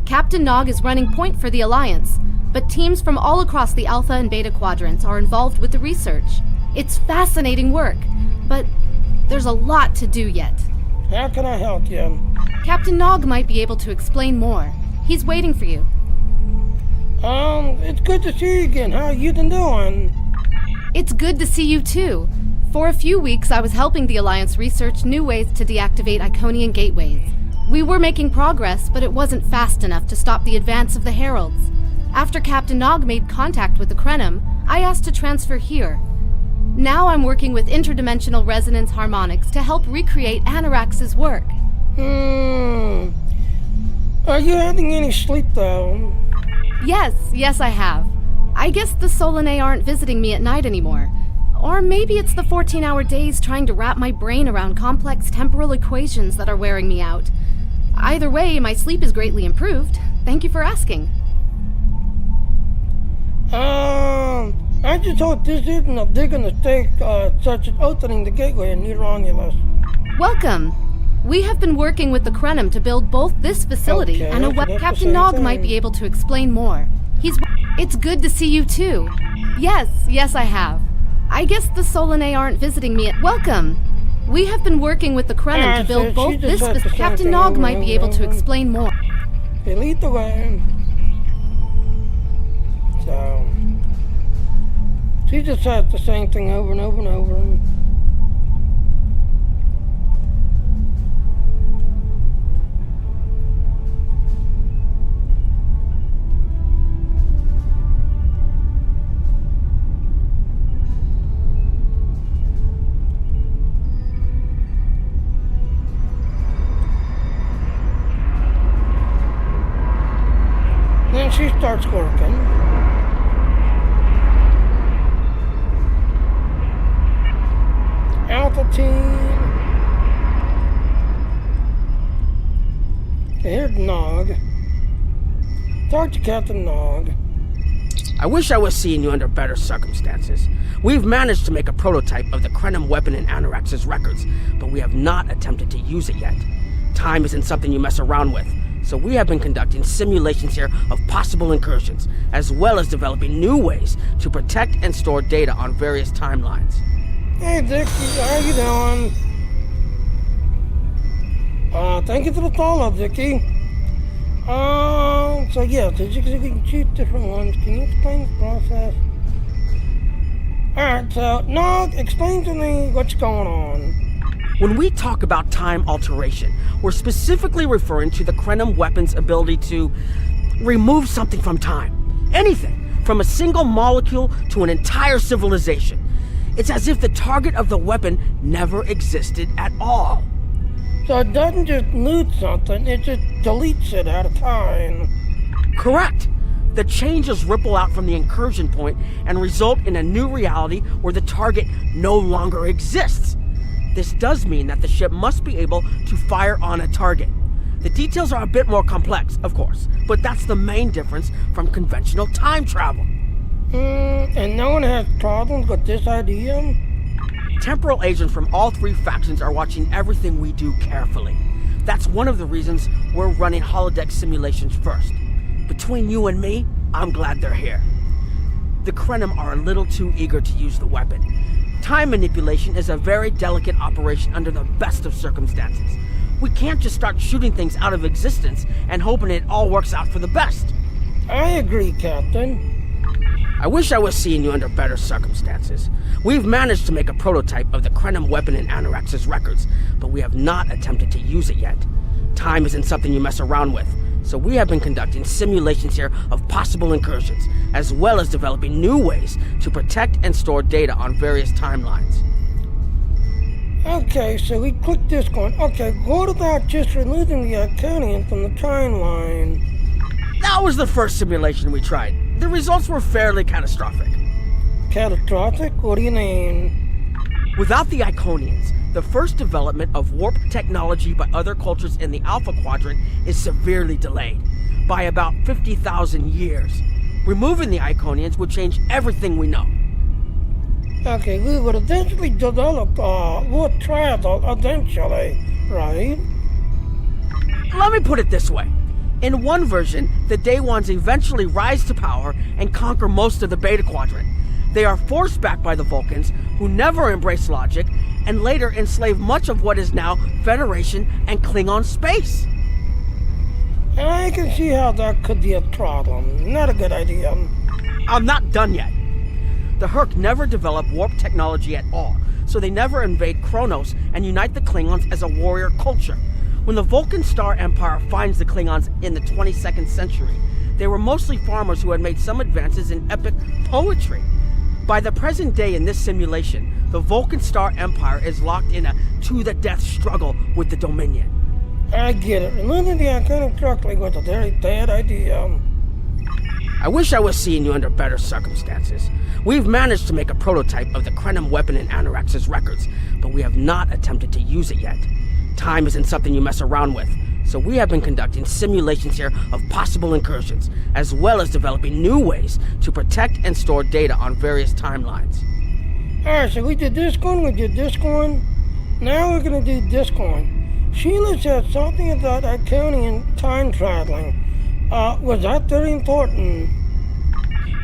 Captain Nog is running point for the Alliance, but teams from all across the Alpha and Beta quadrants are involved with the research. It's fascinating work, but there's a lot to do yet. How can I help you? Captain Nog might be able to explain more. He's waiting for you. It's good to see you again. How you been doing? It's good to see you too. For a few weeks, I was helping the Alliance research new ways to deactivate Iconian gateways. We were making progress, but it wasn't fast enough to stop the advance of the Heralds. After Captain Nog made contact with the Krenim, I asked to transfer here. Now I'm working with interdimensional resonance harmonics to help recreate Anorax's work. Are you having any sleep though? Yes, I have. I guess the Solanae aren't visiting me at night anymore. Or maybe it's the 14-hour days trying to wrap my brain around complex temporal equations that are wearing me out. Either way, my sleep is greatly improved. Thank you for asking. I just hope this isn't a big mistake such as opening the gateway in Neuromulus. Welcome. We have been working with the Krenim to build both this facility and a weapon. Captain Nog might be able to explain more. It's good to see you too. Yes, I have. I guess the Solanae aren't visiting me at... Welcome! We have been working with the Krenim to build both this... Captain Nog might be able to explain more. They lead the way. She just says the same thing over and over and over. Then she starts working. Altitude. Here's Nog. Talk to Captain Nog. I wish I was seeing you under better circumstances. We've managed to make a prototype of the Krenim weapon in Anorax's records, but we have not attempted to use it yet. Time isn't something you mess around with, so we have been conducting simulations here of possible incursions, as well as developing new ways to protect and store data on various timelines. Hey Dickie, how you doing? Thank you for the follow, Dickie. So yeah, you can choose different ones. Can you explain the process? Alright, so Nog, explain to me what's going on. When we talk about time alteration, we're specifically referring to the Krenim weapon's ability to remove something from time. Anything, from a single molecule to an entire civilization. It's as if the target of the weapon never existed at all. So it doesn't just loot something, it just deletes it out of time. Correct. The changes ripple out from the incursion point and result in a new reality where the target no longer exists. This does mean that the ship must be able to fire on a target. The details are a bit more complex, of course, but that's the main difference from conventional time travel. And no one has problems with this idea? Temporal agents from all three factions are watching everything we do carefully. That's one of the reasons we're running holodeck simulations first. Between you and me, I'm glad they're here. The Krenim are a little too eager to use the weapon. Time manipulation is a very delicate operation under the best of circumstances. We can't just start shooting things out of existence and hoping it all works out for the best. I agree, Captain. I wish I was seeing you under better circumstances. We've managed to make a prototype of the Krenim weapon in Anorax's records, but we have not attempted to use it yet. Time isn't something you mess around with, so we have been conducting simulations here of possible incursions, as well as developing new ways to protect and store data on various timelines. Okay, so we click this one. Okay, what about just removing the Iconian from the timeline? That was the first simulation we tried. The results were fairly catastrophic. Catastrophic? What do you mean? Without the Iconians, the first development of warp technology by other cultures in the Alpha Quadrant is severely delayed, by about 50,000 years. Removing the Iconians would change everything we know. Okay, we would eventually develop warp travel eventually, right? Let me put it this way. In one version, the Day Ones eventually rise to power and conquer most of the Beta Quadrant. They are forced back by the Vulcans, who never embrace logic, and later enslave much of what is now Federation and Klingon space. I can see how that could be a problem. Not a good idea. I'm not done yet. The Herc never developed warp technology at all, so they never invade Kronos and unite the Klingons as a warrior culture. When the Vulcan Star Empire finds the Klingons in the 22nd century, they were mostly farmers who had made some advances in epic poetry. By the present day in this simulation, the Vulcan Star Empire is locked in a to-the-death struggle with the Dominion. I get it. Removing the Iconic directly was a very bad idea. I wish I was seeing you under better circumstances. We've managed to make a prototype of the Krenim weapon in Anorax's records, but we have not attempted to use it yet. Time isn't something you mess around with, so we have been conducting simulations here of possible incursions, as well as developing new ways to protect and store data on various timelines. Alright, so we did this one, we did this one. Now we're gonna do this one. Sheila said something about Iconian time traveling. Was that very important?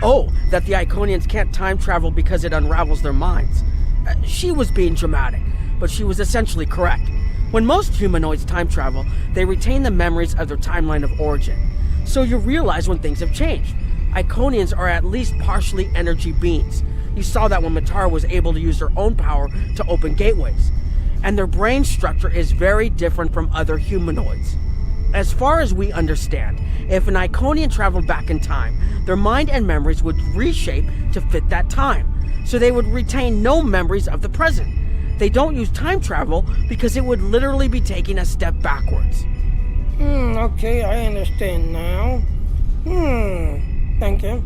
Oh, that the Iconians can't time travel because it unravels their minds. She was being dramatic, but she was essentially correct. When most humanoids time travel, they retain the memories of their timeline of origin. So you realize when things have changed. Iconians are at least partially energy beings. You saw that when Matara was able to use her own power to open gateways. And their brain structure is very different from other humanoids. As far as we understand, if an Iconian traveled back in time, their mind and memories would reshape to fit that time, so they would retain no memories of the present. They don't use time travel because it would literally be taking a step backwards. Okay, I understand now. Thank you.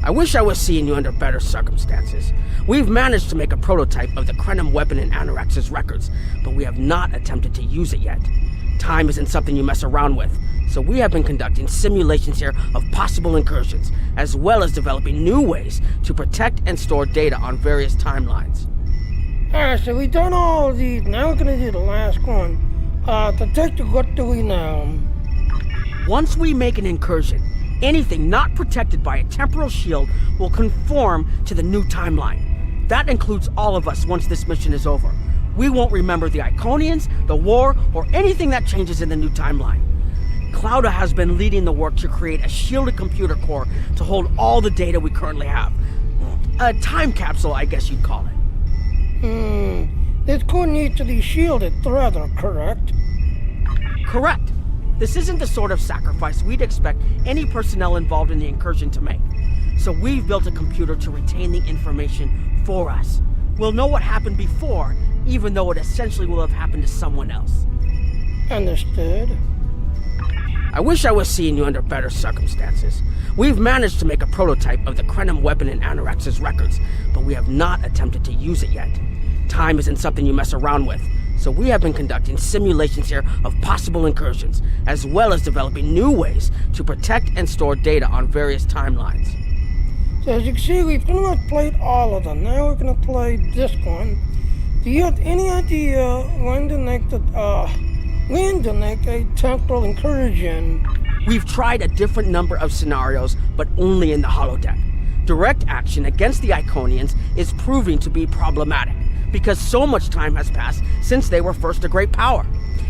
I wish I was seeing you under better circumstances. We've managed to make a prototype of the Krenim weapon in Anorax's records, but we have not attempted to use it yet. Time isn't something you mess around with, so we have been conducting simulations here of possible incursions, as well as developing new ways to protect and store data on various timelines. Alright, so we've done all of these. Now we're gonna do the last one. Detective, what do we know? Once we make an incursion, anything not protected by a temporal shield will conform to the new timeline. That includes all of us once this mission is over. We won't remember the Iconians, the war, or anything that changes in the new timeline. Clouda has been leading the work to create a shielded computer core to hold all the data we currently have. A time capsule, I guess you'd call it. This core needs to be shielded further, correct? Correct. This isn't the sort of sacrifice we'd expect any personnel involved in the incursion to make. So we've built a computer to retain the information for us. We'll know what happened before, even though it essentially will have happened to someone else. Understood. I wish I was seeing you under better circumstances. We've managed to make a prototype of the Krenim weapon in Anorax's records, but we have not attempted to use it yet. Time isn't something you mess around with, so we have been conducting simulations here of possible incursions, as well as developing new ways to protect and store data on various timelines. So as you can see, we've pretty much played all of them. Now we're gonna play this one. Do you have any idea when to make a temporal incursion? We've tried a different number of scenarios, but only in the holodeck. Direct action against the Iconians is proving to be problematic, because so much time has passed since they were first a great power.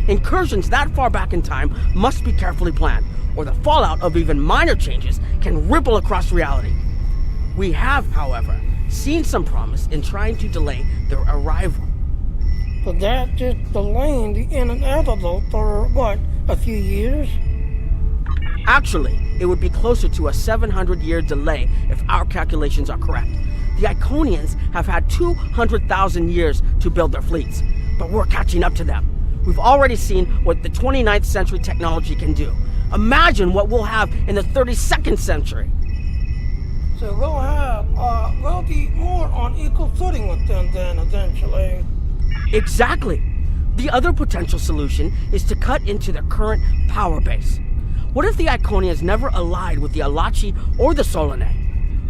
Incursions that far back in time must be carefully planned, or the fallout of even minor changes can ripple across reality. We have, however, seen some promise in trying to delay their arrival. But that just delaying the in and out of them for, what, a few years? Actually, it would be closer to a 700-year delay if our calculations are correct. The Iconians have had 200,000 years to build their fleets, but we're catching up to them. We've already seen what the 29th century technology can do. Imagine what we'll have in the 32nd century. So we'll be more on equal footing with them then, eventually. Exactly. The other potential solution is to cut into their current power base. What if the Iconians never allied with the Alachi or the Solanae?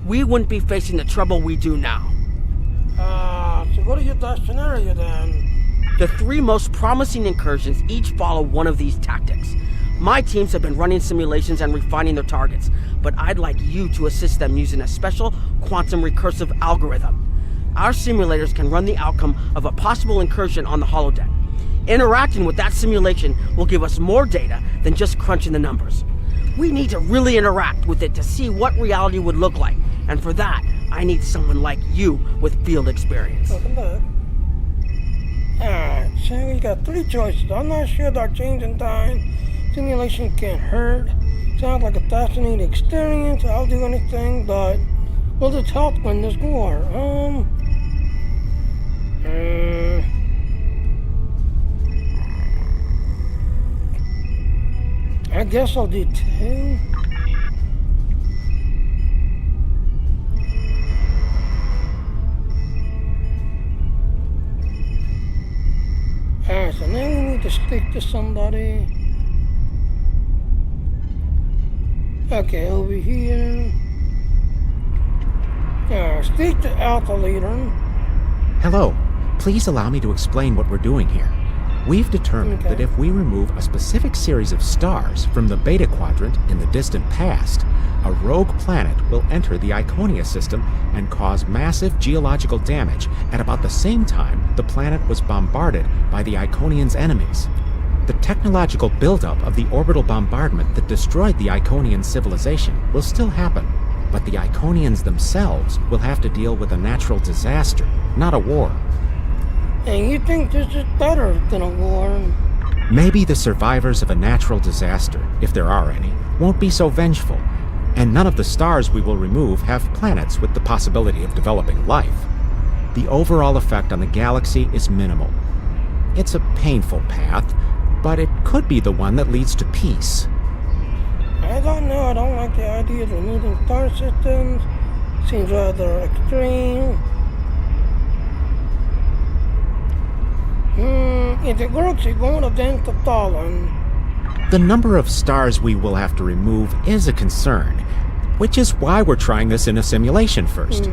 We wouldn't be facing the trouble we do now. So what is your best scenario then? The three most promising incursions each follow one of these tactics. My teams have been running simulations and refining their targets, but I'd like you to assist them using a special quantum recursive algorithm. Our simulators can run the outcome of a possible incursion on the holodeck. Interacting with that simulation will give us more data than just crunching the numbers. We need to really interact with it to see what reality would look like, and for that, I need someone like you with field experience. Welcome back. Alright, so we got three choices. I'm not sure that changing time simulation can't hurt. Sounds like a fascinating experience. I'll do anything, but will it help win this war? I guess I'll do two. Alright, so now we need to speak to somebody. Okay, over here. Speak to Alpha Leader. Hello. Please allow me to explain what we're doing here. We've determined that if we remove a specific series of stars from the Beta Quadrant in the distant past, a rogue planet will enter the Iconia system and cause massive geological damage at about the same time the planet was bombarded by the Iconians' enemies. The technological buildup of the orbital bombardment that destroyed the Iconian civilization will still happen, But the Iconians themselves will have to deal with a natural disaster, not a war. And you think this is better than a war? Maybe the survivors of a natural disaster, if there are any, won't be so vengeful. And none of the stars we will remove have planets with the possibility of developing life. The overall effect on the galaxy is minimal. It's a painful path, but it could be the one that leads to peace. I don't know. I don't like the idea of removing star systems. Seems rather extreme. If it works, it won't avenge the fallen. The number of stars we will have to remove is a concern, which is why we're trying this in a simulation first.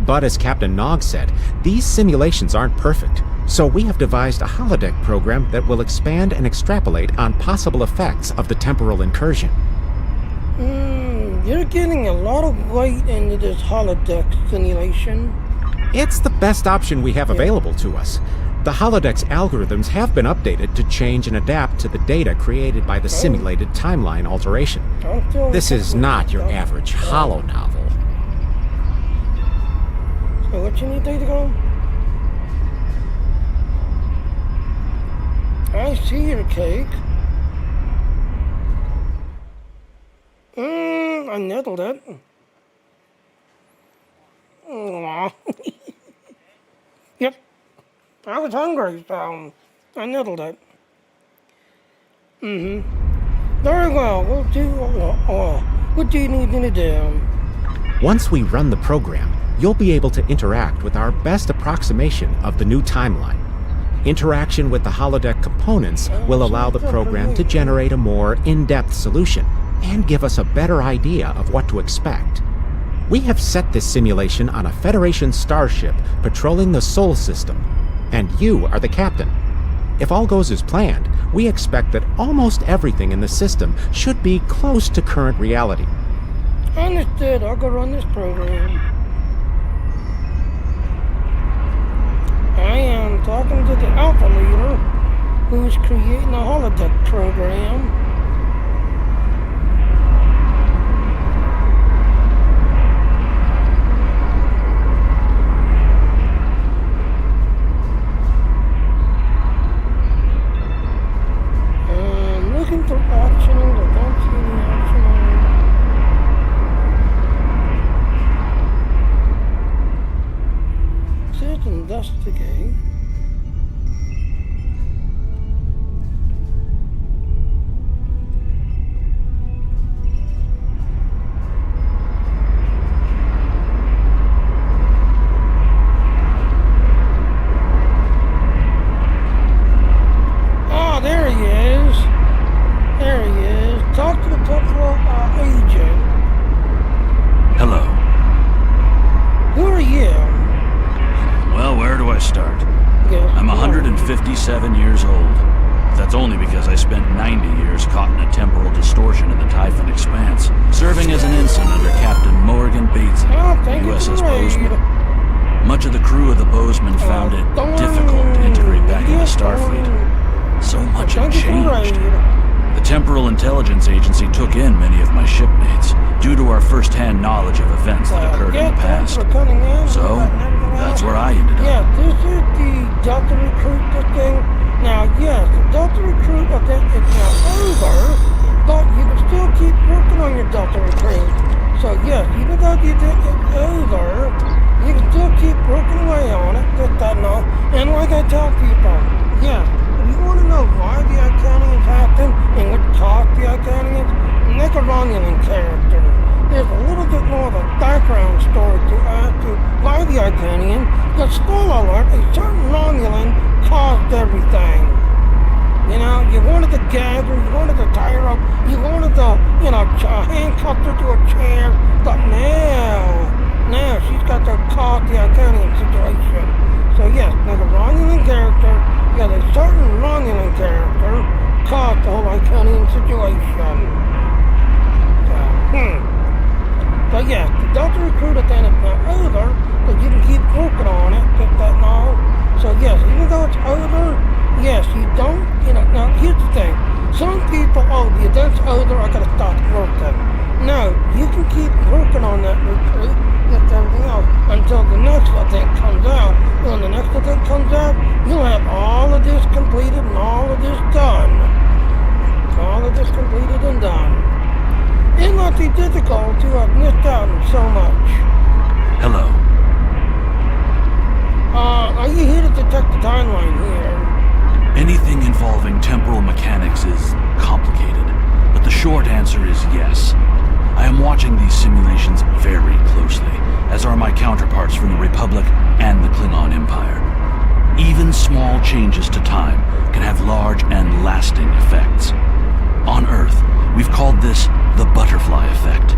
But as Captain Nog said, these simulations aren't perfect, so we have devised a holodeck program that will expand and extrapolate on possible effects of the temporal incursion. You're getting a lot of weight into this holodeck simulation. It's the best option we have available to us. The holodeck's algorithms have been updated to change and adapt to the data created by the simulated timeline alteration. This is not your average holo novel. So what you need to go? I see your cake. I nibbled it. Aw. Yep. I was hungry, so I nibbled it. Very well. We'll do what do you need me to do? Once we run the program, you'll be able to interact with our best approximation of the new timeline. Interaction with the holodeck components will allow the program to generate a more in-depth solution and give us a better idea of what to expect. We have set this simulation on a Federation starship patrolling the Sol system, and you are the captain. If all goes as planned, we expect that almost everything in the system should be close to current reality. Understood. I'll go run this program. I am talking to the Alpha leader, who's creating a holodeck program. Looking for optionals. I don't see any optionals. Says investigate. Ah, there he is. There he is. Talk to the temporal agent. Hello. Who are you? Well, where do I start? Yes. I'm 157 years old. That's only because I spent 90 years caught in a temporal distortion in the Typhon Expanse, serving as an ensign under Captain Morgan Batesy, USS Bozeman. Much of the crew of the Bozeman found it difficult to integrate back into Starfleet. So much had changed. The Temporal Intelligence Agency took in many of my shipmates, due to our first-hand knowledge of events that occurred in the past. So, that's where I ended up. Yeah, this is the Delta Recruit thing. Now, yes, the Delta Recruit event is now over, but you can still keep working on your Delta Recruit. So, yes, even though the event is over, you can still keep working away on it, this, that, and all. And like I tell people, yes, if you want to know why the Iconians happened and what caused the Iconians, make a Romulan character. There's a little bit more of a background story to add to why the Iconians, but spoiler alert, a certain Romulan caused everything. You know, you wanted to gag her, you wanted to tie her up, you wanted to, handcuff her to a chair, but now she's got to cause the Iconian situation. So yes, there's a Romulan character, yeah, a certain Romulan character caused the whole Iconian situation. But yes, the Delta Recruit event is now over, but you can keep working on it, get that and all. So yes, even though it's over, yes, you don't, now here's the thing. Some people, the event's over, I gotta stop working. No, you can keep working on that retreat, get everything else, until the next event comes out. When the next event comes out, you'll have all of this completed and all of this done. All of this completed and done. It must be difficult to have missed out on so much. Hello. Are you here to detect the timeline here? Anything involving temporal mechanics is complicated, but the short answer is yes. I am watching these simulations very closely, as are my counterparts from the Republic and the Klingon Empire. Even small changes to time can have large and lasting effects. On Earth, we've called this the butterfly effect.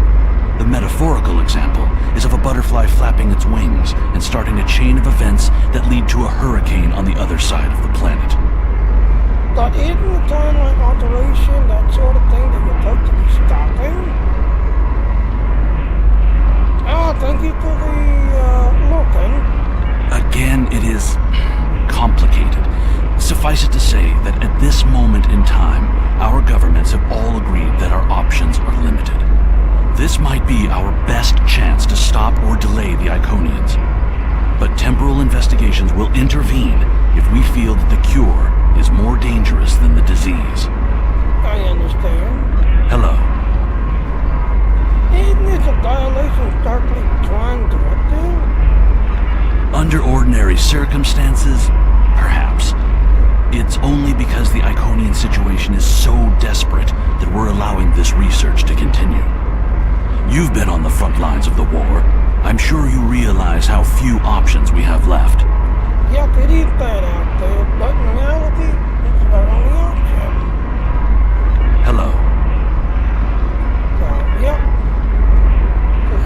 The metaphorical example is of a butterfly flapping its wings and starting a chain of events that lead to a hurricane on the other side of the planet. But isn't the timeline alteration that sort of thing that you're supposed to be stopping? Thank you for the looking. Again, it is complicated. Suffice it to say that at this moment in time, our governments have all agreed that our options are limited. This might be our best chance to stop or delay the Iconians. But temporal investigations will intervene if we feel that the cure is more dangerous than the disease. I understand. Hello. Isn't this a violation of Starfleet Prime Directive? Under ordinary circumstances, perhaps. It's only because the Iconian situation is so desperate that we're allowing this research to continue. You've been on the front lines of the war. I'm sure you realize how few options we have left. Yep, it is bad out there, but in reality, it's our only option. Hello.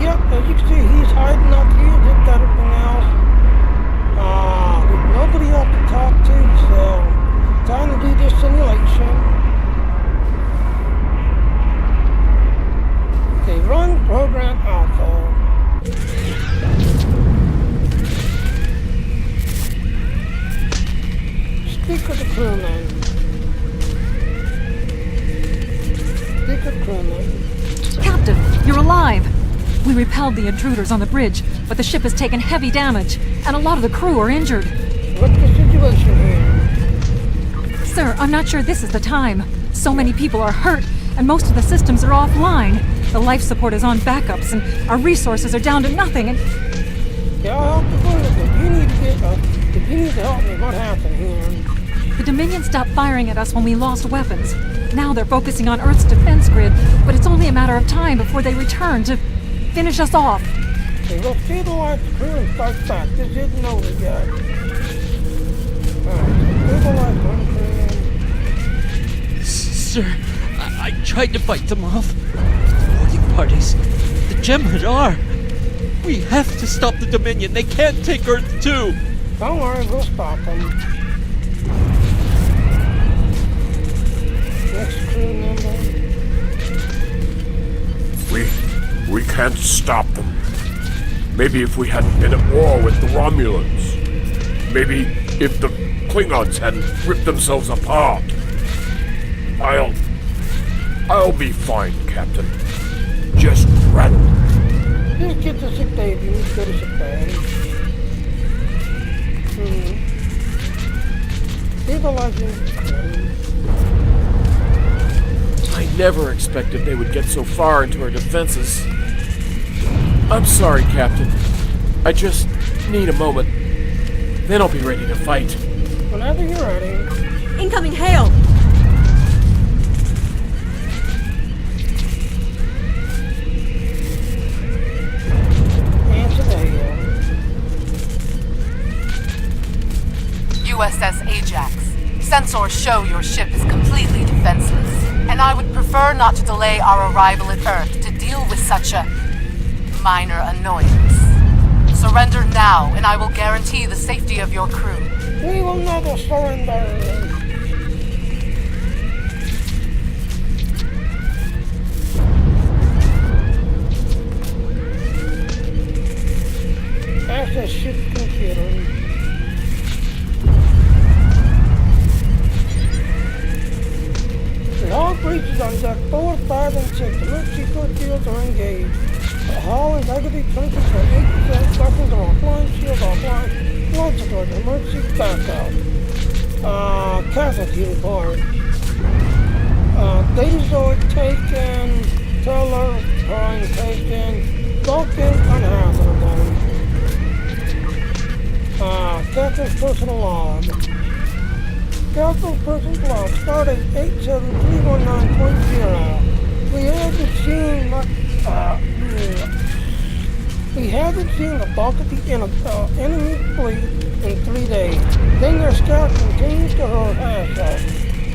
Yep, as you can see, he's hiding up here, just everything else. There's nobody else to talk to, so time to do this simulation. Okay, run program alpha. Speak with the crewman. Speak with crewman. Captain, you're alive! We repelled the intruders on the bridge, but the ship has taken heavy damage, and a lot of the crew are injured. What's the situation here? Sir, I'm not sure this is the time. So many people are hurt, and most of the systems are offline. The life support is on backups, and our resources are down to nothing, and... Yeah, I'll help you with it. If you need to help me, what happened here? The Dominion stopped firing at us when we lost weapons. Now they're focusing on Earth's defense grid, but it's only a matter of time before they return to finish us off. Okay, we'll stabilize the crew and start back. This isn't over yet. Alright, stabilize one crew. Sir, I tried to fight them off. The boarding parties. The Jem'Hadar. We have to stop the Dominion. They can't take Earth too. Don't worry, we'll stop them. Next crew member. We can't stop them. Maybe if we hadn't been at war with the Romulans. Maybe if the Klingons hadn't ripped themselves apart. I'll be fine, Captain. Just run. Just get to sick bay if you need to go to sick bay. Stabilizing. I never expected they would get so far into our defenses. I'm sorry, Captain. I just need a moment. Then I'll be ready to fight. Whenever you're ready. Incoming hail! Answer the hail. USS Ajax. Sensors show your ship is completely defenseless, and I would prefer not to delay our arrival at Earth to deal with such a minor annoyance. Surrender now, and I will guarantee the safety of your crew. We will never surrender. Access ship computer. All breaches on deck 4, 5, and 6. Emergency fields are engaged. hull is negative 20%, 8%, weapons are offline, shield offline, launch support, emergency backup. Casualty report. Datazoid taken, Teller, Prime taken, Vulcan unhabitable. Captain's personal log. Captain's personal log started 87319.0. We haven't seen much, we haven't seen the bulk of the enemy fleet in 3 days. Then their scout continues to hurl assets.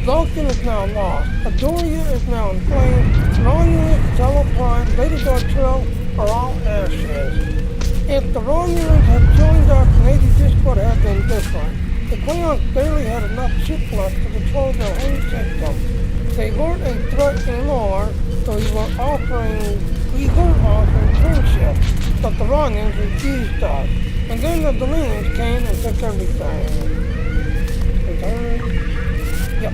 Vulcan is now lost. Adoria is now in flames. Romulus, Teleprime, Betazoid Trail are all ashes. If the Romulans had joined us, maybe this would have been different. The Klingons barely had enough ship left to control their own system. They weren't a threat anymore, so we were offering friendship, but the Romulans refused us. And then the Dilithians came and took everything. Yep.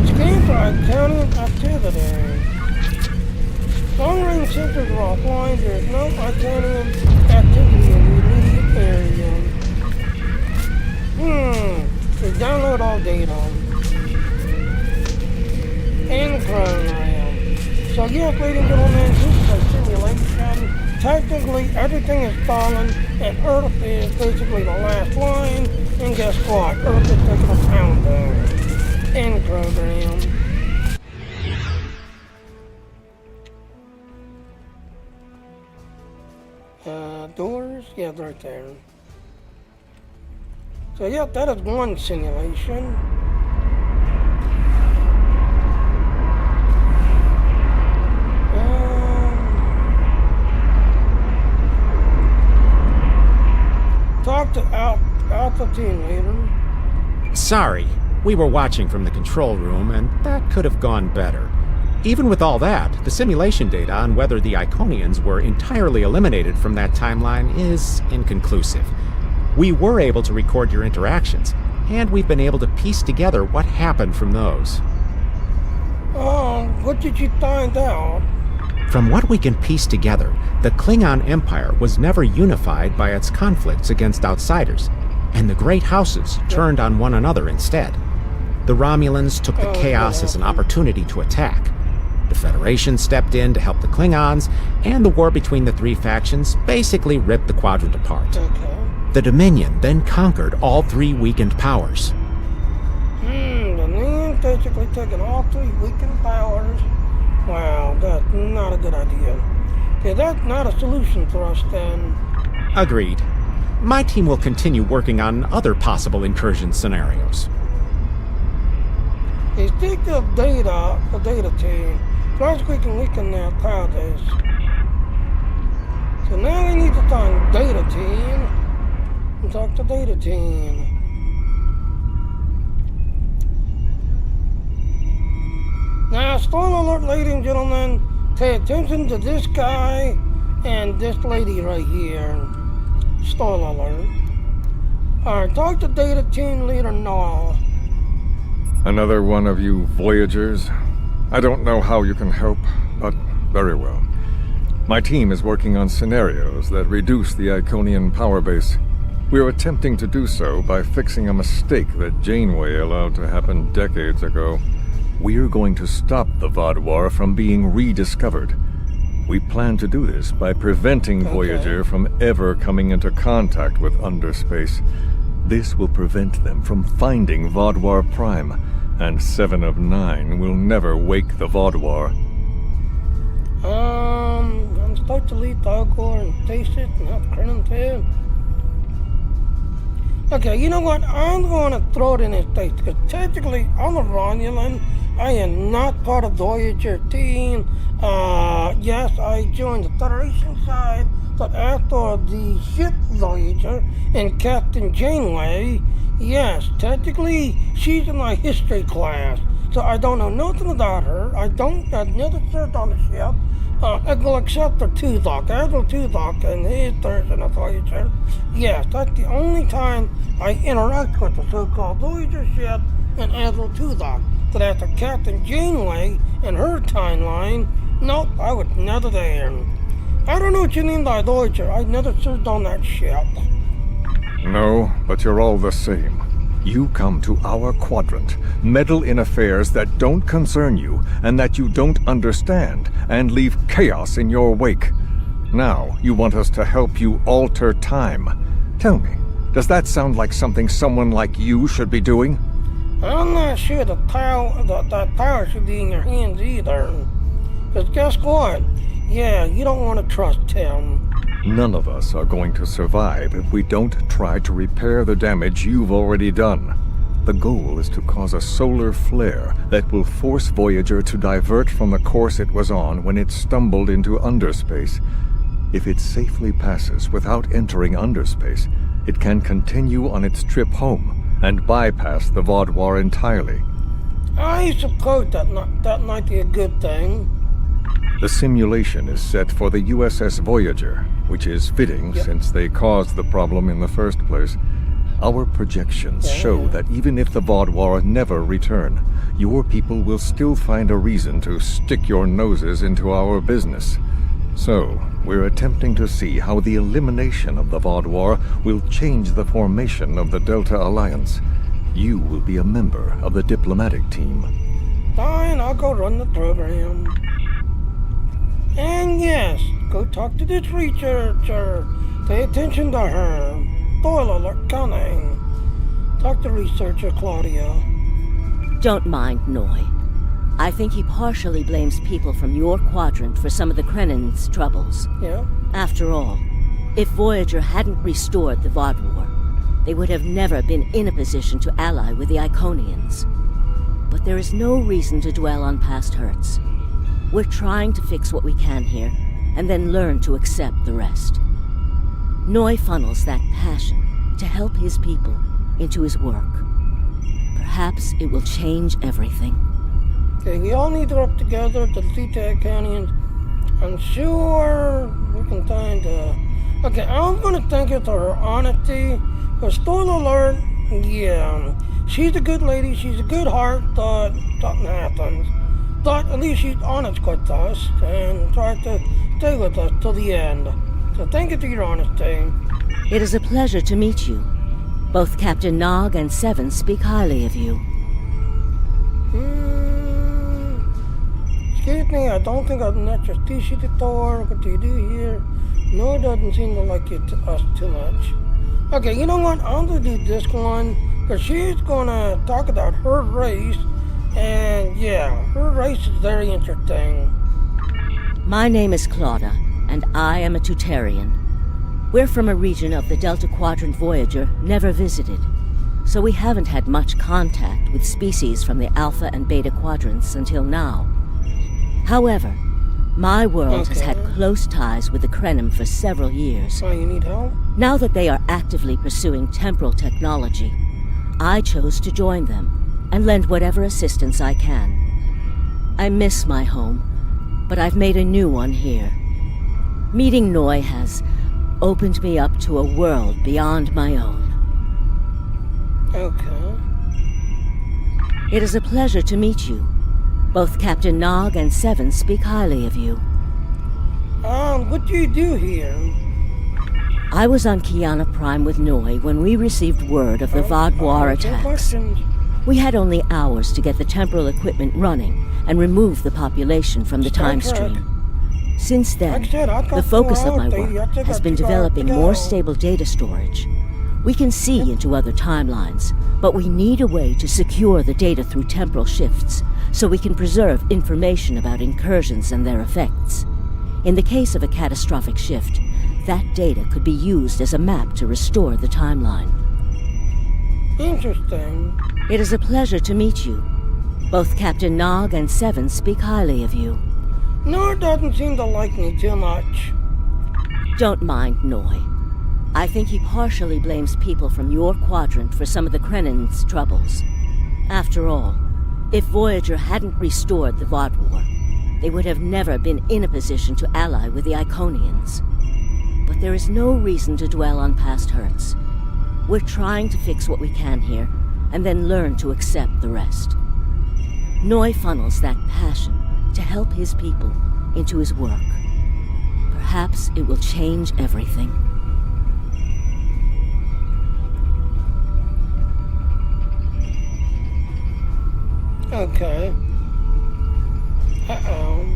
Scan for Iconian activity. Long-range sensors are offline. There is no Iconian activity in the immediate area. We download all data. And program. So yes, ladies and gentlemen, this is a simulation. Technically, everything is fallen, and Earth is basically the last line. And guess what? Earth is taking a pounding. End program. Doors? Yeah, they're right there. So yeah, that is one simulation. Talk to Alpha Team Leader. Sorry, we were watching from the control room, and that could have gone better. Even with all that, the simulation data on whether the Iconians were entirely eliminated from that timeline is inconclusive. We were able to record your interactions, and we've been able to piece together what happened from those. What did you find out? From what we can piece together, the Klingon Empire was never unified by its conflicts against outsiders, and the great houses turned on one another instead. The Romulans took the chaos as an opportunity to attack. The Federation stepped in to help the Klingons, and the war between the three factions basically ripped the quadrant apart. The Dominion then conquered all three weakened powers. The Dominion basically taking all three weakened powers. Wow, that's not a good idea. Okay, that's not a solution for us then. Agreed. My team will continue working on other possible incursion scenarios. Okay, stick to the data team. First we can weaken their powers. So now we need to find data team and talk to data team. Now, spoiler alert, ladies and gentlemen, pay attention to this guy and this lady right here. Spoiler alert. Alright, talk to data team leader Noah. Another one of you Voyagers? I don't know how you can help, but very well. My team is working on scenarios that reduce the Iconian power base. We are attempting to do so by fixing a mistake that Janeway allowed to happen decades ago. We're going to stop the Vaadwaur from being rediscovered. We plan to do this by preventing Voyager from ever coming into contact with underspace. This will prevent them from finding Vaadwaur Prime, and 7 of 9 will never wake the Vaadwaur. I'm supposed to leave Dalgor and taste it and have Krenin too. Okay, you know what? I'm going to throw it in his face, because technically I'm a Romulan. I am not part of the Voyager team. Yes, I joined the Federation side, but after the ship Voyager and Captain Janeway, yes, technically she's in my history class. So I don't know nothing about her. I've never served on the ship. Well, except for Tuvok. Admiral Tuvok and his version of Voyager. Yes, that's the only time I interact with the so-called Voyager ship and Admiral Tuvok. But after Captain Janeway and her timeline, nope, I was never there. I don't know what you mean by Deutscher. I never served on that ship. No, but you're all the same. You come to our quadrant, meddle in affairs that don't concern you and that you don't understand, and leave chaos in your wake. Now, you want us to help you alter time. Tell me, does that sound like something someone like you should be doing? I'm not sure that tower should be in your hands either. Because guess what? Yeah, you don't want to trust him. None of us are going to survive if we don't try to repair the damage you've already done. The goal is to cause a solar flare that will force Voyager to divert from the course it was on when it stumbled into underspace. If it safely passes without entering underspace, it can continue on its trip home and bypass the Vaudouar entirely. I suppose that might be a good thing. The simulation is set for the USS Voyager, which is fitting since they caused the problem in the first place. Our projections show that even if the Vaudouar never return, your people will still find a reason to stick your noses into our business. So, we're attempting to see how the elimination of the Vaudouar will change the formation of the Delta Alliance. You will be a member of the diplomatic team. Fine, I'll go run the program. And yes, go talk to this researcher. Pay attention to her. Spoiler alert coming. Talk to researcher Claudia. Don't mind Noi. I think he partially blames people from your quadrant for some of the Krennan's troubles. Yeah? After all, if Voyager hadn't restored the Vaudouar, they would have never been in a position to ally with the Iconians. But there is no reason to dwell on past hurts. We're trying to fix what we can here, and then learn to accept the rest. Noi funnels that passion to help his people into his work. Perhaps it will change everything. Okay, we all need to work together to defeat the Iconians. I'm sure we can find Okay, I'm gonna thank her for her honesty. Because spoiler alert, yeah, she's a good lady, she's a good heart, but something happens. But at least she's honest with us and tried to stay with us till the end. So thank you for your honesty. It is a pleasure to meet you. Both Captain Nog and Seven speak highly of you. Excuse me, I don't think I've met your species before. What do you do here? No, it doesn't seem to like us too much. Okay, you know what? I'm gonna do this one because she's gonna talk about her race. And yeah, her race is very interesting. My name is Claudia, and I am a Tutarian. We're from a region of the Delta Quadrant Voyager never visited, so we haven't had much contact with species from the Alpha and Beta Quadrants until now. However, my world has had close ties with the Krenim for several years. Oh, you need help? Now that they are actively pursuing temporal technology, I chose to join them and lend whatever assistance I can. I miss my home, but I've made a new one here. Meeting Noi has opened me up to a world beyond my own. Okay. It is a pleasure to meet you. Both Captain Nog and Seven speak highly of you. What do you do here? I was on Kiana Prime with Noi when we received word of the Vaudouar attacks. We had only hours to get the temporal equipment running and remove the population from the time stream. Since then, the focus of my work has been developing more stable data storage. We can see into other timelines, but we need a way to secure the data through temporal shifts, so we can preserve information about incursions and their effects. In the case of a catastrophic shift, that data could be used as a map to restore the timeline. Interesting. It is a pleasure to meet you. Both Captain Nog and Seven speak highly of you. Nor doesn't seem to like me too much. Don't mind Noi. I think he partially blames people from your quadrant for some of the Krennan's troubles. After all, if Voyager hadn't restored the Vaudouar, they would have never been in a position to ally with the Iconians. But there is no reason to dwell on past hurts. We're trying to fix what we can here, and then learn to accept the rest. Noi funnels that passion to help his people into his work. perhaps it will change everything. Okay. Uh-oh.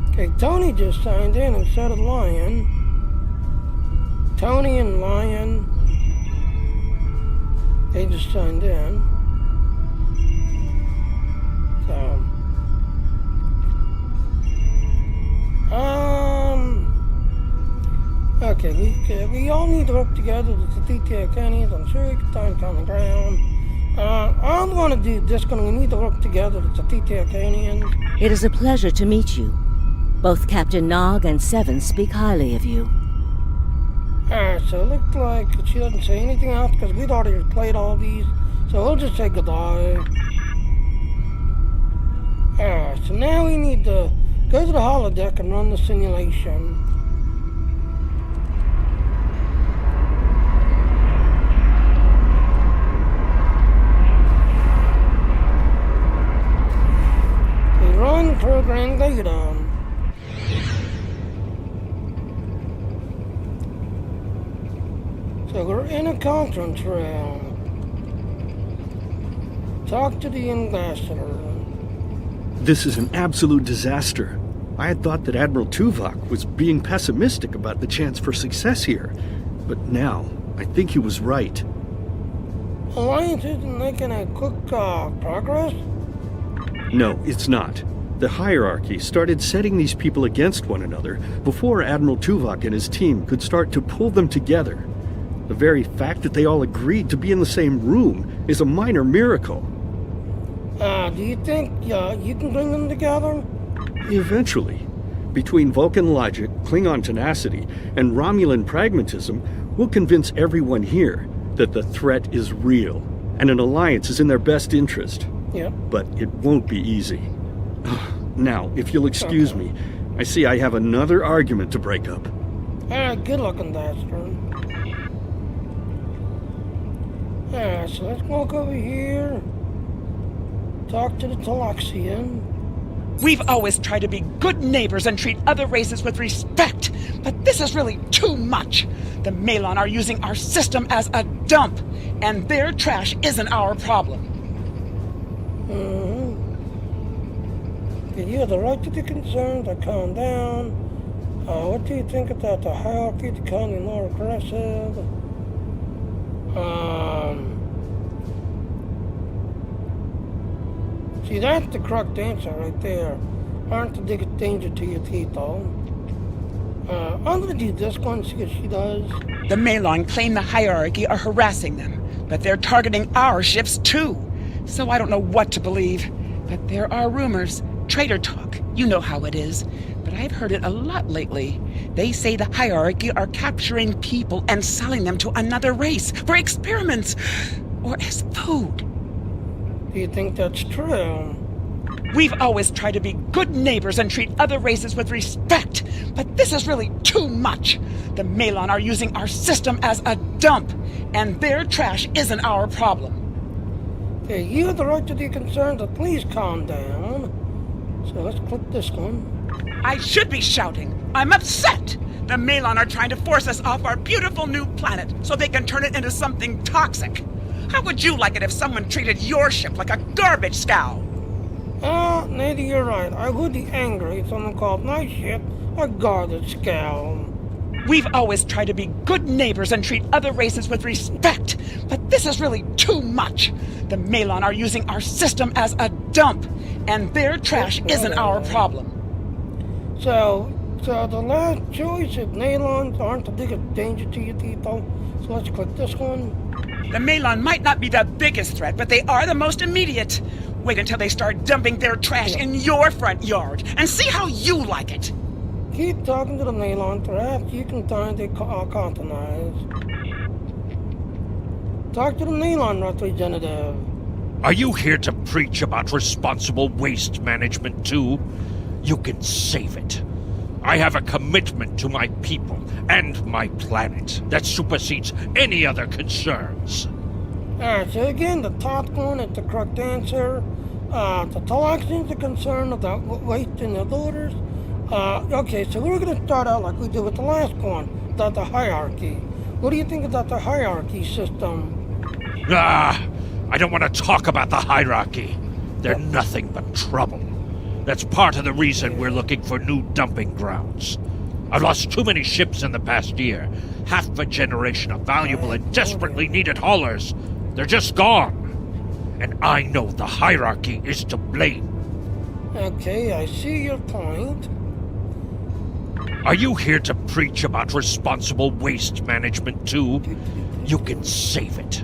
Okay, Tony just signed in instead of Lion. Tony and Lion, they just signed in. So, okay, we all need to work together to defeat the Arcanians. I'm sure we can find common ground. I'm gonna do this, we need to work together to defeat the Arcanians. It is a pleasure to meet you. Both Captain Nog and Seven speak highly of you. Alright, so it looks like she doesn't say anything else because we'd already played all these, so we'll just say goodbye. Alright, so now we need to go to the holodeck and run the simulation. Okay, run program data. So we're in a conference room. Talk to the ambassador. This is an absolute disaster. I had thought that Admiral Tuvok was being pessimistic about the chance for success here. But now, I think he was right. Alliance isn't making a quick progress? No, it's not. The hierarchy started setting these people against one another before Admiral Tuvok and his team could start to pull them together. The very fact that they all agreed to be in the same room is a minor miracle. Do you think you can bring them together? Eventually. Between Vulcan logic, Klingon tenacity, and Romulan pragmatism, we'll convince everyone here that the threat is real, and an alliance is in their best interest. Yep. But it won't be easy. Now, if you'll excuse me, I see I have another argument to break up. Alright, good luck on that, Stern. Alright, so let's walk over here. Talk to the Talaxian. We've always tried to be good neighbors and treat other races with respect, but this is really too much. The Malon are using our system as a dump, and their trash isn't our problem. You have the right to be concerned, to calm down. What do you think about the hierarchy becoming more aggressive? See, that's the correct answer right there. Aren't the biggest danger to your people. I'm gonna do this one, see what she does. The Malon claim the hierarchy are harassing them, but they're targeting our ships too. So I don't know what to believe. But there are rumors, traitor talk, you know how it is. But I've heard it a lot lately. They say the hierarchy are capturing people and selling them to another race for experiments or as food. Do you think that's true? We've always tried to be good neighbors and treat other races with respect, but this is really too much. The Malon are using our system as a dump, and their trash isn't our problem. Okay, you have the right to be concerned, so please calm down. So let's click this one. I should be shouting. I'm upset. The Malon are trying to force us off our beautiful new planet so they can turn it into something toxic. How would you like it if someone treated your ship like a garbage scow? Maybe you're right. I would be angry if someone called my ship a garbage scow. We've always tried to be good neighbors and treat other races with respect, but this is really too much. The Malon are using our system as a dump, and their trash isn't our problem. So the last choice is Malons aren't the biggest danger to you people. So let's click this one. The Malon might not be the biggest threat, but they are the most immediate. Wait until they start dumping their trash in your front yard, and see how you like it. Keep talking to the Malon, perhaps you can find a compromise. Talk to the Malon representative. Are you here to preach about responsible waste management too? You can save it. I have a commitment to my people and my planet that supersedes any other concerns. Alright, so again, the top one is the correct answer. The Talaxians are concerned about waste in their orders. Okay, so we're gonna start out like we did with the last one, about the hierarchy. What do you think about the hierarchy system? I don't want to talk about the hierarchy. They're nothing but trouble. That's part of the reason we're looking for new dumping grounds. I've lost too many ships in the past year. Half a generation of valuable and desperately needed haulers. They're just gone. And I know the hierarchy is to blame. Okay, I see your point. Are you here to preach about responsible waste management too? You can save it.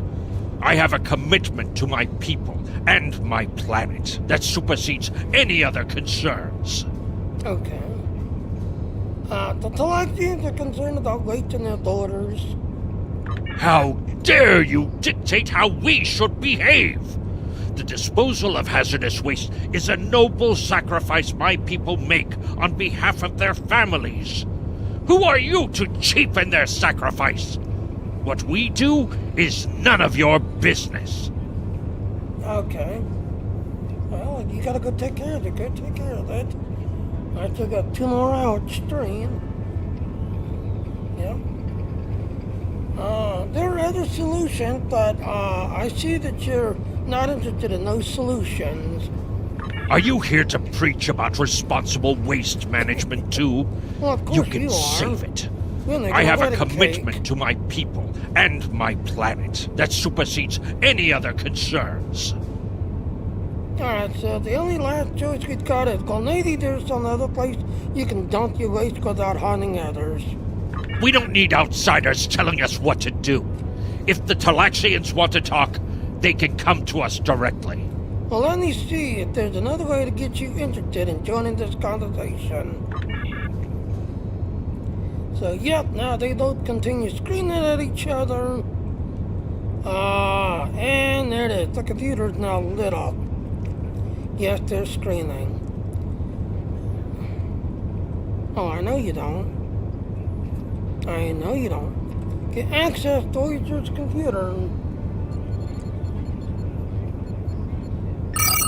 I have a commitment to my people and my planet that supersedes any other concerns. Okay. The Talaxians are concerned about wasting their daughters. How dare you dictate how we should behave? The disposal of hazardous waste is a noble sacrifice my people make on behalf of their families. Who are you to cheapen their sacrifice? What we do is none of your business. Okay. Well, you gotta go take care of it. Go take care of it. I still got 2 more hours stream. Yep. There are other solutions, but I see that you're not interested in those solutions. Are you here to preach about responsible waste management too? Well, of course you can you are. save it. Well, I have a let it commitment cake. to my people and my planet that supersedes any other concerns. Alright, so the only last choice we've got is maybe there's some other place you can dump your waste without harming others. We don't need outsiders telling us what to do. If the Talaxians want to talk, they can come to us directly. Well, let me see if there's another way to get you interested in joining this conversation. So, yep, now they both continue screaming at each other. And there it is. The computer's now lit up. Yes, they're screaming. Oh, I know you don't. I know you don't. Get access to Voyager's computer.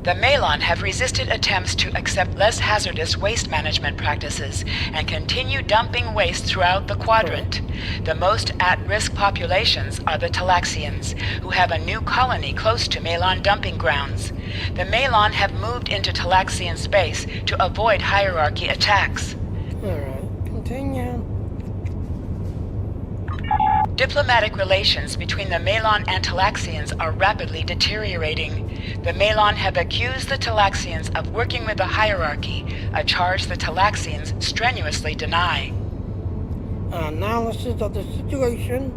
The Malon have resisted attempts to accept less hazardous waste management practices and continue dumping waste throughout the quadrant. The most at-risk populations are the Talaxians, who have a new colony close to Malon dumping grounds. The Malon have moved into Talaxian space to avoid hierarchy attacks. Alright, continue. Diplomatic relations between the Malon and Talaxians are rapidly deteriorating. The Malon have accused the Talaxians of working with the hierarchy, a charge the Talaxians strenuously deny. Analysis of the situation.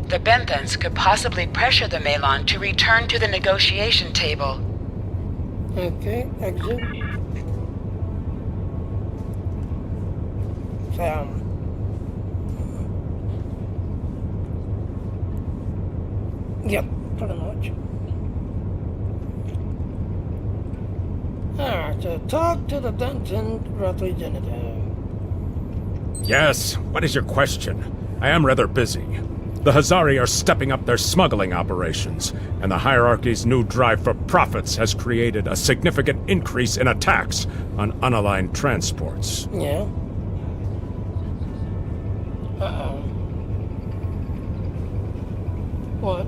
The Benthans could possibly pressure the Malon to return to the negotiation table. Okay, exit. Yep, pretty much. Alright, so talk to the Benton representative. Yes, what is your question? I am rather busy. The Hazari are stepping up their smuggling operations, and the hierarchy's new drive for profits has created a significant increase in attacks on unaligned transports. Yeah. Uh-oh. What?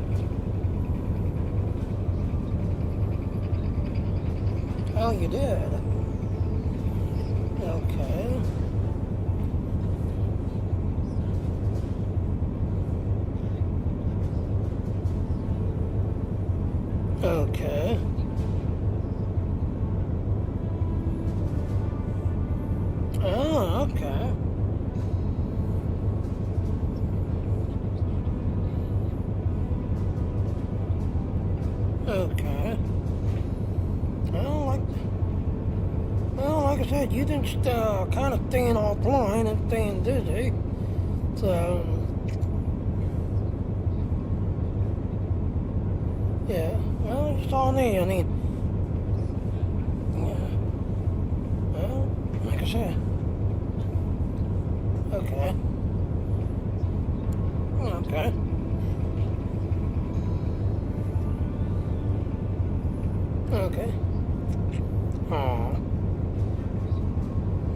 Oh, you did? Okay. Okay. Oh, okay. Okay. Well, like I said, you didn't kind of staying offline and staying busy. So, yeah. Well, it's all me. I mean, yeah. Well, like I said. Okay. Okay. Okay. Aw.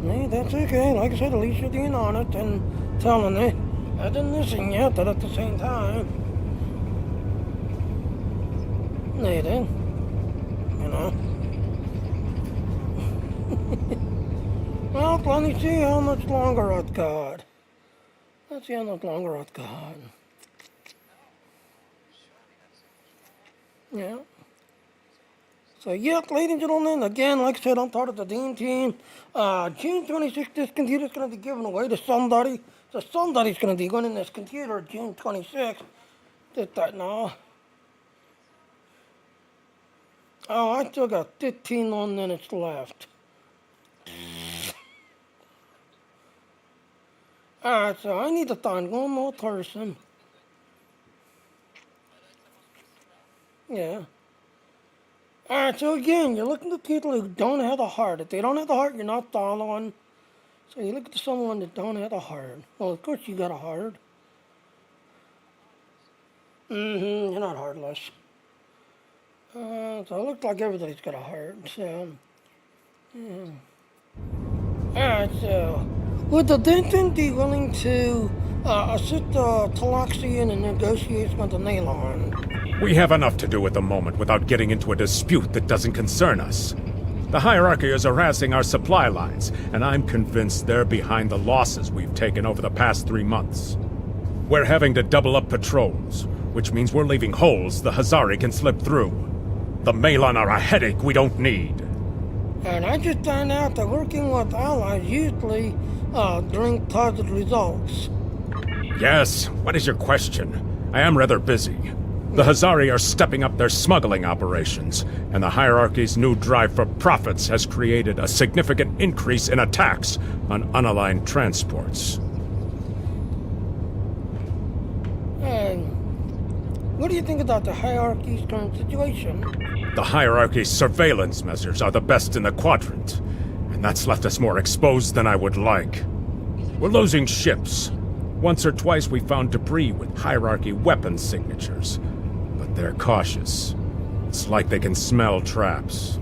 Hey, that's okay. Like I said, at least you're being honest and telling me. I didn't listen yet, but at the same time. Neither. You know. Well, let me see how much longer I've got. Let's see how much longer I've got. Yeah. So, yep, ladies and gentlemen, again, like I said, I'm part of the Dean team. June 26th, this computer is going to be given away to somebody. So somebody's going to be winning this computer June 26th. Did that now. Oh, I still got 15 more minutes left. Alright, so I need to find one more person. Yeah. Alright, so again, you're looking at people who don't have a heart. If they don't have a heart, you're not following. So you look at someone that don't have a heart. Well, of course you got a heart. You're not heartless. So it looks like everybody's got a heart. So, yeah. Alright, so would the Dilithium be willing to assist Talaxi in a negotiation with the Nylon? We have enough to do at the moment without getting into a dispute that doesn't concern us. The hierarchy is harassing our supply lines, and I'm convinced they're behind the losses we've taken over the past 3 months. We're having to double up patrols, which means we're leaving holes the Hazari can slip through. The Malon are a headache we don't need. And I just found out that working with allies usually bring positive results. Yes, what is your question? I am rather busy. The Hazari are stepping up their smuggling operations, and the hierarchy's new drive for profits has created a significant increase in attacks on unaligned transports. And what do you think about the hierarchy's current situation? The hierarchy's surveillance measures are the best in the quadrant, and that's left us more exposed than I would like. We're losing ships. Once or twice we found debris with hierarchy weapon signatures, but they're cautious. It's like they can smell traps.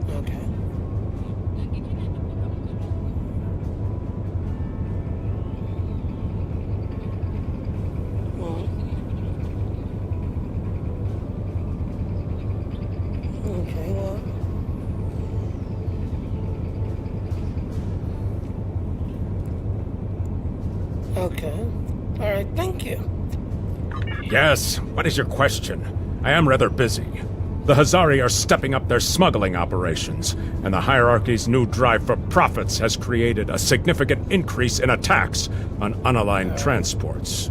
Okay. Well. Okay, well. Okay. Alright, thank you. Yes, what is your question? I am rather busy. The Hazari are stepping up their smuggling operations, and the hierarchy's new drive for profits has created a significant increase in attacks on unaligned transports.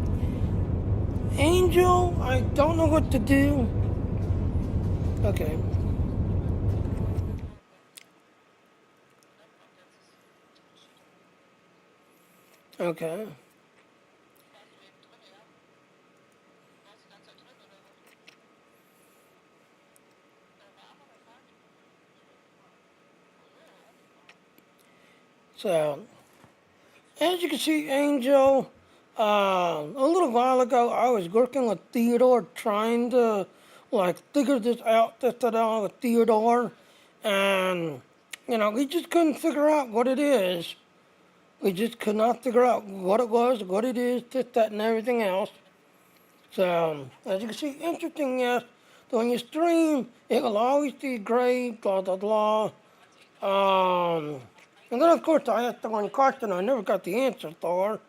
Angel, I don't know what to do. Okay. Okay. So, as you can see, Angel, a little while ago, I was working with Theodore, trying to, figure this out with Theodore, and, we just couldn't figure out what it is. We just could not figure out what it was, what it is, this, that, and everything else. So, as you can see, interesting, yes, so when you stream, it will always be gray, blah, blah, blah. And then, of course, I asked the one question I never got the answer for.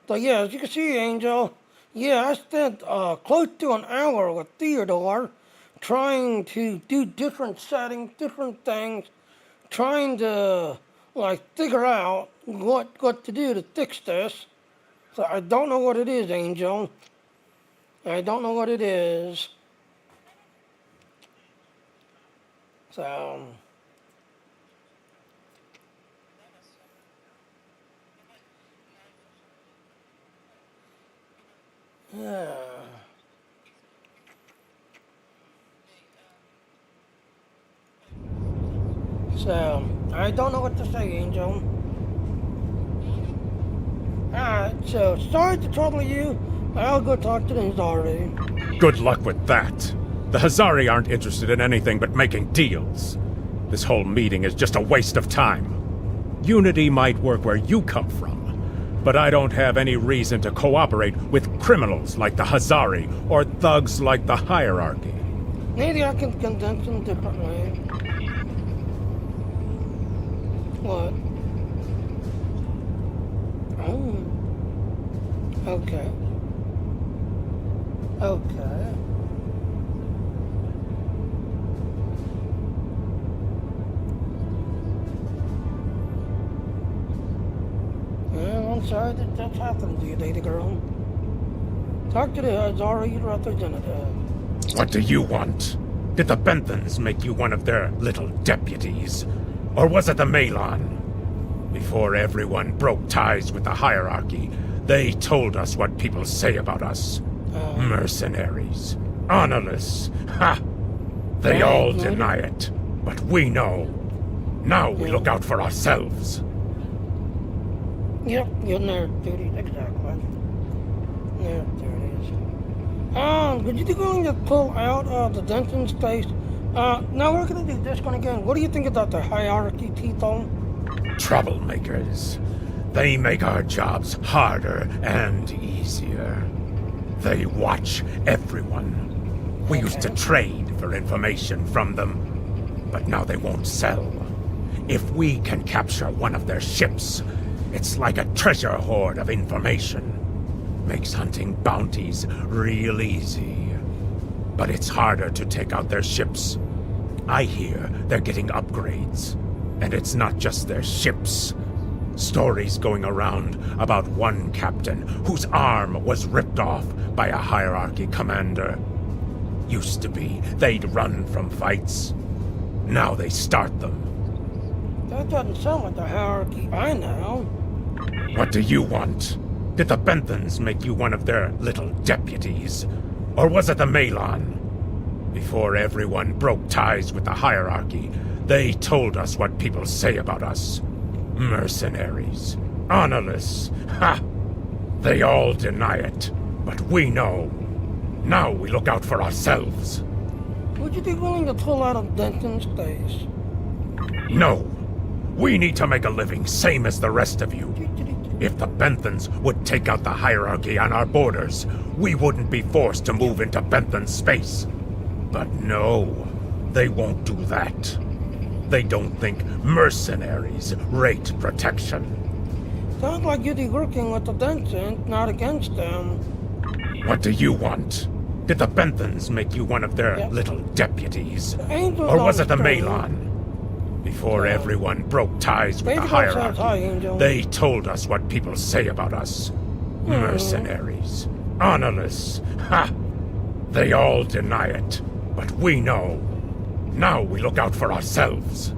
So, yeah, as you can see, Angel, yeah, I spent close to an hour with Theodore trying to do different settings, different things, trying to, figure out what to do to fix this. So, I don't know what it is, Angel. I don't know what it is. So... yeah. So, I don't know what to say, Angel. Alright, so, sorry to trouble you. I'll go talk to the Hazari. Good luck with that. The Hazari aren't interested in anything but making deals. This whole meeting is just a waste of time. Unity might work where you come from, but I don't have any reason to cooperate with criminals like the Hazari or thugs like the Hierarchy. Maybe I can condense them differently. What? Oh. Okay. Okay. Well, I'm sorry that that's happened to you, lady girl. Talk to the Hazari representative. What do you want? Did the Benthans make you one of their little deputies? Or was it the Malon? Before everyone broke ties with the Hierarchy, they told us what people say about us. Mercenaries. Honorless. Ha! They all deny it. But we know. Now we look out for ourselves. Yep, you're near duty, exactly. Near duties. Would you be willing to pull out the Denton space? Now we're gonna do this one again. What do you think about the Hierarchy, Tito? Troublemakers. They make our jobs harder and easier. They watch everyone. We used to trade for information from them, but now they won't sell. If we can capture one of their ships, it's like a treasure hoard of information. Makes hunting bounties real easy. But it's harder to take out their ships. I hear they're getting upgrades. And it's not just their ships. Stories going around about one captain whose arm was ripped off by a Hierarchy commander. Used to be they'd run from fights. Now they start them. That doesn't sound like the Hierarchy I know. What do you want? Did the Benthans make you one of their little deputies? Or was it the Malon? Before everyone broke ties with the Hierarchy, they told us what people say about us. Mercenaries. Honorless. Ha! They all deny it, but we know. Now we look out for ourselves. Would you be willing to pull out of Denton's space? No. We need to make a living, same as the rest of you. If the Benthans would take out the Hierarchy on our borders, we wouldn't be forced to move into Bentham space. But no, they won't do that. They don't think mercenaries rate protection. Sounds like you'd be working with the Dentons, not against them. What do you want? Did the Benthans make you one of their little deputies? Or was it the Malon? Before everyone broke ties with the Hierarchy, they told us what people say about us. Mercenaries. Honorless. Ha! They all deny it, but we know. Now we look out for ourselves.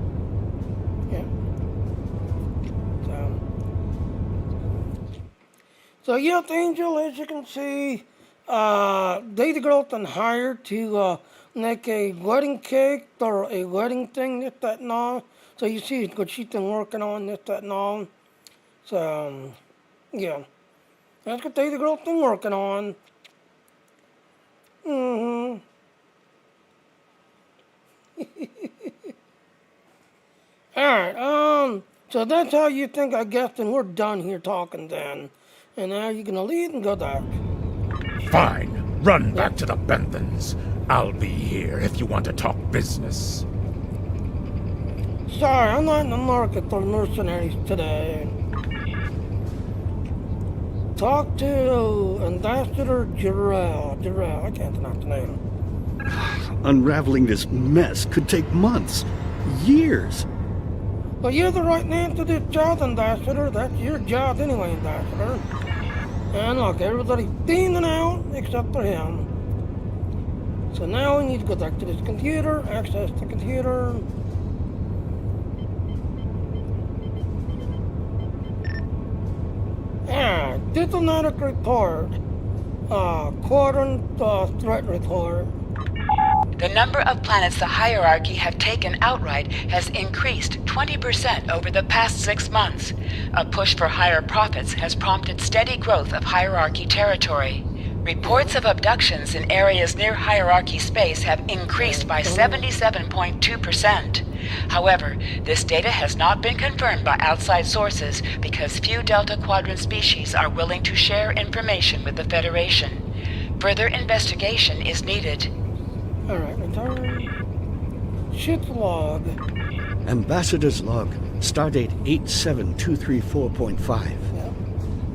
So yes, Angel, as you can see, Lady Girlton hired to make a wedding cake or a wedding thing, this, that, and all. So you see what she's been working on, this, that, and all. So, yeah. That's what Lady Girlton working on. Alright, so that's how you think, I guess, and we're done here talking then. And now you're gonna leave and go back. Fine. Run back to the Benthans. I'll be here if you want to talk business. Sorry, I'm not in the market for mercenaries today. Talk to Ambassador Jarrell. I can't pronounce the name. Unraveling this mess could take months, years. Well, you're the right man to this job, Ambassador. That's your job anyway, Ambassador. And look, everybody's beaming out except for him. So now we need to go back to this computer, access the computer. Diplomatic report. Quadrant threat report. The number of planets the Hierarchy have taken outright has increased 20% over the past 6 months. A push for higher profits has prompted steady growth of Hierarchy territory. Reports of abductions in areas near Hierarchy Space have increased by 77.2%. However, this data has not been confirmed by outside sources because few Delta Quadrant species are willing to share information with the Federation. Further investigation is needed. Alright, return. Ship log. Ambassador's log, stardate 87234.5. Yep.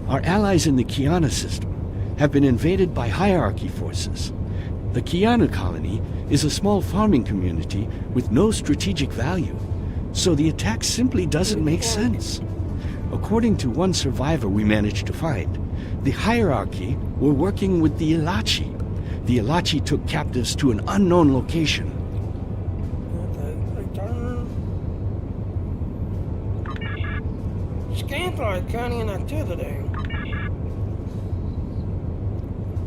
Our allies in the Kiana system have been invaded by hierarchy forces. The Kiana colony is a small farming community with no strategic value, so the attack simply doesn't make sense. According to one survivor we managed to find, the hierarchy were working with the Ilachi. The Ilachi took captives to an unknown location. Okay, return. Scan for Iconian activity.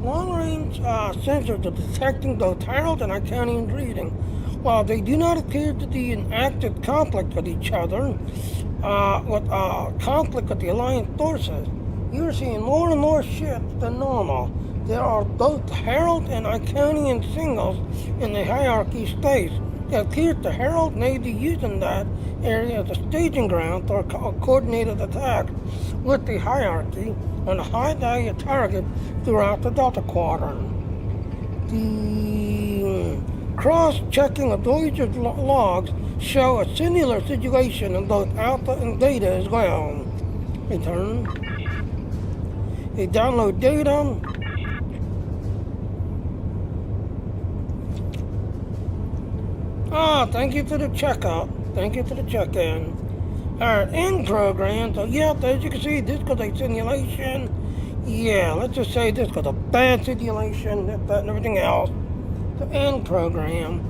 Long-range sensors are detecting both Herald and Iconian reading. While they do not appear to be in active conflict with each other, conflict with the Alliance forces, you're seeing more and more ships than normal. There are both Herald and Iconian singles in the Hierarchy space. It appears the Herald may be using that area as a staging ground for a coordinated attack with the Hierarchy on a high-value target throughout the Delta Quadrant. The cross-checking of Voyager's logs show a similar situation in both Alpha and Beta as well. Return. You download data. Thank you for the checkout. Thank you for the check-in. Alright, in program. So yeah, as you can see, this was a simulation. Yeah, let's just say this was a bad simulation, that and everything else. The end program.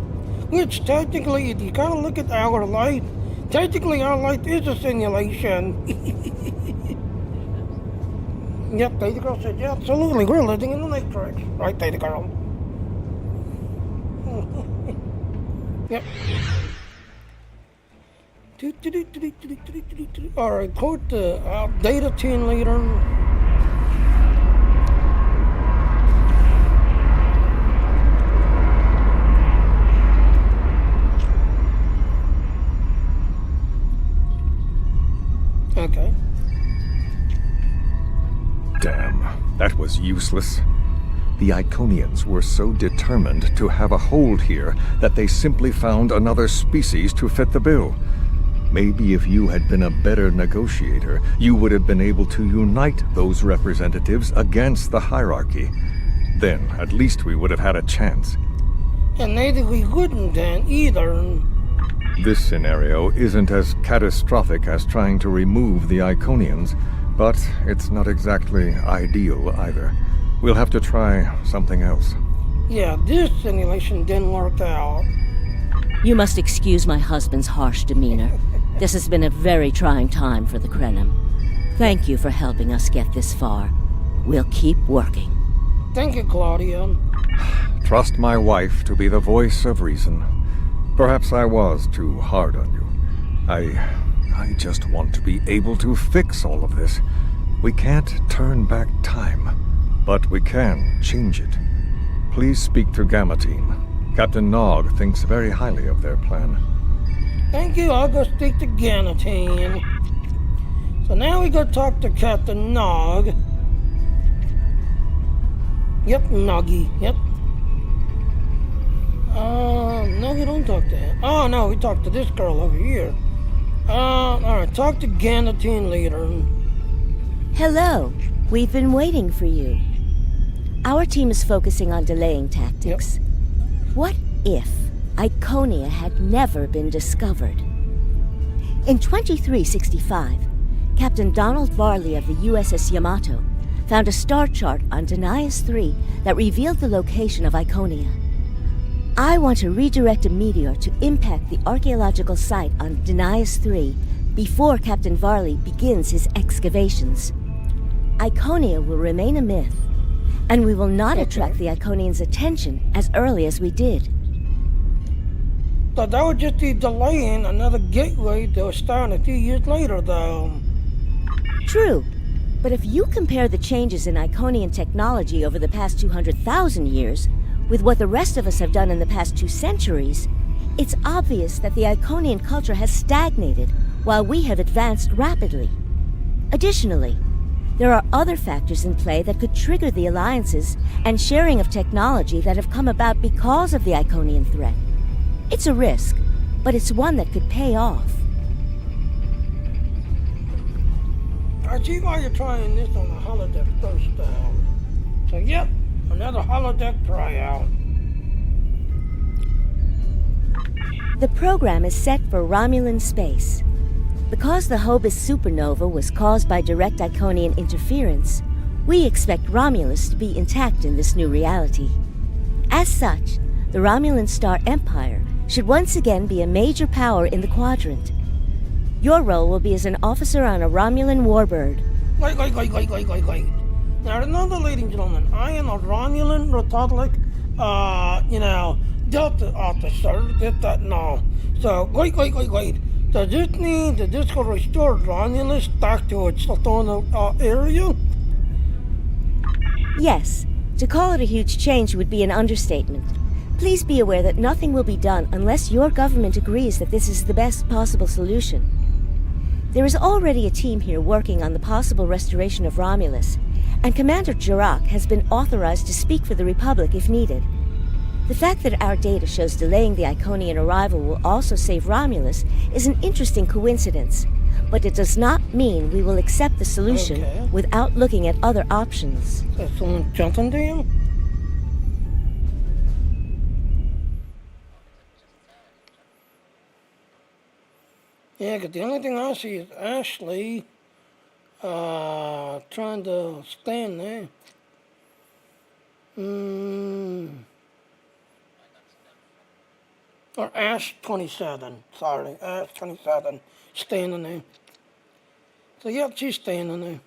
Which technically, if you kind of look at our life, technically our life is a simulation. Yep, Data Girl said, yeah, absolutely, we're living in the Matrix. Right, Data Girl? Yep. Alright, quote the data team leader. Okay. Damn, that was useless. The Iconians were so determined to have a hold here that they simply found another species to fit the bill. Maybe if you had been a better negotiator, you would have been able to unite those representatives against the hierarchy. Then, at least we would have had a chance. And maybe we wouldn't then, either. This scenario isn't as catastrophic as trying to remove the Iconians, but it's not exactly ideal either. We'll have to try something else. Yeah, this simulation didn't work out. You must excuse my husband's harsh demeanor. This has been a very trying time for the Krenim. Thank you for helping us get this far. We'll keep working. Thank you, Claudia. Trust my wife to be the voice of reason. Perhaps I was too hard on you. I just want to be able to fix all of this. We can't turn back time, but we can change it. Please speak to Gamma Team. Captain Nog thinks very highly of their plan. Thank you, I'll go speak to Gamma Team. So now we go talk to Captain Nog. Yep, Noggy, yep. No, we don't talk to him. Oh, no, we talked to this girl over here. Alright, talk to Gamma Team leader. Hello. We've been waiting for you. Our team is focusing on delaying tactics. Yep. What if Iconia had never been discovered? In 2365, Captain Donald Varley of the USS Yamato found a star chart on Denias 3 that revealed the location of Iconia. I want to redirect a meteor to impact the archaeological site on Denias 3 before Captain Varley begins his excavations. Iconia will remain a myth, and we will not attract the Iconians' attention as early as we did. So that would just be delaying another gateway that was starting a few years later, though. True, But if you compare the changes in Iconian technology over the past 200,000 years with what the rest of us have done in the past 2 centuries, it's obvious that the Iconian culture has stagnated while we have advanced rapidly. Additionally, there are other factors in play that could trigger the alliances and sharing of technology that have come about because of the Iconian threat. It's a risk, but it's one that could pay off. I see why you're trying this on the holodeck first. So yep, another holodeck tryout. The program is set for Romulan space. Because the Hobus supernova was caused by direct Iconian interference, we expect Romulus to be intact in this new reality. As such, the Romulan Star Empire should once again be a major power in the quadrant. Your role will be as an officer on a Romulan warbird. Wait. Now remember, ladies and gentlemen, I am a Romulan Republic, Delta officer, no. So, wait. Does this mean that this will restore Romulus back to its area? Yes. To call it a huge change would be an understatement. Please be aware that nothing will be done unless your government agrees that this is the best possible solution. There is already a team here working on the possible restoration of Romulus, and Commander Jirak has been authorized to speak for the Republic if needed. The fact that our data shows delaying the Iconian arrival will also save Romulus is an interesting coincidence, but it does not mean we will accept the solution without looking at other options. Is someone jumping to him? Yeah, because the only thing I see is Ashley trying to stand there. Or Ash 27, sorry, Ash 27, standing there. So yep, she's standing there.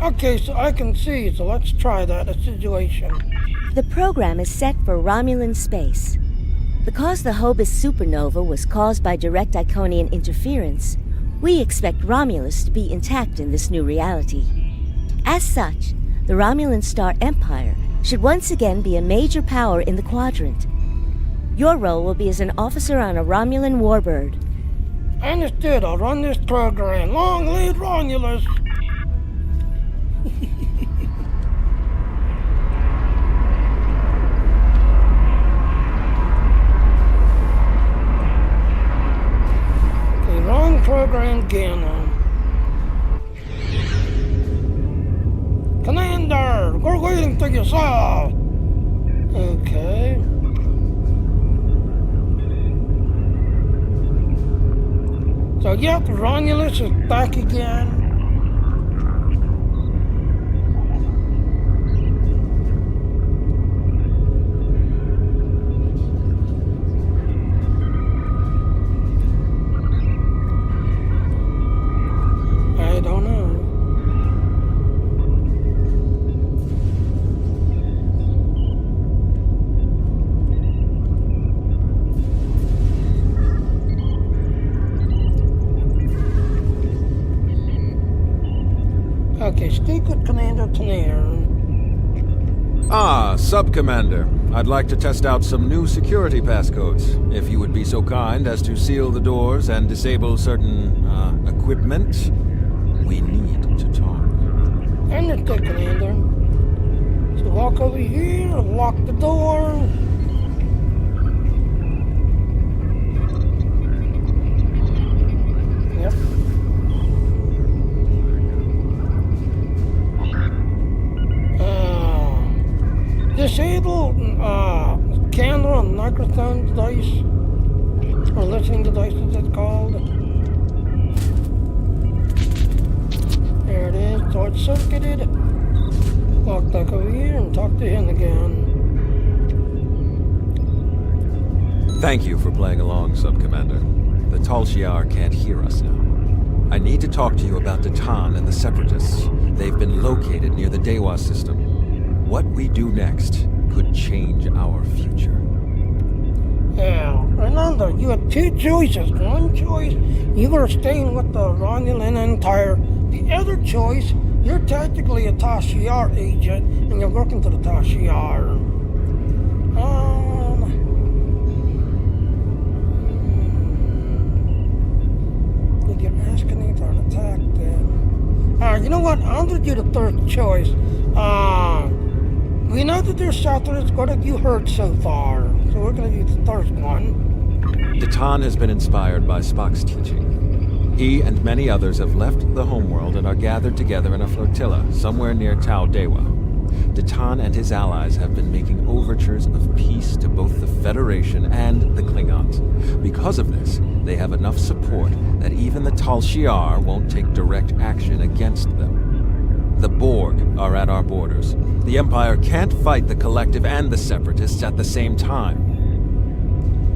Okay, so I can see, so let's try that, a situation. The program is set for Romulan space. Because the Hobus supernova was caused by direct Iconian interference, we expect Romulus to be intact in this new reality. As such, the Romulan Star Empire should once again be a major power in the quadrant. Your role will be as an officer on a Romulan warbird. Understood, I'll run this program. Long live Romulus! Okay, wrong program again. Commander, we're waiting for you, sir. Okay. So, yep, Romulus is back again. I don't know. Okay, speak with Commander Tanair. Ah, Sub-Commander. I'd like to test out some new security passcodes. If you would be so kind as to seal the doors and disable certain, equipment, we need to talk. Understood, Commander. So walk over here, lock the door. Yep. Disable camera and microphone device, or listening device as it's called. There it is, short circuited. Walk back over here and talk to him again. Thank you for playing along, Sub-Commander. The Tal Shiar can't hear us now. I need to talk to you about Datan and the Separatists. They've been located near the Dewa system. What we do next could change our future. Yeah, remember, you had two choices. One choice, you were staying with the Romulan Empire. The other choice, you're technically a Tashiar agent, and you're working for the Tashiar. Did you ask any for an attack then? You know what? I'm gonna do the third choice. We know that there's satellites. What have you heard so far? So we're gonna do the third one. Datan has been inspired by Spock's teaching. He and many others have left the homeworld and are gathered together in a flotilla somewhere near Tau Dewa. Datan and his allies have been making overtures of peace to both the Federation and the Klingons. Because of this, they have enough support that even the Tal Shiar won't take direct action against them. The Borg are at our borders. The Empire can't fight the Collective and the Separatists at the same time.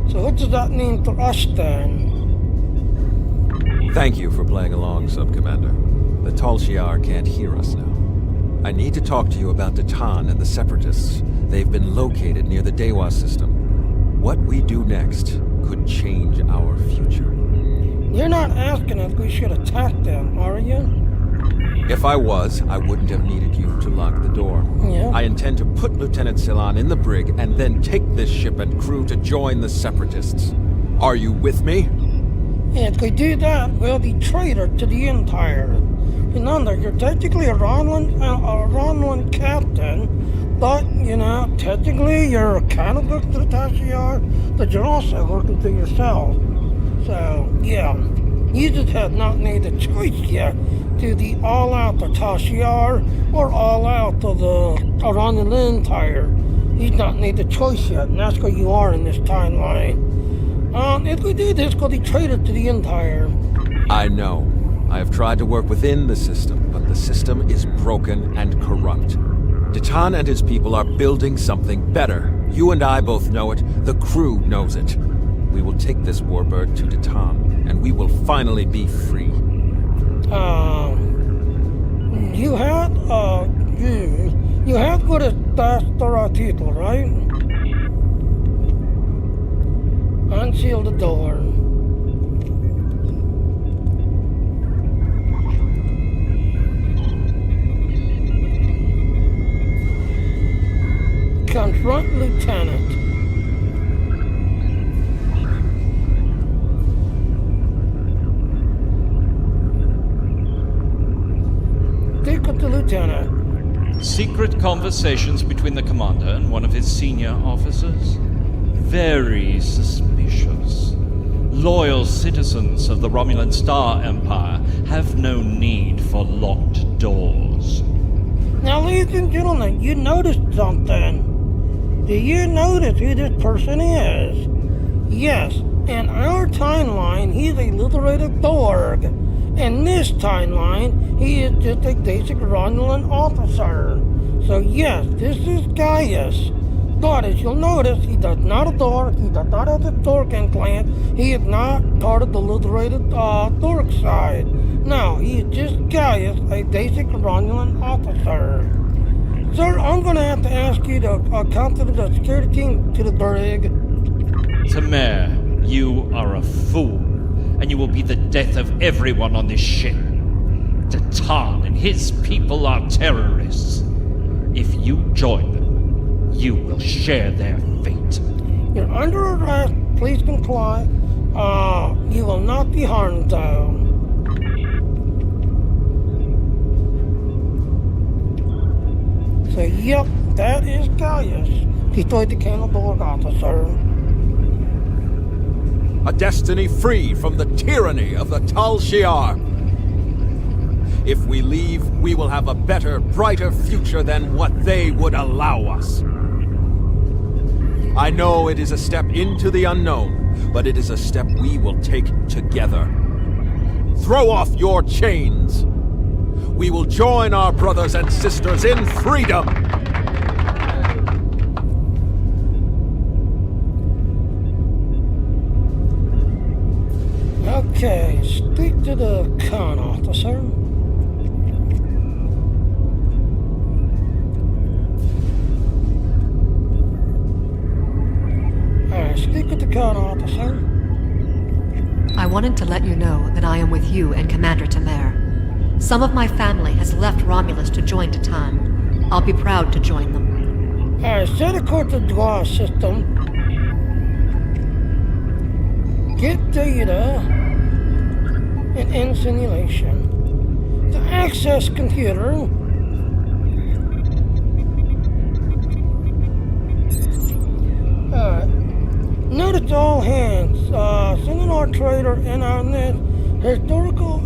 So what does that mean for us then? Thank you for playing along, Sub-Commander. The Tal Shiar can't hear us now. I need to talk to you about Datan and the Separatists. They've been located near the Dewa system. What we do next could change our future. You're not asking if we should attack them, are you? If I was, I wouldn't have needed you to lock the door. Yeah. I intend to put Lieutenant Silan in the brig and then take this ship and crew to join the Separatists. Are you with me? If we do that, we'll be traitor to the Empire. Remember, you're technically a Romulan captain, but, you know, technically you're accountable to the Tashiar, but you're also working for yourself. So, yeah, you just have not made the choice yet to the all-out to Tashiar or all-out to the Romulan Empire. He's not made the choice yet, and that's where you are in this timeline. If we do this, we'll be traitor to the Empire. I know. I have tried to work within the system, but the system is broken and corrupt. Datan and his people are building something better. You and I both know it. The crew knows it. We will take this warbird to Datan, and we will finally be free. You had what is Bastar title, right? Unseal the door. Confront Lieutenant. Speak with the Lieutenant. Secret conversations between the Commander and one of his senior officers? Very suspicious. Loyal citizens of the Romulan Star Empire have no need for locked doors. Now, ladies and gentlemen, you noticed something. Do you notice who this person is? Yes, in our timeline, he's a liberated Borg. In this timeline, he is just a basic Romulan officer. So yes, this is Gaius. But as you'll notice, he does not adore, he does not have the Dork implant, he is not part of the liberated Dork side. No, he is just Gaius, a basic Romulan officer. Sir, I'm going to have to ask you to accompany the security team to the brig. Tamer, you are a fool, and you will be the death of everyone on this ship. Datan and his people are terrorists. If you join them, you will share their fate. You're under arrest. Please comply. You will not be harmed, though. So, yep, that is Gaius. Destroyed the Colonel Borg officer. A destiny free from the tyranny of the Tal Shiar. If we leave, we will have a better, brighter future than what they would allow us. I know it is a step into the unknown, but it is a step we will take together. Throw off your chains. We will join our brothers and sisters in freedom. Okay, speak to the con officer. Alright, speak with the cut, officer? I wanted to let you know that I am with you and Commander Tamer. Some of my family has left Romulus to join Titan. I'll be proud to join them. Set a course to draw system. Get data and end simulation. To access computer. Notice all hands. Sending our trader and our net historical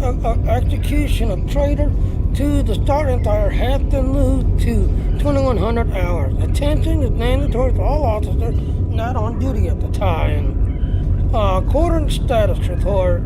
execution of trader to the start entire have been moved to 2100 hours. Attention is mandatory for all officers not on duty at the time. Quarter status report.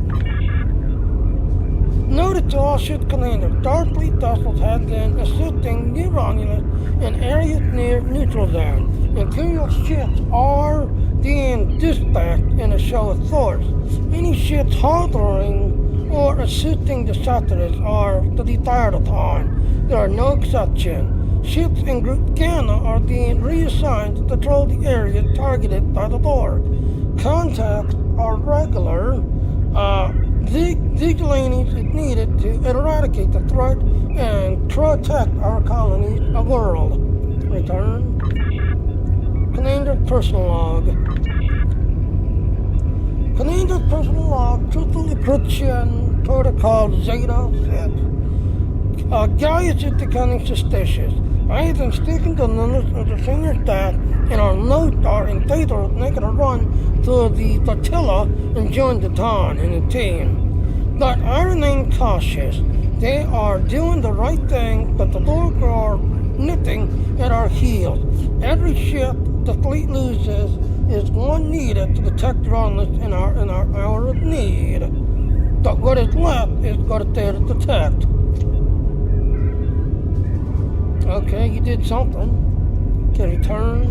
Notice all ship commanders. Starfleet vessels have been assisting New Romulus in areas near neutral zone. Imperial ships are being dispatched in a show of force. Any ships harboring or assisting the settlers are to be fired upon. There are no exceptions. Ships in Group Gamma are being reassigned to patrol the area targeted by the Borg. Contacts are regular. Vigilantes is needed to eradicate the threat and protect our colony's world. Return. Commander's personal log. Commander's personal log, truthfully Christian protocol Zeta set. Gaius is becoming suspicious. I have been speaking to members of the senior staff, and our notes are in favor of making a run to the flotilla and join the Dawn and the team. But I remain cautious. They are doing the right thing, but the Borg are nipping at our heels. Every ship the fleet loses is one needed to detect Romulus in our hour of need. But what is left is got there to detect. Okay, you did something. Okay, return.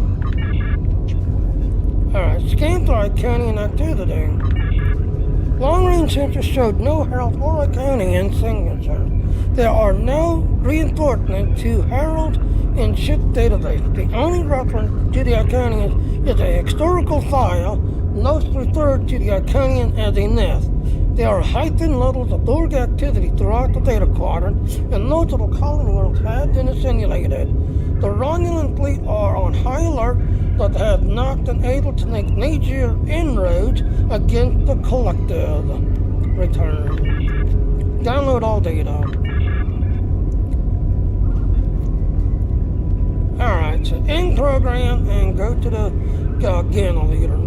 Alright, scan for Iconian activity. Long-range sensors showed no Herald or Iconian signatures. There are no reinforcements to Herald in ship database. The only reference to the Iconians is a historical file. Notes refer to the Iconian as a myth. There are heightened levels of Borg activity throughout the data quadrant, and notable colony worlds have been assimilated. The Romulan fleet are on high alert, but have not been able to make major inroads against the collective. Return. Download all data. Alright, so end program and go to the Gamma leader.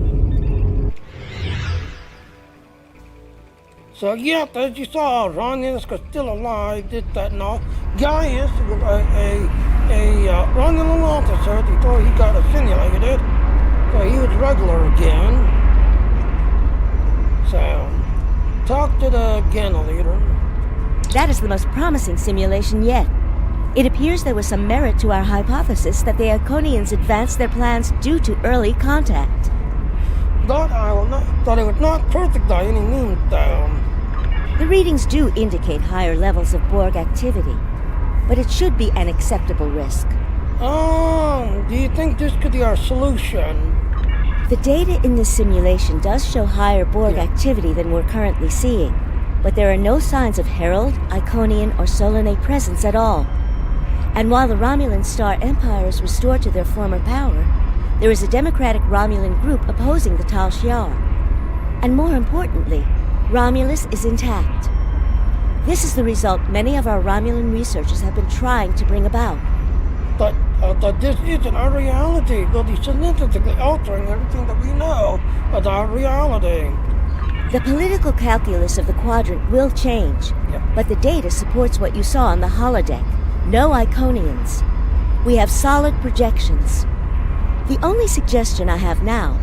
So yeah, as you saw, Romulus was still alive, did that and all. Gaius was a Romulan officer before he got assimilated, so he was regular again. So, talk to the Gamma leader. That is the most promising simulation yet. It appears there was some merit to our hypothesis that the Iconians advanced their plans due to early contact. But it was not perfect by any means, though. The readings do indicate higher levels of Borg activity, but it should be an acceptable risk. Do you think this could be our solution? The data in this simulation does show higher Borg activity than we're currently seeing, but there are no signs of Herald, Iconian, or Solanae presence at all. And while the Romulan Star Empire is restored to their former power, there is a democratic Romulan group opposing the Tal Shiar. And more importantly, Romulus is intact. This is the result many of our Romulan researchers have been trying to bring about. But this isn't our reality. We'll be significantly altering everything that we know about reality. The political calculus of the quadrant will change, but the data supports what you saw on the holodeck. No Iconians. We have solid projections. The only suggestion I have now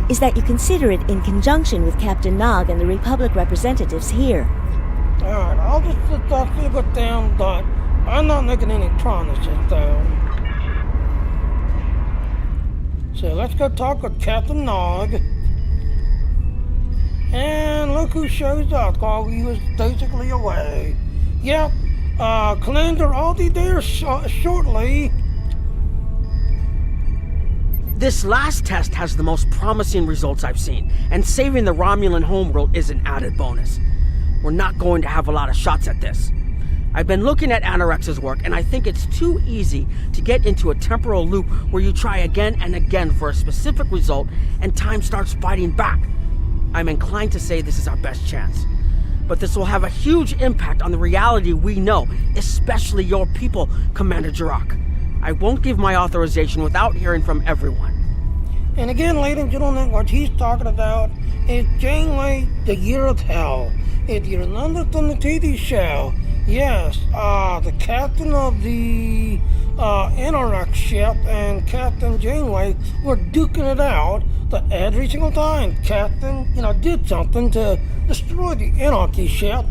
is that you consider it in conjunction with Captain Nog and the Republic representatives here. Alright, I'll just figure it down, but I'm not making any promises, though. So let's go talk with Captain Nog. And look who shows up while he was basically away. Yep, Commander, I'll be there shortly. This last test has the most promising results I've seen, and saving the Romulan homeworld is an added bonus. We're not going to have a lot of shots at this. I've been looking at Anorex's work, and I think it's too easy to get into a temporal loop where you try again and again for a specific result, and time starts fighting back. I'm inclined to say this is our best chance. But this will have a huge impact on the reality we know, especially your people, Commander Jirok. I won't give my authorization without hearing from everyone. And again, ladies and gentlemen, what he's talking about is Janeway, the Year of Hell. If you remember from the TV show, yes, the captain of the Anorex ship and Captain Janeway were duking it out that every single time Captain, did something to destroy the Anarchy ship,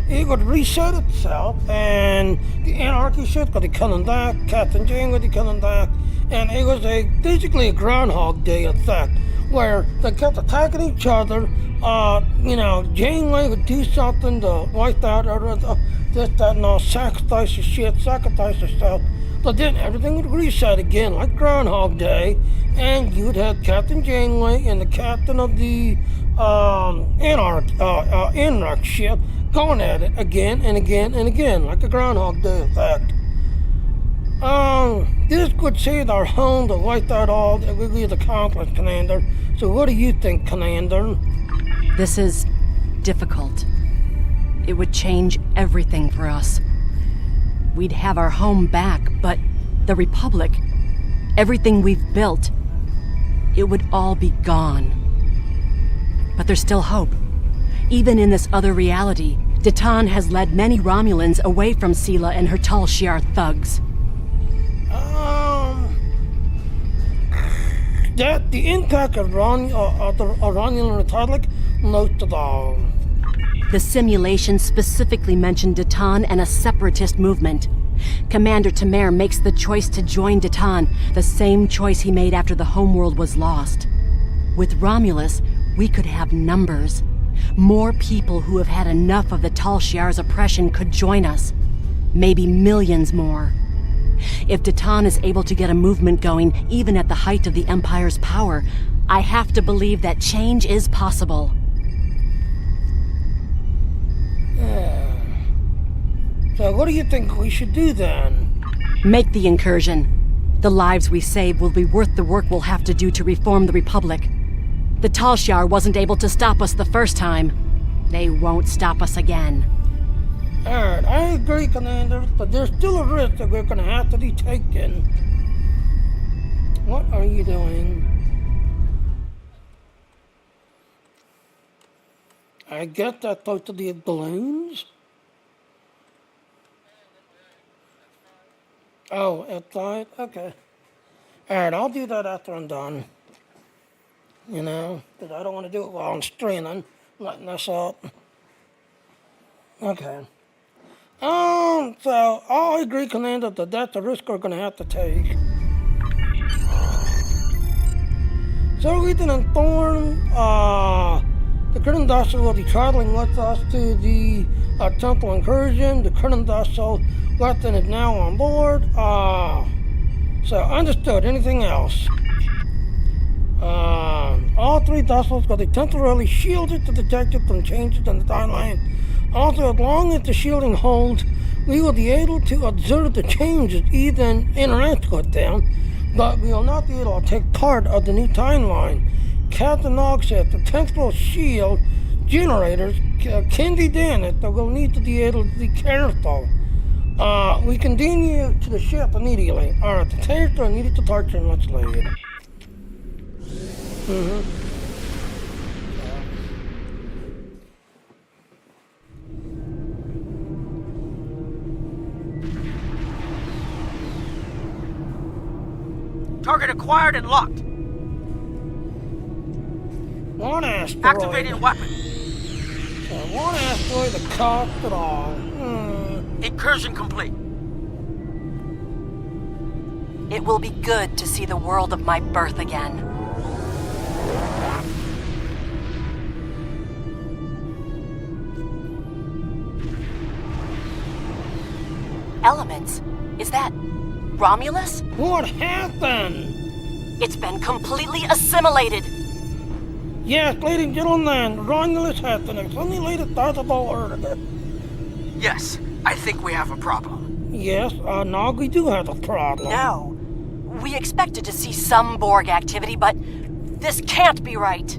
it would reset itself, and the Anarchy ship would be coming back, Captain Janeway would be coming back, and it was basically a Groundhog Day effect, where they kept attacking each other. Janeway would do something to wipe out this, that, and all, sacrifice herself. But then everything would reset again, like Groundhog Day, and you'd have Captain Janeway and the captain of the Anarch ship going at it again and again and again, like a Groundhog Day effect. This could save our home to wipe out all that we've accomplished, Commander. So what do you think, Commander? This is difficult. It would change everything for us. We'd have our home back, but the Republic, everything we've built, it would all be gone. But there's still hope. Even in this other reality, Datan has led many Romulans away from Sela and her Tal Shiar thugs. That the impact of the Romulan Republic, most of all. The simulation specifically mentioned Datan and a separatist movement. Commander Tamer makes the choice to join Datan, the same choice he made after the homeworld was lost. With Romulus, we could have numbers. More people who have had enough of the Tal Shiar's oppression could join us. Maybe millions more. If Datan is able to get a movement going, even at the height of the Empire's power, I have to believe that change is possible. So what do you think we should do then? Make the incursion. The lives we save will be worth the work we'll have to do to reform the Republic. The Tal Shiar wasn't able to stop us the first time. They won't stop us again. Alright, I agree, Commander, but there's still a risk that we're gonna have to be taken. What are you doing? I guess that's supposed to be balloons? Oh, outside? Okay. Alright, I'll do that after I'm done. Because I don't want to do it while I'm streaming, letting this up. Okay. So I agree, Commander, that that's a risk we're going to have to take. So Ethan and Thorn, the current vessel will be traveling with us to the Temple Incursion. The current vessel, Weston, is now on board. So understood. Anything else? All three vessels will be temporarily shielded to detect it from changes in the timeline. Also, as long as the shielding holds, we will be able to observe the changes, even interact with them, but we will not be able to take part of the new timeline. Captain Nog said the temporal shield generators can be damaged, but we'll need to be able to be careful. We continue to the ship immediately. Alright, the taser needed to touch and let's leave. Target acquired and locked. One asteroid. Activating weapon. One asteroid that cost it all. Incursion complete. It will be good to see the world of my birth again. Elements? Is that Romulus? What happened? It's been completely assimilated. Yes, ladies and gentlemen, Romulus has been assimilated by the Earth. Yes, I think we have a problem. Yes, now we do have a problem. No. We expected to see some Borg activity, but this can't be right.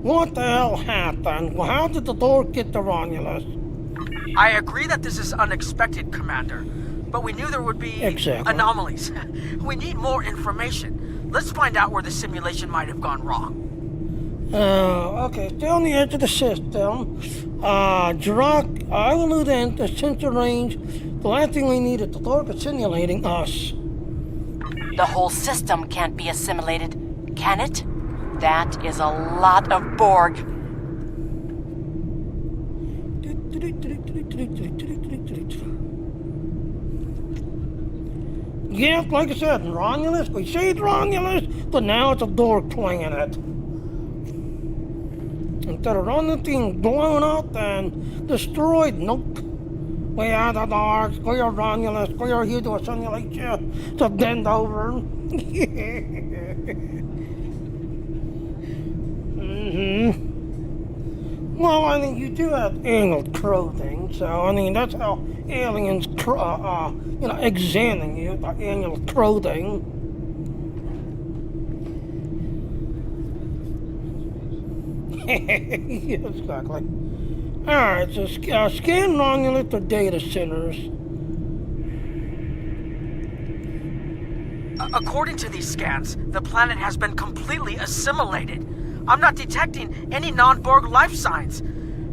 What the hell happened? How did the Borg get to Romulus? I agree that this is unexpected, Commander, but we knew there would be anomalies. We need more information. Let's find out where the simulation might have gone wrong. Okay, stay on the edge of the system. Jirok, I will move in the sensor range. The last thing we need is the Borg assimilating us. The whole system can't be assimilated, can it? That is a lot of Borg. Yes, like I said, Romulus, we saved Romulus, but now it's a Borg planet. Instead of running things blown up and destroyed, nope. We are the Borgs, we are Romulus, we are here to assimilate you, to bend over. Well, I mean, you do have angled clothing, so, I mean, that's how aliens, examine you, by angled clothing. Exactly. Alright, so scan Romulus for data centers. According to these scans, the planet has been completely assimilated. I'm not detecting any non-Borg life signs.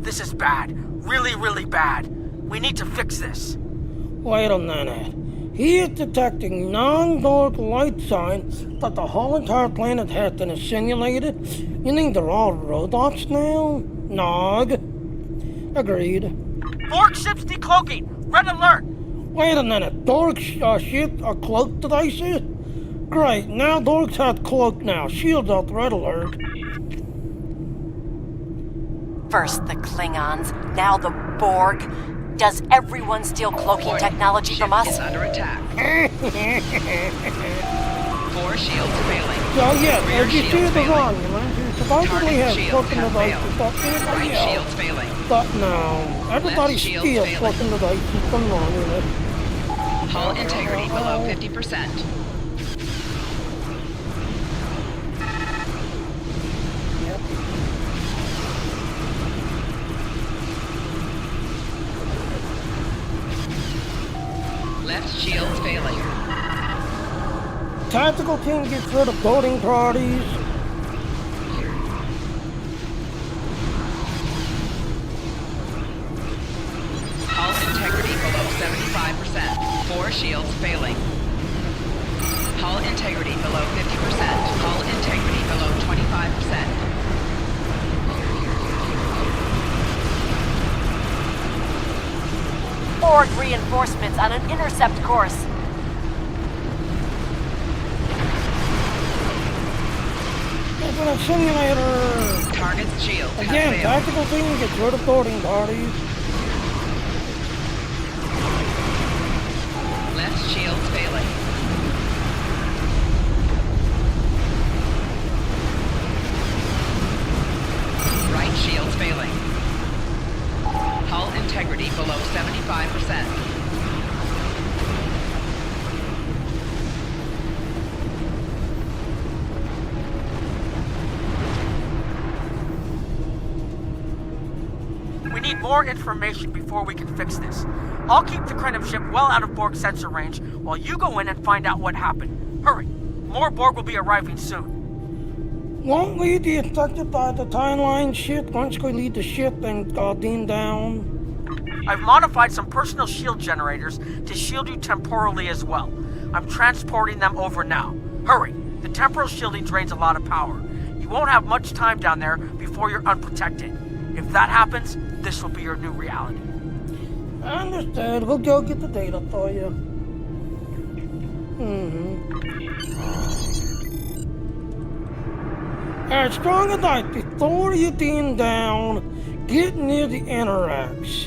This is bad. Really, really bad. We need to fix this. Wait a minute. He is detecting non-Borg light signs, but the whole entire planet has been assimilated? You think they're all robots now? Nog. Agreed. Borg ships decloaking! Red alert! Wait a minute. Borg ships are cloaked devices? Great, now Borgs have cloaked now. Shields up, red alert. First the Klingons, now the Borg. Does everyone steal cloaking technology from us? Is under attack. 4 shields failing. So yes, as you see the Romulans, who supposedly have cloaking devices, but anybody else. But no, everybody steals cloaking devices from Romulus. Hull integrity below 50%. Left shields failing. Tactical team gets rid of boating parties. Hull integrity below 75%. 4 shields failing. Hull integrity below 50%. Hull integrity below 25%. Borg reinforcements on an intercept course. It's an simulator. Target's shield. Again, tactical team gets rid of boating parties. Left shields failing. Right shields failing. Hull integrity below 75%. We need more information before we can fix this. I'll keep the Krenim ship well out of Borg sensor range while you go in and find out what happened. Hurry. More Borg will be arriving soon. Won't we be affected by the timeline ship once we leave the ship and beam down? I've modified some personal shield generators to shield you temporally as well. I'm transporting them over now. Hurry. The temporal shielding drains a lot of power. You won't have much time down there before you're unprotected. If that happens, this will be your new reality. Understood. We'll go get the data for you. As strong as night, before you beam down, get near the Interax.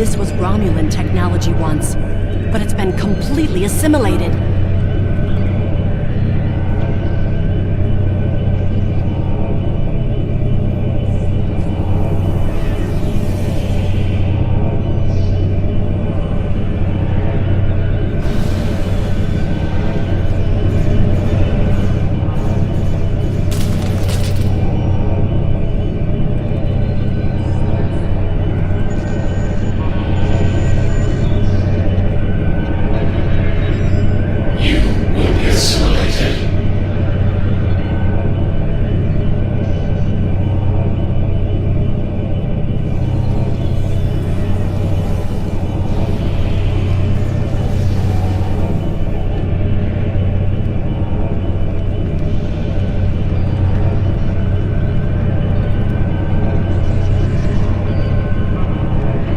This was Romulan technology once, but it's been completely assimilated.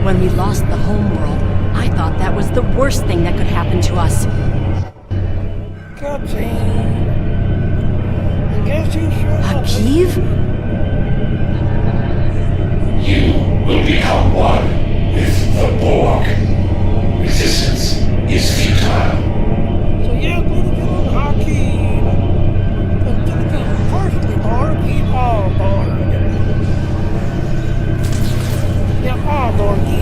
When we lost the homeworld, I thought that was the worst thing that could happen to us. Cutscene. I guess you should. Akiv? You will become one with the Borg. Resistance is futile. So yeah, Dilithium Hakim. And Dilithium partially Borg, keep all Borg. Yeah, all Borgy.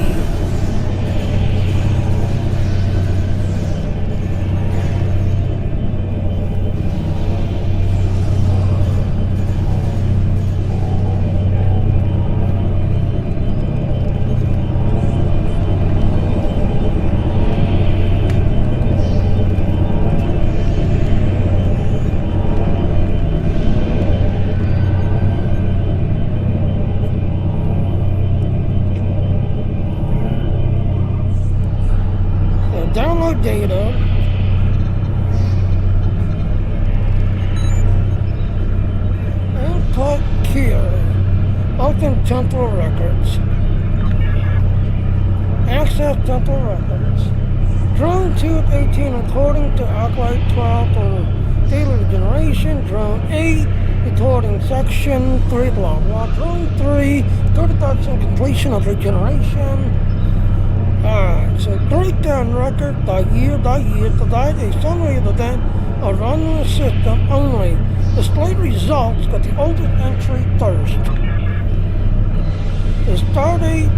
Download data. Input key. Open temporal records. Access temporal records. Drone 218 according to Acolyte 12 for daily generation. Drone 8 recording section 3 blah blah. Drone 3 30% completion of regeneration. Alright, so breakdown record by year provide a summary of the event of running the system only. Display results with the oldest entry first. The start date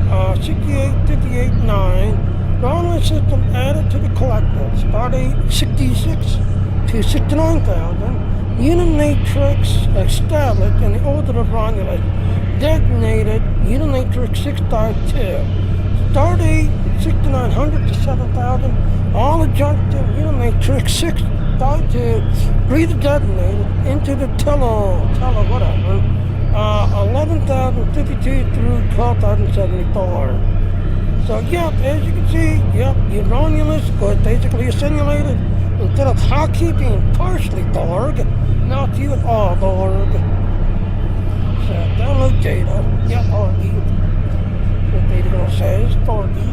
68589. Running the system added to the collective. Start date 66 to 69,000. Unit matrix established in the order of Romulus. Designated Unit matrix 652. Start date 6,900 to 7,000, all adjunctive unit matrix 6.2, redesignated into the whatever, 11,052 through 12,074. So, yep, as you can see, yep, your Romulus was basically assimilated. Instead of hockey being partially Borg, now it's you all Borg. So, download data, yep, Borgy. What data says, Borgy.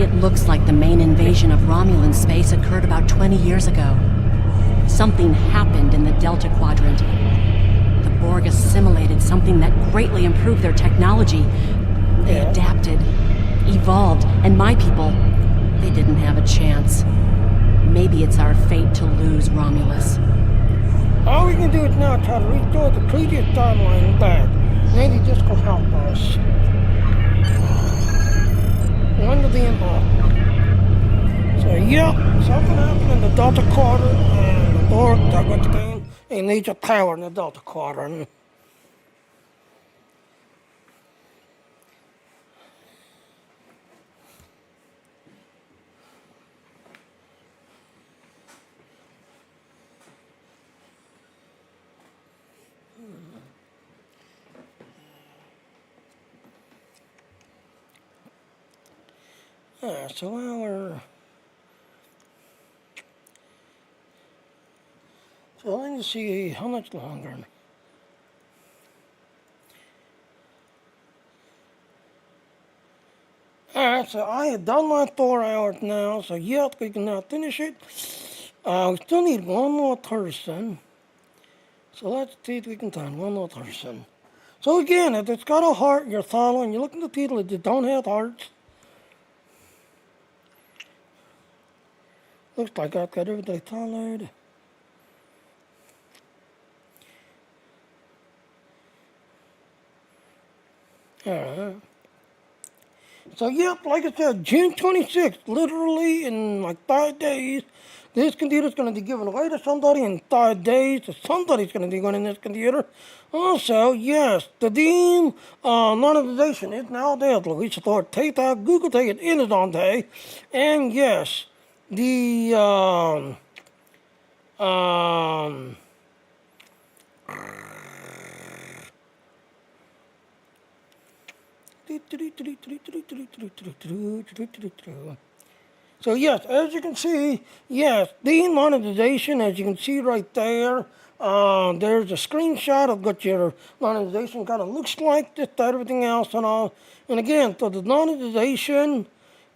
It looks like the main invasion of Romulan space occurred about 20 years ago. Something happened in the Delta Quadrant. The Borg assimilated something that greatly improved their technology. They adapted, evolved, and my people, they didn't have a chance. Maybe it's our fate to lose Romulus. All we can do is now try to restore the previous timeline back. Maybe this will help us. Under the Empire. So, yep, something happened in the Delta Quadrant, and the Borg dug with the game. They need your power in the Delta Quadrant. So now we're... So let me see how much longer. Alright, so I have done my 4 hours now, so yep, we can now finish it. We still need one more person. So let's see if we can find one more person. So again, if it's got a heart, you're following. You look in the title, it don't have hearts. Looks like I've got everything followed. Alright. So yep, like I said, June 26th, literally in like 5 days, this computer's going to be given away to somebody in 5 days. Somebody's going to be going in this computer. Also, yes, the Dean monetization is now available. We support PayPal, Google Pay, and Amazon Pay. And yes, the so yes, as you can see, yes, the monetization, as you can see right there, there's a screenshot of what your monetization kind of looks like, just everything else and all. And again, for the monetization,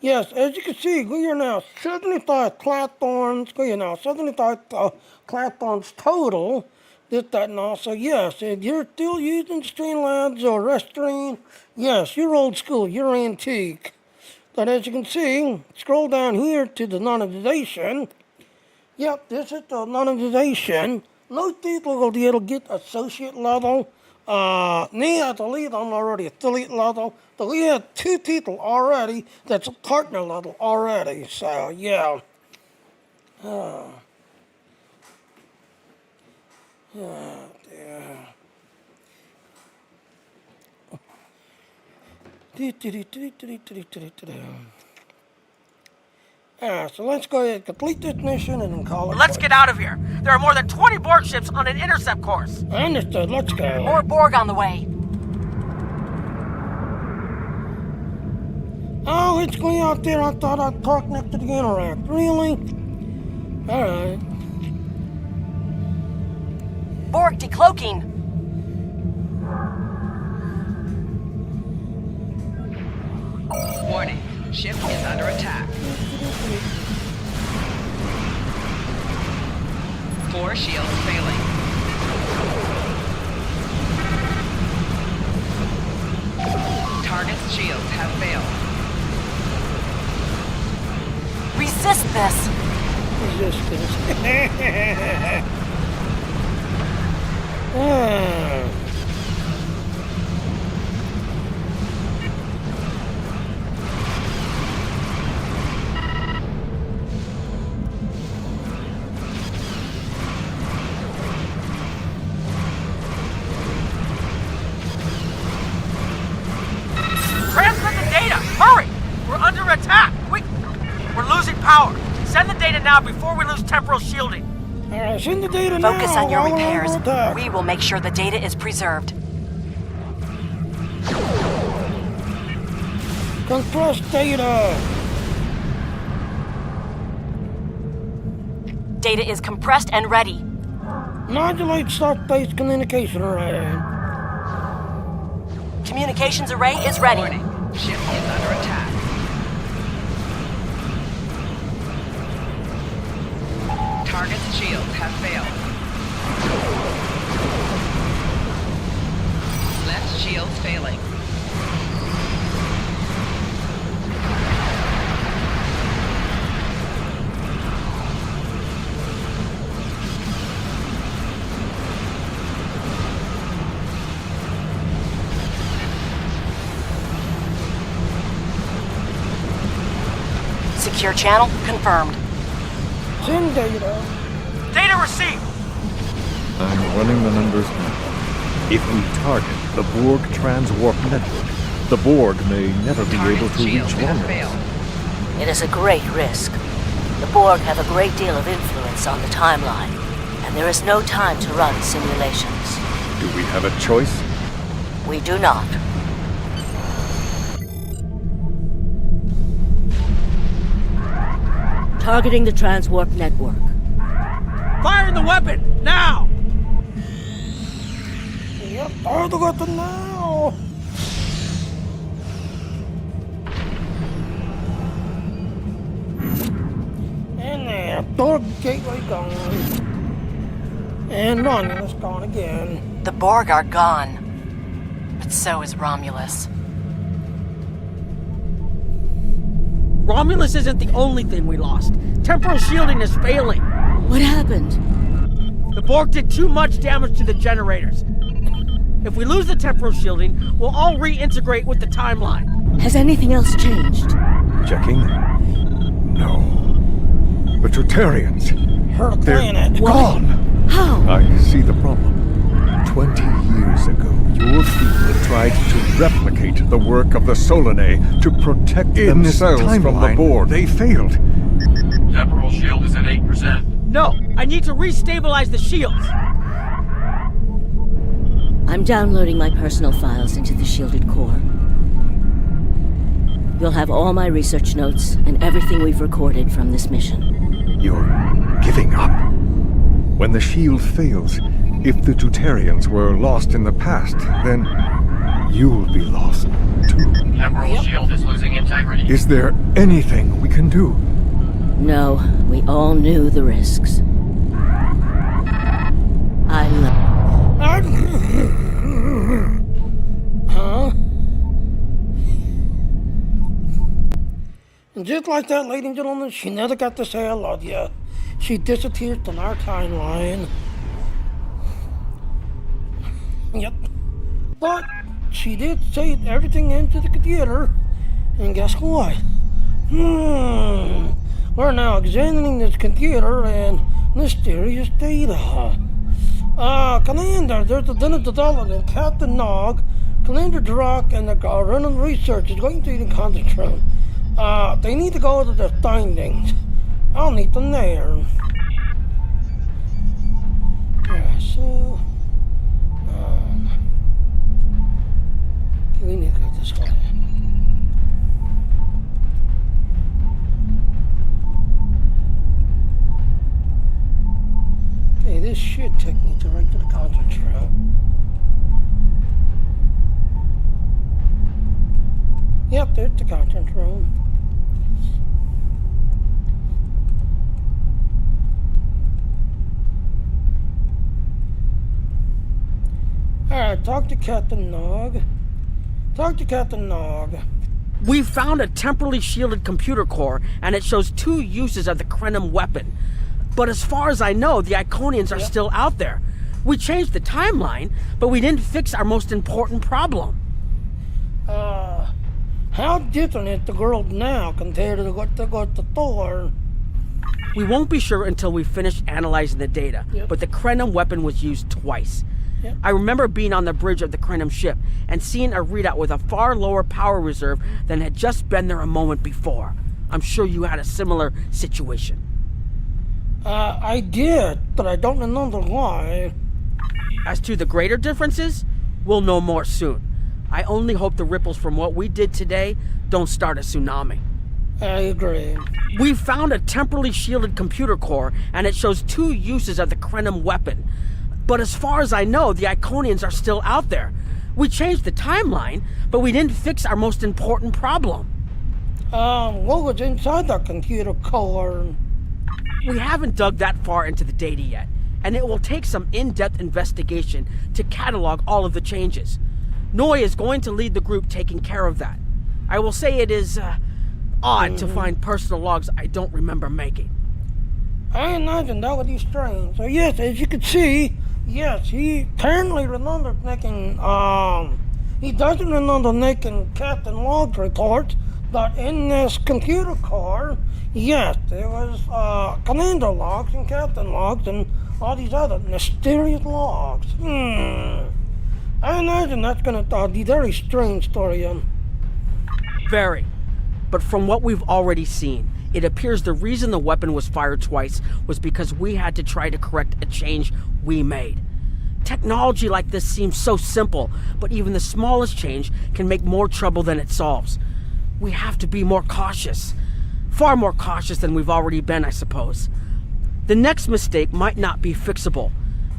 yes, as you can see, we are now 75 platforms, we are now 75 platforms total. This, that, and all. So yes, if you're still using Streamlabs or Restream, yes, you're old school, you're antique. But as you can see, scroll down here to the monetization. Yep, this is the monetization. Most people will be able to get associate level. Me as a lead, I'm already affiliate level. But we have 2 people already that's a partner level already. So yeah. Oh, dear. So let's go ahead and complete this mission and then call it. Let's get out of here. There are more than 20 Borg ships on an intercept course. I understood. Let's go. More Borg on the way. Oh, it's going out there. I thought I'd park next to the Interact. Really? Alright. Borg decloaking. Warning, ship is under attack. 4 shields failing. Target's shields have failed. Resist this. Resistance. Transmit the data! Hurry! We're under attack! We're losing power. Send the data now before we lose temporal shielding. Alright, send the data Focus now. on your repairs. Attack. We will make sure the data is preserved. Compress data. Data is compressed and ready. Modulate soft-based communication array. Communications array is ready. Warning, ship is under attack. Target's shields have failed. Left shields failing. Secure channel confirmed. Send data. Data received. I'm running the numbers now. If we target the Borg transwarp network, the Borg may never be able to reach London. It is a great risk. The Borg have a great deal of influence on the timeline, and there is no time to run simulations. Do we have a choice? We do not. Targeting the transwarp network. Firing the weapon! Now! Yep, fire the weapon now. And there, Borg gateway gone. And Romulus's gone again. The Borg are gone. But so is Romulus. Romulus isn't the only thing we lost. Temporal shielding is failing. What happened? The Borg did too much damage to the generators. If we lose the temporal shielding, we'll all reintegrate with the timeline. Has anything else changed? Checking? No. The Tutarians. Her They're planet. gone. How? I see the problem. 20 years ago, your people tried to replicate the work of the Solanae to protect themselves from the Borg. They failed. Temporal shield is at 8%. No, I need to restabilize the shields. I'm downloading my personal files into the shielded core. You'll have all my research notes and everything we've recorded from this mission. You're giving up. When the shield fails, if the Tutarians were lost in the past, then you'll be lost too. Temporal shield is losing integrity. Is there anything we can do? No, we all knew the risks. Huh? And just like that, ladies and gentlemen, she never got to say I love you. She disappeared from our timeline. Yep. But she did save everything into the computer. And guess what? We're now examining this computer and mysterious data. Commander, there's a dinner development. Captain Nog, Commander Drock, and the Rennan Research is going to the conference room. They need to go over their findings. I'll meet them there. Yeah, so... we need to go this way. Okay, this should take me right to the conference room. Yep, there's the conference room. Alright, talk to Captain Nog. We found a temporally shielded computer core, and it shows 2 uses of the Krenim weapon. But as far as I know, the Iconians are still out there. We changed the timeline, but we didn't fix our most important problem. How different is the world now compared to what they got before? We won't be sure until we finish analyzing the data, but the Krenim weapon was used twice. I remember being on the bridge of the Krenim ship and seeing a readout with a far lower power reserve than had just been there a moment before. I'm sure you had a similar situation. I did, but I don't remember why. As to the greater differences, we'll know more soon. I only hope the ripples from what we did today don't start a tsunami. I agree. We found a temporally shielded computer core, and it shows 2 uses of the Krenim weapon. But as far as I know, the Iconians are still out there. We changed the timeline, but we didn't fix our most important problem. What was inside that computer core? We haven't dug that far into the data yet, and it will take some in-depth investigation to catalog all of the changes. Noi is going to lead the group taking care of that. I will say it is, odd to find personal logs I don't remember making. I imagine that would be strange. So yes, as you can see, yes, he apparently remembered making, he doesn't remember making Captain Log's reports, but in this computer core, yes, there was, Commander logs and Captain logs and all these other mysterious logs. I imagine that's gonna be very strange story. Very. But from what we've already seen, it appears the reason the weapon was fired twice was because we had to try to correct a change we made. Technology like this seems so simple, but even the smallest change can make more trouble than it solves. We have to be more cautious. Far more cautious than we've already been, I suppose. The next mistake might not be fixable.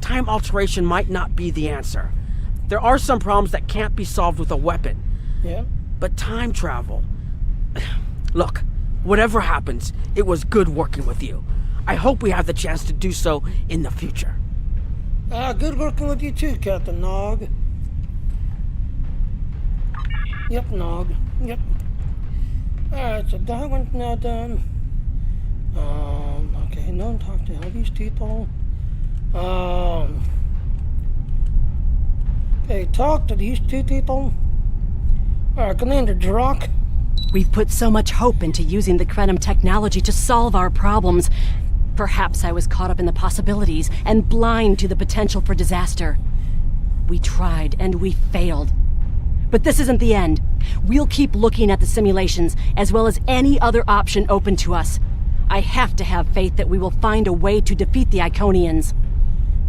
Time alteration might not be the answer. There are some problems that can't be solved with a weapon. Yeah. But time travel... Look, whatever happens, it was good working with you. I hope we have the chance to do so in the future. Good working with you too, Captain Nog. Yep, Nog. Yep. Alright, so that one's now done. Okay, no one talked to all these people. Okay, talk to these two people. Commander Drock. We've put so much hope into using the Krenim technology to solve our problems. Perhaps I was caught up in the possibilities and blind to the potential for disaster. We tried and we failed. But this isn't the end. We'll keep looking at the simulations, as well as any other option open to us. I have to have faith that we will find a way to defeat the Iconians.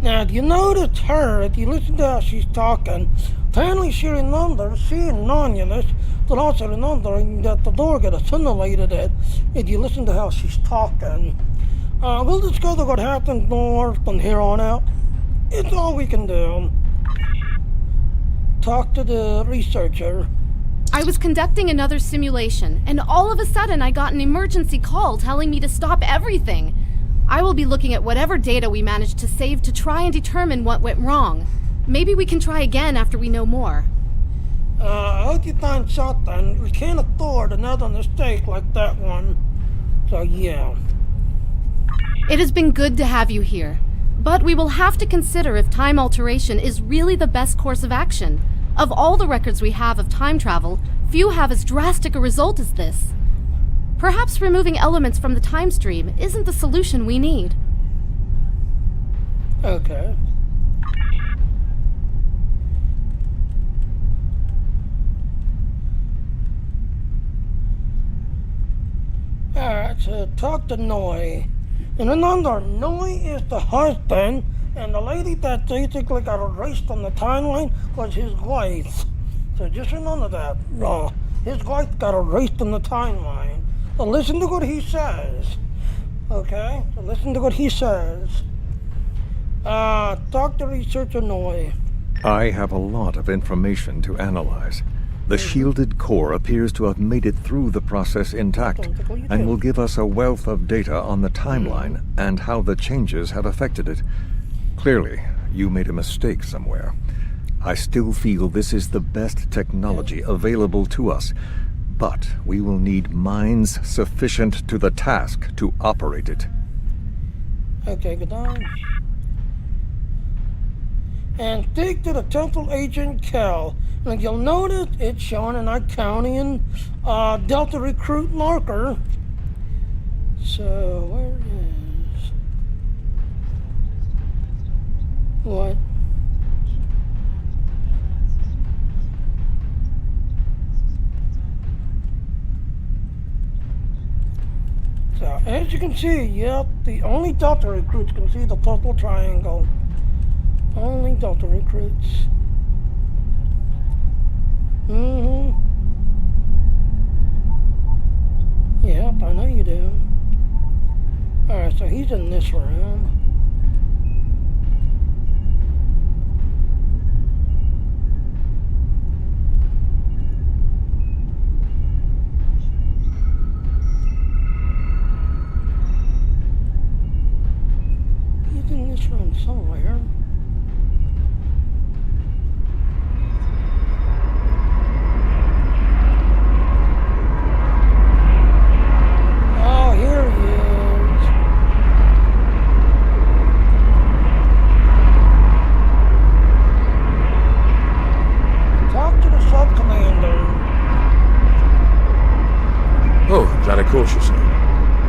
Now, if you notice her, if you listen to how she's talking, apparently she remembers seeing Nonulus, but also remembering that the door got assimilated it, if you listen to how she's talking. We'll discuss what happens more from here on out. It's all we can do. Talk to the researcher. I was conducting another simulation, and all of a sudden I got an emergency call telling me to stop everything. I will be looking at whatever data we managed to save to try and determine what went wrong. Maybe we can try again after we know more. I hope you find something. We can't afford another mistake like that one. So, yeah. It has been good to have you here, but we will have to consider if time alteration is really the best course of action. Of all the records we have of time travel, few have as drastic a result as this. Perhaps removing elements from the time stream isn't the solution we need. Okay. Alright, so talk to Noi. And remember, Noi is the husband, and the lady that basically got erased on the timeline was his wife. So just remember that. His wife got erased on the timeline. So listen to what he says. Okay? So listen to what he says. Talk to researcher Noi. I have a lot of information to analyze. The shielded core appears to have made it through the process intact, and will give us a wealth of data on the timeline and how the changes have affected it. Clearly, you made a mistake somewhere. I still feel this is the best technology available to us, but we will need minds sufficient to the task to operate it. Okay, good on. And stick to the Temple Agent Cal. And you'll notice it's showing an Iconian Delta Recruit marker. So, where is... What? So, as you can see, yep, the only Delta Recruits can see the purple triangle. Only Delta Recruits. Yep, I know you do. Alright, so he's in this room. He's in this room somewhere. Cautiously.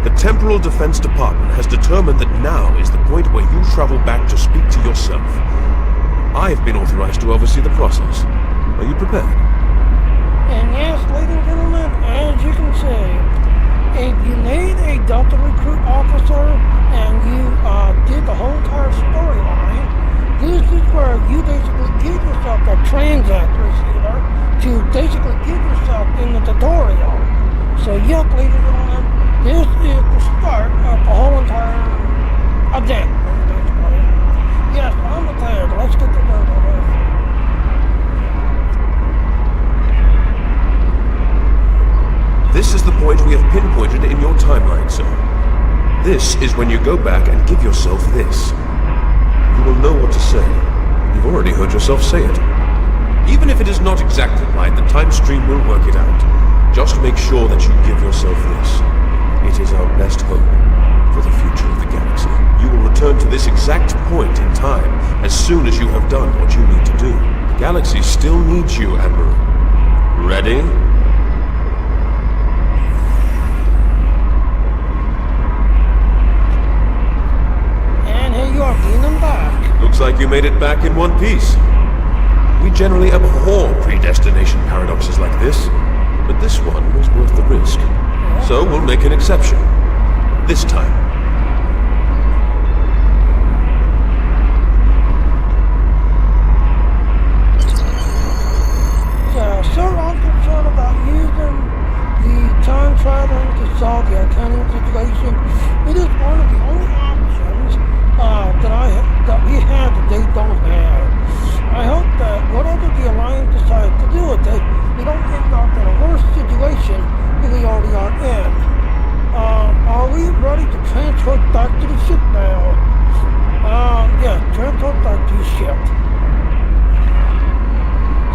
The Temporal Defense Department has determined that now is the point where you travel back to speak to yourself. I have been authorized to oversee the process. Are you prepared? And yes, ladies and gentlemen, as you can see, if you need a Delta Recruit officer and you did the whole entire storyline, this is where you basically give yourself a transact receiver to basically give yourself in the tutorial. So yep, ladies and gentlemen, this is the start of the whole entire event, basically. Yes, I'm prepared. Let's get to work on this. This is the point we have pinpointed in your timeline, sir. This is when you go back and give yourself this. You will know what to say. You've already heard yourself say it. Even if it is not exactly right, the time stream will work it out. Just make sure that you give yourself this. It is our best hope for the future of the galaxy. You will return to this exact point in time as soon as you have done what you need to do. The galaxy still needs you, Admiral. Ready? And here you are, being back. Looks like you made it back in one piece. We generally abhor predestination paradoxes like this, but this one was worth the risk. So we'll make an exception. This time. Sir, I'm concerned about using the time traveling to solve the Iconium situation. It is one of the only options that we have that they don't have. I hope that whatever the Alliance decides to do with it, we don't end up in a worse situation than we already are in. Are we ready to transfer back to the ship now? Yeah, transfer back to the ship.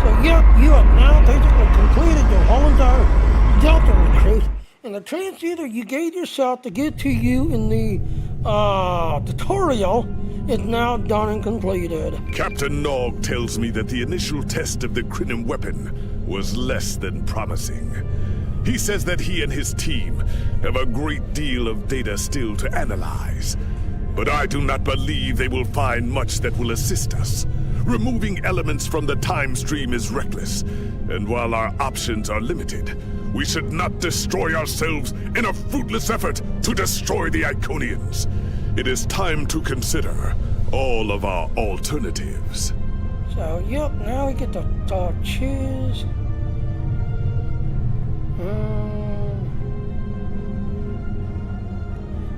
So yeah, you have now basically completed your Hollandar Delta recruit, and the transceiver you gave yourself to get to you in the tutorial is now done and completed. Captain Nog tells me that the initial test of the Crinim weapon was less than promising. He says that he and his team have a great deal of data still to analyze. But I do not believe they will find much that will assist us. Removing elements from the time stream is reckless, and while our options are limited, we should not destroy ourselves in a fruitless effort to destroy the Iconians. It is time to consider all of our alternatives. So, yep, now we get to choose.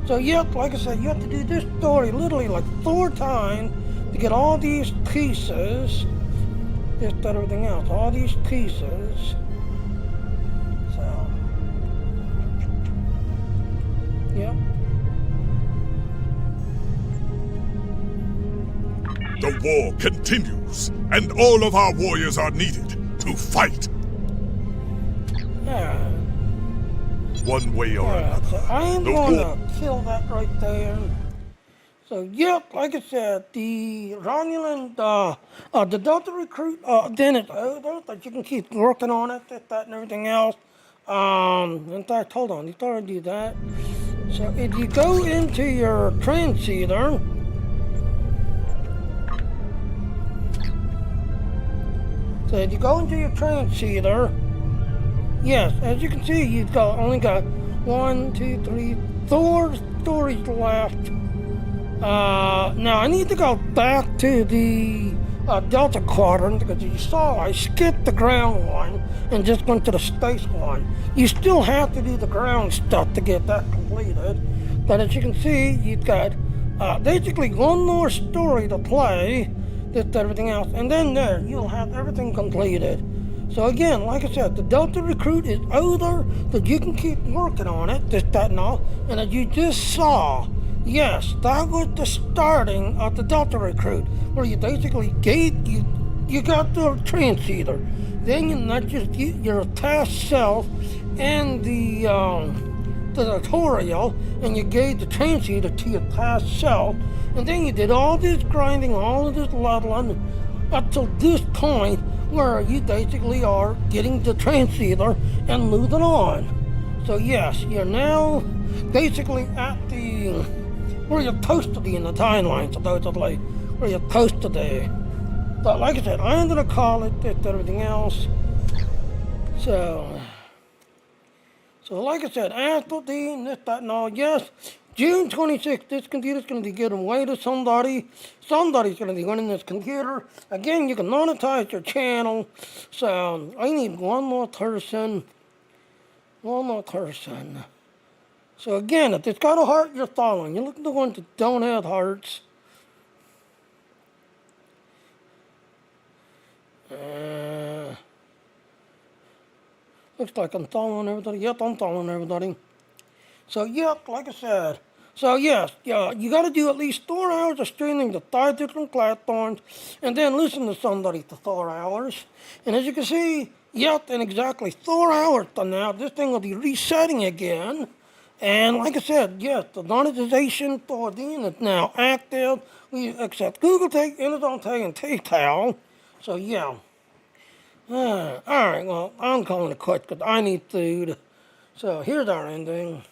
So, yep, like I said, you have to do this story literally like 4 times to get all these pieces. This, that, everything else. All these pieces. So, yep. The war continues, and all of our warriors are needed to fight. Yeah. One way or another. So I am going to kill that right there. So, yep, like I said, the Romulan, the Delta recruit, then it's over, that you can keep working on it, that, and everything else. In fact, hold on, you thought I'd do that. So, if you go into your transceiver, yes, as you can see, you've only got 1, 2, 3, 4 stories left. Now I need to go back to the Delta Quadrant, because you saw I skipped the ground one and just went to the space one. You still have to do the ground stuff to get that completed. But as you can see, you've got basically one more story to play, everything else, and then there you'll have everything completed. So again, like I said, the Delta recruit is over, but you can keep working on it, that, and all. And as you just saw, yes, that was the starting of the Delta recruit, where you basically you got the transceiver, then your task self and the tutorial, and you gave the transceiver to your task self, and then you did all this grinding, all of this leveling, up till this point where you basically are getting the transceiver and moving on. So yes, you're now basically at where you're supposed to be in the timeline, supposedly, where you're supposed to be. But like I said, I'm going to call it everything else. So like I said, Astral Dean, this, that, and all, yes, June 26th, this computer's going to be given away to somebody. Somebody's going to be running this computer. Again, you can monetize your channel. So I need one more person. So again, if it's got a heart, you're following. You're looking at the ones that don't have hearts. Looks like I'm following everybody. Yep, I'm following everybody. So, yep, like I said, So yes, you got to do at least 4 hours of streaming to 5 different platforms, and then listen to somebody for 4 hours. And as you can see, yep, in exactly 4 hours from now, this thing will be resetting again. And like I said, yes, the monetization for Dean is now active. We accept Google Pay, Amazon Pay, and PayPal. So yeah. All right, well, I'm calling it quits because I need food. So here's our ending.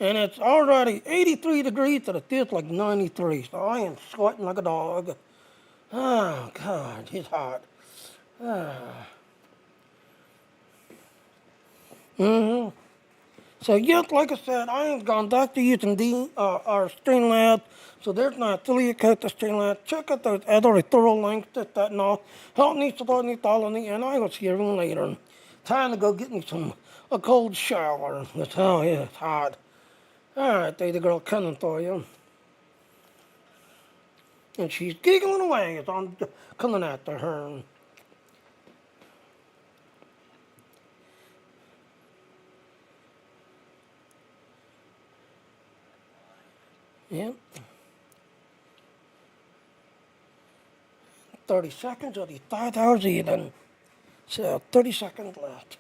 And it's already 83 degrees, and it feels like 93. So I am sweating like a dog. Oh, God, it's hot. So, yes, like I said, I ain't gone back to using our Streamlabs. So there's my affiliate code to Streamlabs. Check out those other referral links, that and all. Help me, support me, follow me, and I will see everyone later. Time to go get me a cold shower. Oh, yeah, it's hot. All right, there's the girl coming for you. And she's giggling away as I'm coming after her. Yep. 30 seconds, it'll be 5 hours even. So 30 seconds left.